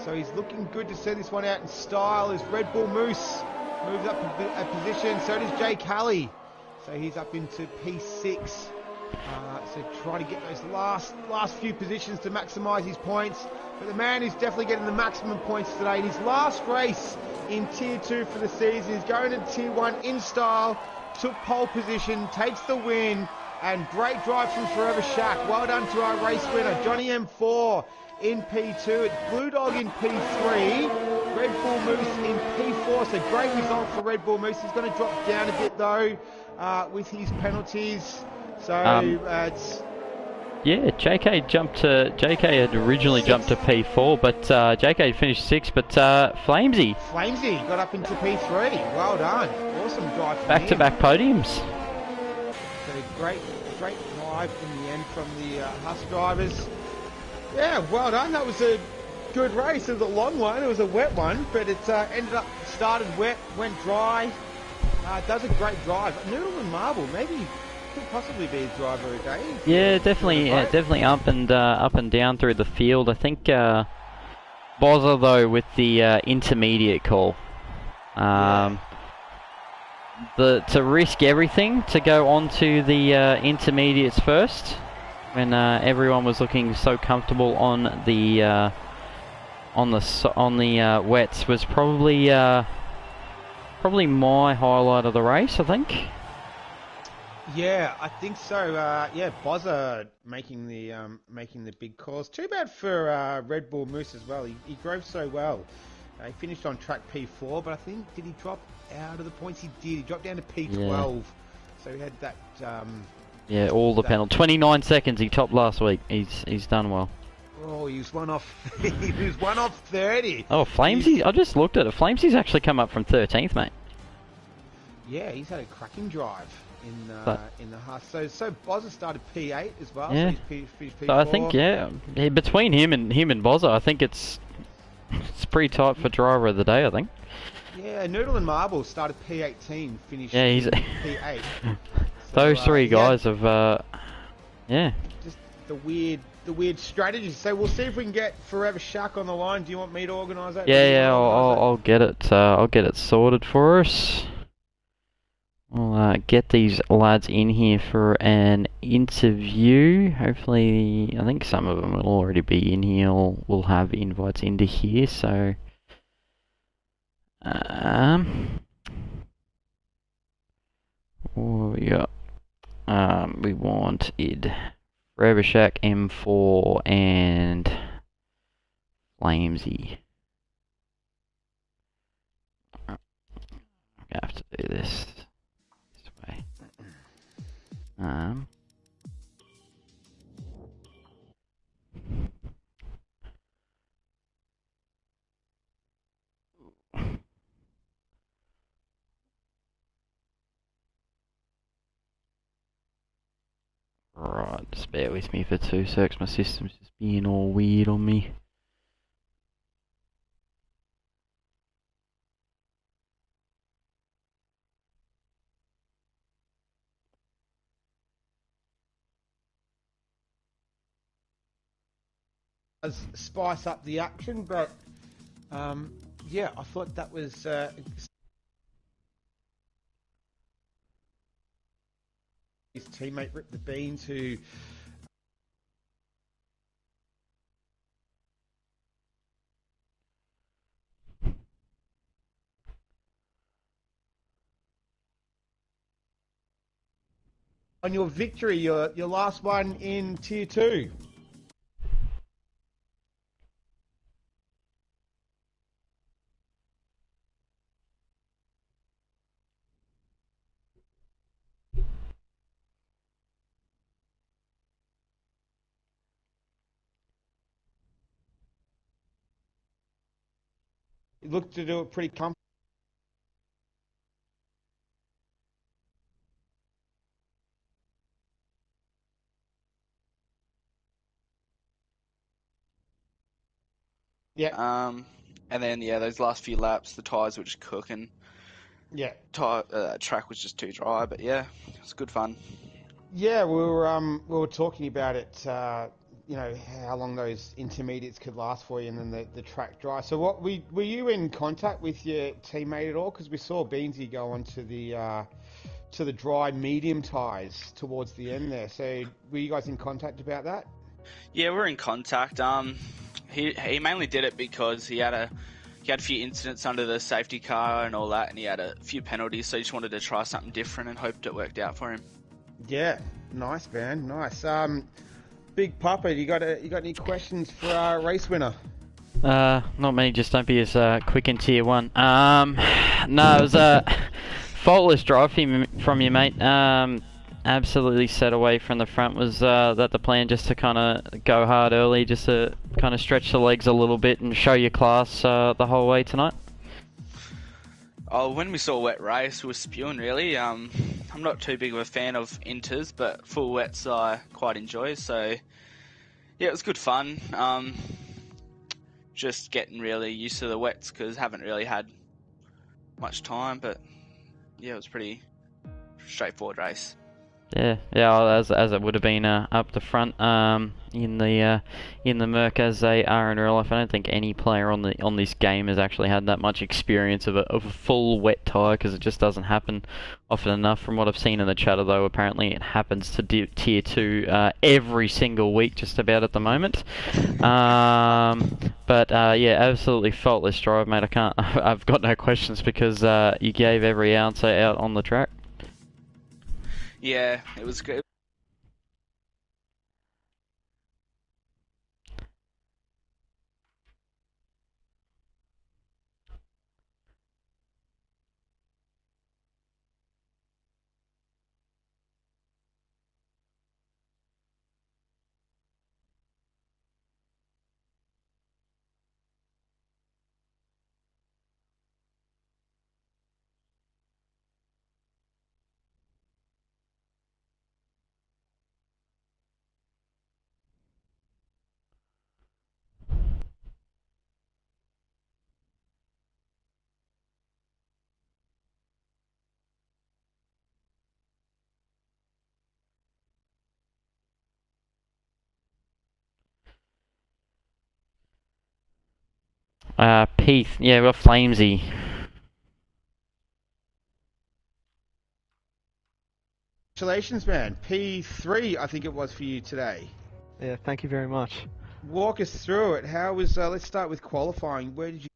so he's looking good to set this one out in style. As Red Bull Moose moves up a position, so does Jay Kelly. So he's up into P6. So trying to get those last few positions to maximise his points. But the man who's definitely getting the maximum points today in his last race in Tier 2 for the season is going to Tier 1 in style, took pole position, takes the win, and great drive from Forever Shack. Well done to our race winner, Johnny M4 in P2. It's Blue Dog in P3. Red Bull Moose in P4, so great result for Red Bull Moose. He's going to drop down a bit though with his penalties. So it's... Yeah, JK had originally jumped to P4, but JK finished 6th, but Flamesy got up into P3. Well done. Awesome drive from back-to-back podiums. So great drive in the end from the Huss drivers. Yeah, well done. That was a good race. It was a long one. It was a wet one, but it ended up started wet, went dry. Does a great drive. Noodle and Marble, maybe could possibly be his driver of the day. Yeah, definitely up and down through the field. I think Bozza though with the intermediate call. To risk everything to go onto the intermediates first, when everyone was looking so comfortable on the wets, was probably my highlight of the race, I think. Yeah, I think so. Yeah, Bozza making the big calls. Too bad for Red Bull Moose as well. He drove so well. He finished on track P4, but I think, did he drop out of the points? He did. He dropped down to P12. Yeah. So he had that... yeah, all the penalties. 29 seconds he topped last week. He's done well. Oh, he was one off. He was one off 30. Oh, Flamesy! I just looked at it. Flamesy's actually come up from 13th, mate. Yeah, he's had a cracking drive in the Huss. So Bozza started P8 as well. Yeah. So he's finished P4. So I think between him and Bozza, I think it's pretty tight for driver of the day, I think. Yeah, Noodle and Marble started P18, finished he's P8. So, Those three he had guys have, yeah. just the weird strategy. So we'll see if we can get Forever Shack on the line. Do you want me to organise that? Yeah, Do you yeah, want to organise that? I'll get it. I'll get it sorted for us. We'll get these lads in here for an interview. Hopefully, I think some of them will already be in here. We'll have invites into here. So, what we got? We wanted Forever Shack, M4, and Flamesy. I have to do this way. Right, just bear with me for 2 secs. My system's just being all weird on me. Spice up the action, but yeah, I thought that was his teammate Rip the Beans, who on your victory, your last one in Tier 2. You looked to do it pretty comfortably. Yeah. And then yeah, those last few laps, the tyres were just cooking. Yeah. Track was just too dry, but yeah, it was good fun. Yeah, we were talking about it. You know how long those intermediates could last for you, and then the track dry. So, were you in contact with your teammate at all? Because we saw Beansy go on to the dry medium tyres towards the end there. So, were you guys in contact about that? Yeah, we're in contact. He mainly did it because he had a few incidents under the safety car and all that, and he had a few penalties, so he just wanted to try something different and hoped it worked out for him. Yeah, nice man, nice. Big Papa, you got any questions for our race winner? Not many. Just don't be as quick in Tier 1. No, it was a faultless drive from you, mate. Absolutely set away from the front. Was that the plan, just to kind of go hard early, just to kind of stretch the legs a little bit and show your class the whole way tonight? Oh, when we saw a wet race, we were spewing really. I'm not too big of a fan of inters, but full wets I quite enjoy. So yeah, it was good fun. Just getting really used to the wets because haven't really had much time, but yeah, it was pretty straightforward race. Yeah, as it would have been up the front in the Merc as they are in real life. I don't think any player on this game has actually had that much experience of a full wet tyre, because it just doesn't happen often enough. From what I've seen in the chatter, though, apparently it happens to Tier 2 every single week, just about at the moment. But yeah, absolutely faultless drive, mate. I've got no questions, because you gave every ounce out on the track. Yeah, it was good. Peath. Yeah, we've got Flamesy. Congratulations, man. P3, I think it was for you today. Yeah, thank you very much. Walk us through it. How was? Let's start with qualifying. Where did you?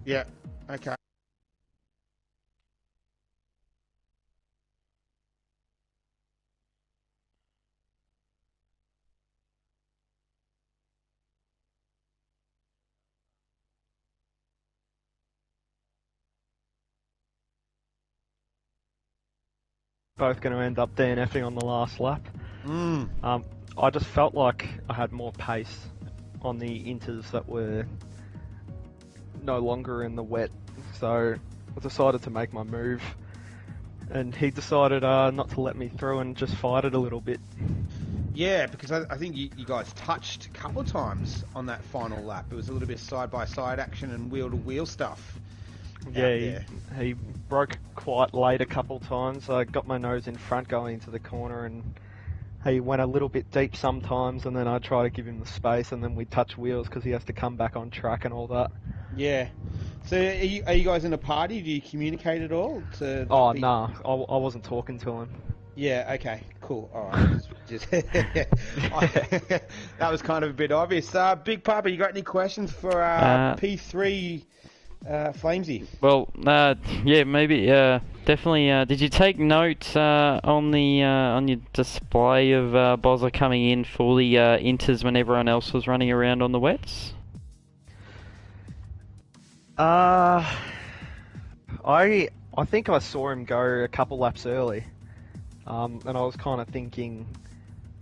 Yeah. Okay. Both going to end up DNFing on the last lap. Mm. I just felt like I had more pace on the inters that were no longer in the wet, so I decided to make my move, and he decided not to let me through and just fight it a little bit. Yeah, because I think you guys touched a couple of times on that final lap. It was a little bit side-by-side action and wheel-to-wheel stuff. Yeah, he broke quite late a couple times. I got my nose in front going into the corner, and he went a little bit deep sometimes, and then I try to give him the space, and then we touch wheels because he has to come back on track and all that. Yeah. So are you guys in a party? Do you communicate at all? Nah, I wasn't talking to him. Yeah, okay, cool, alright. That was kind of a bit obvious. Big Papa, you got any questions for P3 Flamesy? Well, yeah, maybe, definitely. Did you take note on your display of Bozza coming in for the inters when everyone else was running around on the wets? I think I saw him go a couple laps early, and I was kind of thinking,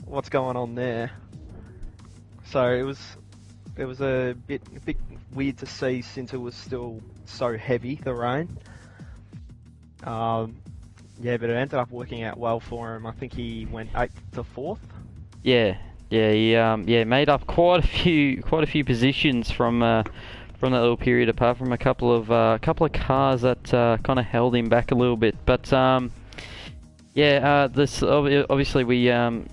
what's going on there? So it was a bit weird to see since it was still so heavy, the rain. Yeah, but it ended up working out well for him. I think he went 8th to 4th. Yeah, he made up quite a few positions from that little period, apart from a couple of cars that kind of held him back a little bit. But this obviously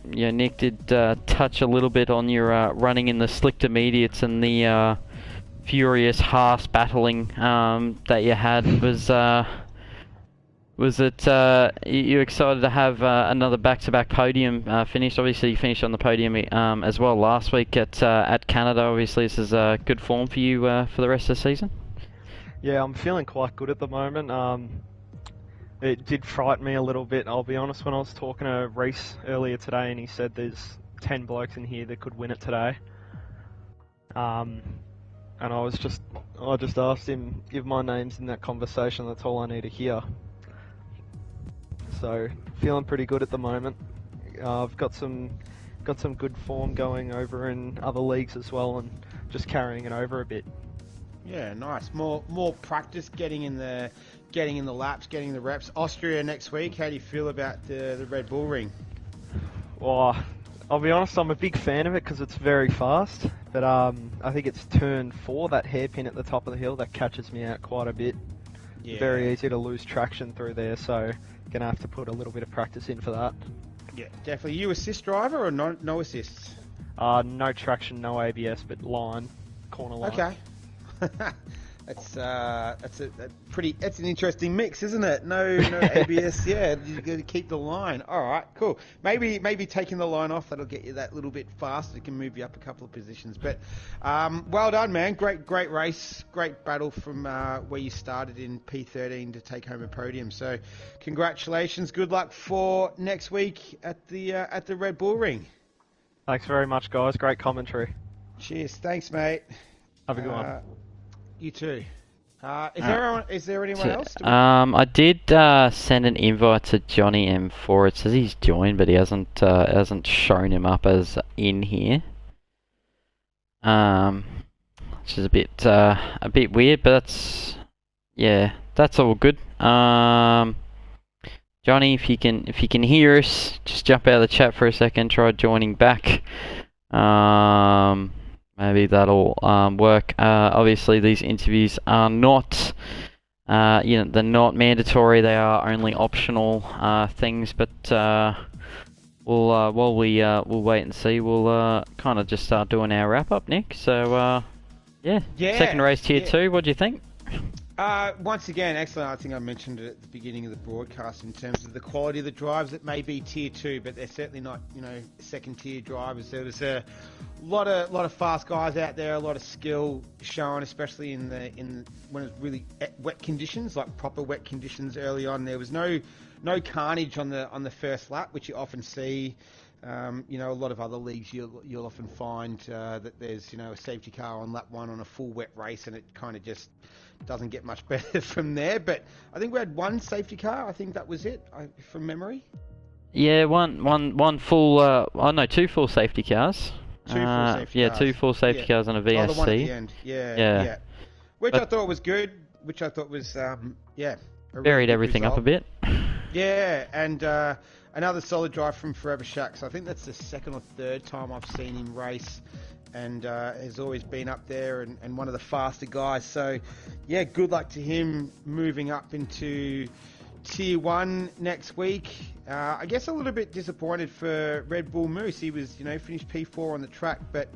Nick did touch a little bit on your running in the slick intermediates and the furious Haas battling that you had. Was it you excited to have another back-to-back podium finish? Obviously, you finished on the podium as well last week at Canada. Obviously, this is good form for you for the rest of the season. Yeah, I'm feeling quite good at the moment. It did frighten me a little bit, I'll be honest, when I was talking to Reese earlier today, and he said there's 10 blokes in here that could win it today. And I just asked him, give my names in that conversation. That's all I need to hear. So feeling pretty good at the moment. I've got some good form going over in other leagues as well, and just carrying it over a bit. Yeah, nice. More practice, getting in the laps, getting the reps. Austria next week. How do you feel about the Red Bull Ring? Well, I'll be honest, I'm a big fan of it because it's very fast. But I think it's turn 4, that hairpin at the top of the hill, that catches me out quite a bit. Yeah. Very easy to lose traction through there, so gonna have to put a little bit of practice in for that. Yeah, definitely. You assist driver or no assists? No traction, no ABS, but corner line. Okay. That's an interesting mix, isn't it? No ABS. Yeah, you got to keep the line. All right, cool. Maybe taking the line off, that'll get you that little bit faster. It can move you up a couple of positions. But well done, man. Great race, great battle from where you started in P13 to take home a podium. So congratulations. Good luck for next week at the Red Bull Ring. Thanks very much, guys. Great commentary. Cheers. Thanks, mate. Have a good one. You too. Is there anyone else? I did send an invite to Johnny M4. It says he's joined, but he hasn't shown him up as in here. Which is a bit weird, but that's all good. Johnny, if you can hear us, just jump out of the chat for a second. Try joining back. Maybe that'll work. Obviously, these interviews are not, they're not mandatory. They are only optional things. But we'll wait and see. We'll kind of just start doing our wrap up, Nick. So yeah, second race tier 2. What do you think? Once again, excellent. I think I mentioned it at the beginning of the broadcast in terms of the quality of the drives. It may be tier 2, but they're certainly not, second tier drivers. There was a lot of fast guys out there, a lot of skill shown, especially in when it was really wet conditions, like proper wet conditions early on. There was no carnage on the first lap, which you often see. A lot of other leagues you'll often find that there's a safety car on lap 1 on a full wet race, and it kind of just doesn't get much better from there. But I think we had one safety car. I think that was it, from memory. Yeah, one full. Two full safety cars. Two full safety cars. 2 full safety cars on a VSC. Oh, the one at the end. Yeah. Which I thought was good. Which I thought was varied everything up a bit. Yeah, and another solid drive from Forever Shack. So I think that's the second or third time I've seen him race, and has always been up there and one of the faster guys. So yeah, good luck to him moving up into tier 1 next week. I guess a little bit disappointed for Red Bull Moose. He was finished P4 on the track, but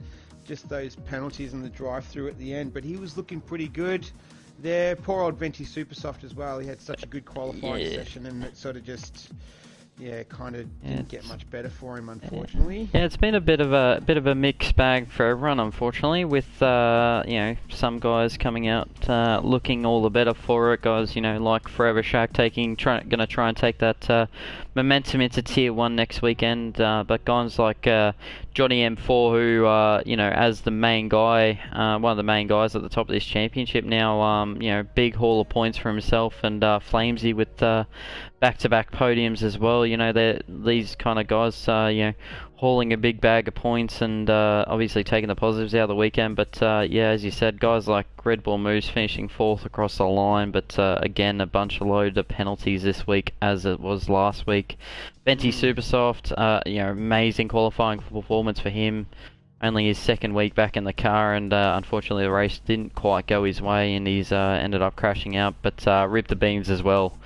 just those penalties and the drive through at the end. But he was looking pretty good there. Poor old Venti Supersoft as well. He had such a good qualifying session, and it sort of just didn't get much better for him, unfortunately. Yeah, it's been a bit of a mixed bag for everyone, unfortunately, with some guys coming out looking all the better for it. Guys, like Forever Shack going to try and take that momentum into tier 1 next weekend. But guys like Johnny M4, who as the main guy, one of the main guys at the top of this championship now, big haul of points for himself, and Flamesy with back-to-back podiums as well. These kind of guys, hauling a big bag of points, and obviously taking the positives out of the weekend. But as you said, guys like Red Bull Moose finishing 4th across the line, but again, a load of penalties this week, as it was last week. Venti Supersoft, amazing qualifying performance for him. Only his second week back in the car, and unfortunately the race didn't quite go his way, and he's ended up crashing out. But ripped the beans as well.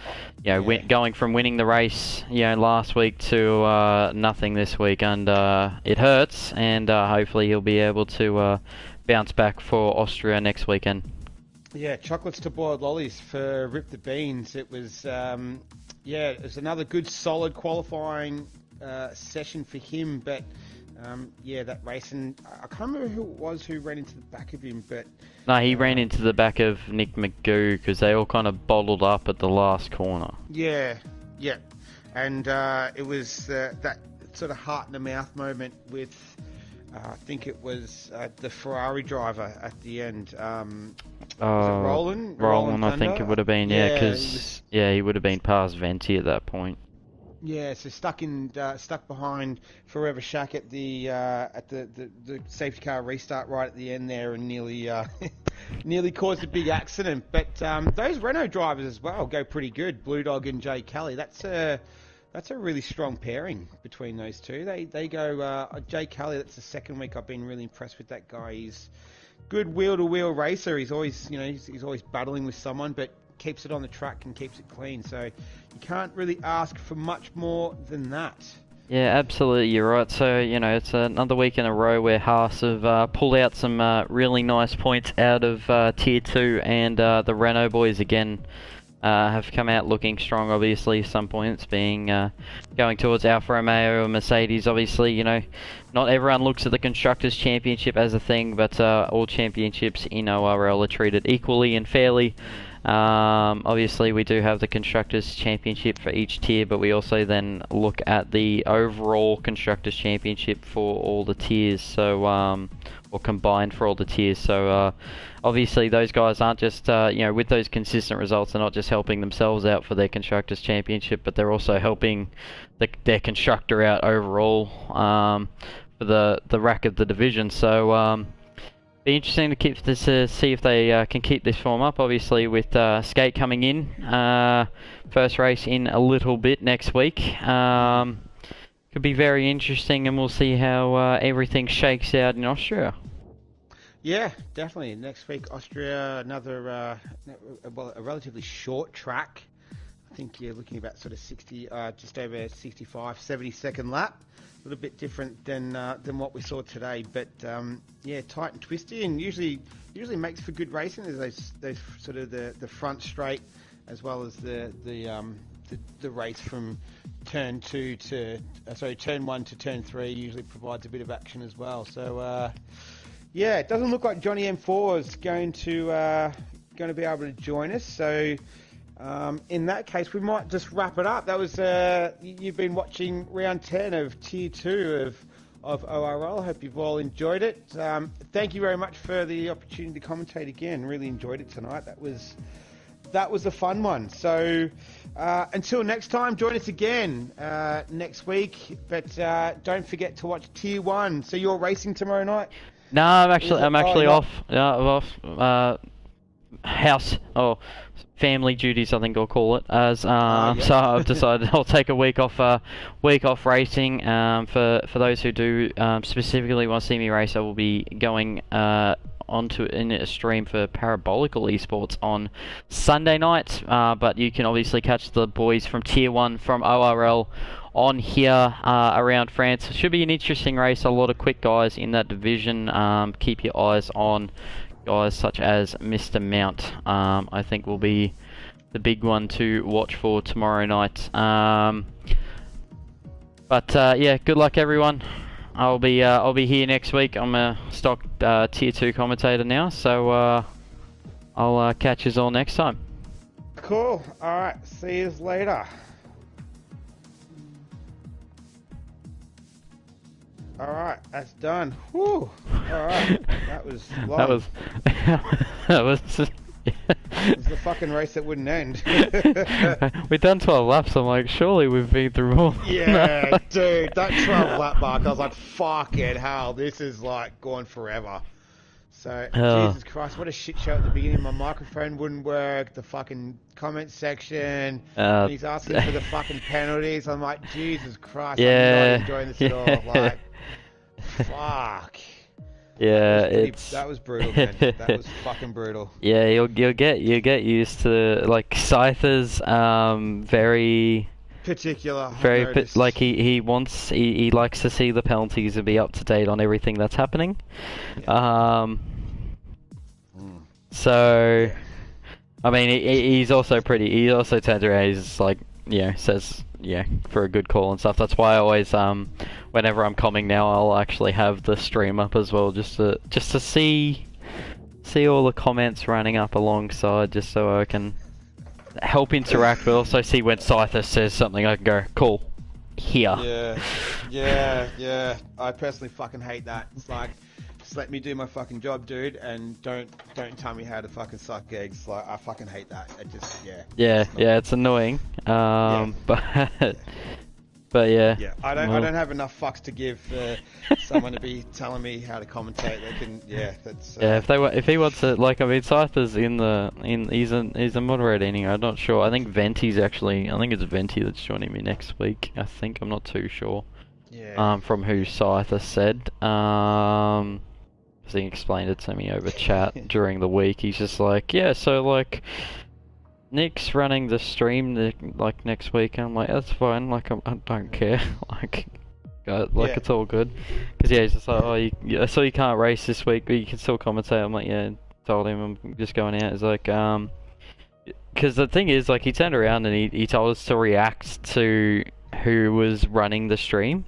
Going from winning the race, last week to nothing this week, and it hurts. And hopefully he'll be able to bounce back for Austria next weekend. Yeah, chocolates to boiled lollies for Rip the Beans. It was, it was another good, solid qualifying session for him, but that race, and I can't remember who it was who ran into the back of him, but... No, he ran into the back of Nick McGoo, because they all kind of bottled up at the last corner. Yeah, and it was that sort of heart-in-the-mouth moment with, I think it was the Ferrari driver at the end. Was it Roland? Roland, I think it would have been, because he would have been past Venti at that point. Yeah, so stuck behind Forever Shack at the safety car restart right at the end there, and nearly caused a big accident. But those Renault drivers as well go pretty good. Blue Dog and Jay Kelly. That's a really strong pairing between those two. They go Jay Kelly. That's the second week I've been really impressed with that guy. He's good wheel-to-wheel racer. He's always he's always battling with someone, but keeps it on the track and keeps it clean. So you can't really ask for much more than that. Yeah, absolutely, you're right. So, it's another week in a row where Haas have pulled out some really nice points out of Tier 2, and the Renault boys again have come out looking strong, obviously. Some points being going towards Alfa Romeo and Mercedes. Obviously, not everyone looks at the Constructors' Championship as a thing, but all championships in ORL are treated equally and fairly. Obviously we do have the Constructors' Championship for each tier, but we also then look at the overall Constructors' Championship for all the tiers, so or combined for all the tiers. So obviously those guys aren't just with those consistent results, they're not just helping themselves out for their Constructors' Championship, but they're also helping their constructor out overall for the rack of the division. So Be interesting to keep this, see if they can keep this form up. Obviously, with Skate coming in, first race in a little bit next week. Could be very interesting, and we'll see how everything shakes out in Austria. Yeah, definitely. Next week, Austria, another a relatively short track. I think you're looking about sort of 60, just over 65, 70-second lap. A little bit different than what we saw today, but yeah, tight and twisty, and usually makes for good racing. There's those sort of the front straight, as well as the race from turn 1 to turn 3 usually provides a bit of action as well. So yeah, it doesn't look like Johnny M4 is going to be able to join us. So. In that case, we might just wrap it up. That was you've been watching round 10 of Tier 2 of ORL. Hope you've all enjoyed it. Thank you very much for the opportunity to commentate again. Really enjoyed it tonight. That was a fun one. So until next time, join us again next week. But don't forget to watch Tier 1. So you're racing tomorrow night? No, I'm actually off. Yeah, I'm off. Family duties, I think I'll call it as. Yeah. So I've decided I'll take a week off racing. For those who do specifically want to see me race, I will be going onto in a stream for Parabolical Esports on Sunday night. But you can obviously catch the boys from Tier 1 from ORL on here around France. It should be an interesting race. A lot of quick guys in that division. Keep your eyes on guys such as Mr. Mount. I think will be the big one to watch for tomorrow night. But yeah, good luck everyone. I'll be here next week. I'm a stock Tier 2 commentator now, so I'll catch you all next time. Cool. All right. See you later. All right, that's done. Whew. All right, that was long. That was. It was the fucking race that wouldn't end. We've done 12 laps. I'm like, surely we've been through all. Yeah, dude, that 12 lap mark, I was like, fucking hell, this is like going forever. So, Jesus Christ, what a shit show at the beginning. My microphone wouldn't work, the fucking comment section, and he's asking for the fucking penalties. I'm like, Jesus Christ, I'm not enjoying this at all. Like, fuck. Yeah, that was brutal, man. That was fucking brutal. Yeah, you'll get used to like Scyther's very particular. Like he likes to see the penalties and be up to date on everything that's happening. Yeah. So, I mean, he's also pretty. He also turns around. He's like, says, for a good call and stuff. That's why I always, whenever I'm coming now, I'll actually have the stream up as well, just to see all the comments running up alongside, just so I can help interact, but also see when Scyther says something, I can go, cool, here. Yeah. I personally fucking hate that. It's like, just let me do my fucking job, dude, and don't tell me how to fucking suck eggs. Like, I fucking hate that. It just, it's annoying. But yeah. Yeah, I don't have enough fucks to give for someone to be telling me how to commentate. They can, that's. If he wants to, like, I mean, Scyther's he's a moderator anyway. I'm not sure. I think it's Venti that's joining me next week. I think, I'm not too sure. Yeah. From who Scyther said. He explained it to me over chat during the week. He's just like, so like, Nick's running the stream like next week. I'm like, that's fine. Like, I don't care. It's all good. Because he's just like, I saw you can't race this week, but you can still commentate. I'm like, told him I'm just going out. He's like, because the thing is, like, he turned around and he told us to react to who was running the stream,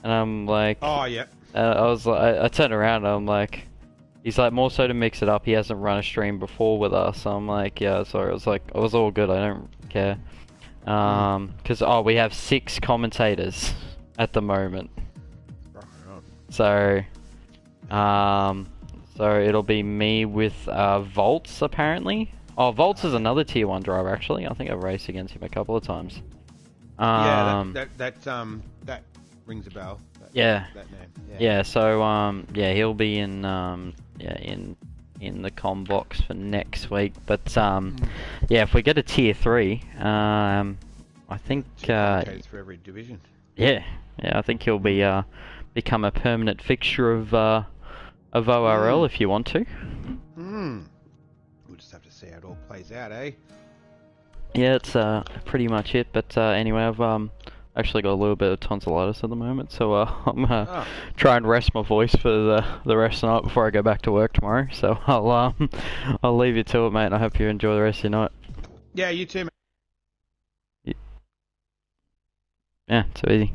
and I'm like, oh yeah. I turned around and I'm like, he's like, more so to mix it up. He hasn't run a stream before with us. So I'm like, sorry. I was like, it was all good. I don't care. Because we have 6 commentators at the moment. So it'll be me with Volts apparently. Oh, Volts is another Tier 1 driver actually. I think I've raced against him a couple of times. That rings a bell. That name. So he'll be in yeah, in the com box for next week. But yeah, if we get a tier 3, I think for every division. yeah, I think he'll be become a permanent fixture of ORL if you want to. We'll just have to see how it all plays out, eh? Yeah, it's pretty much it. But anyway, I've actually got a little bit of tonsillitis at the moment, so I'm gonna try and rest my voice for the rest of the night before I go back to work tomorrow. So I'll leave you to it, mate. And I hope you enjoy the rest of your night. Yeah, you too, mate. Yeah, too easy.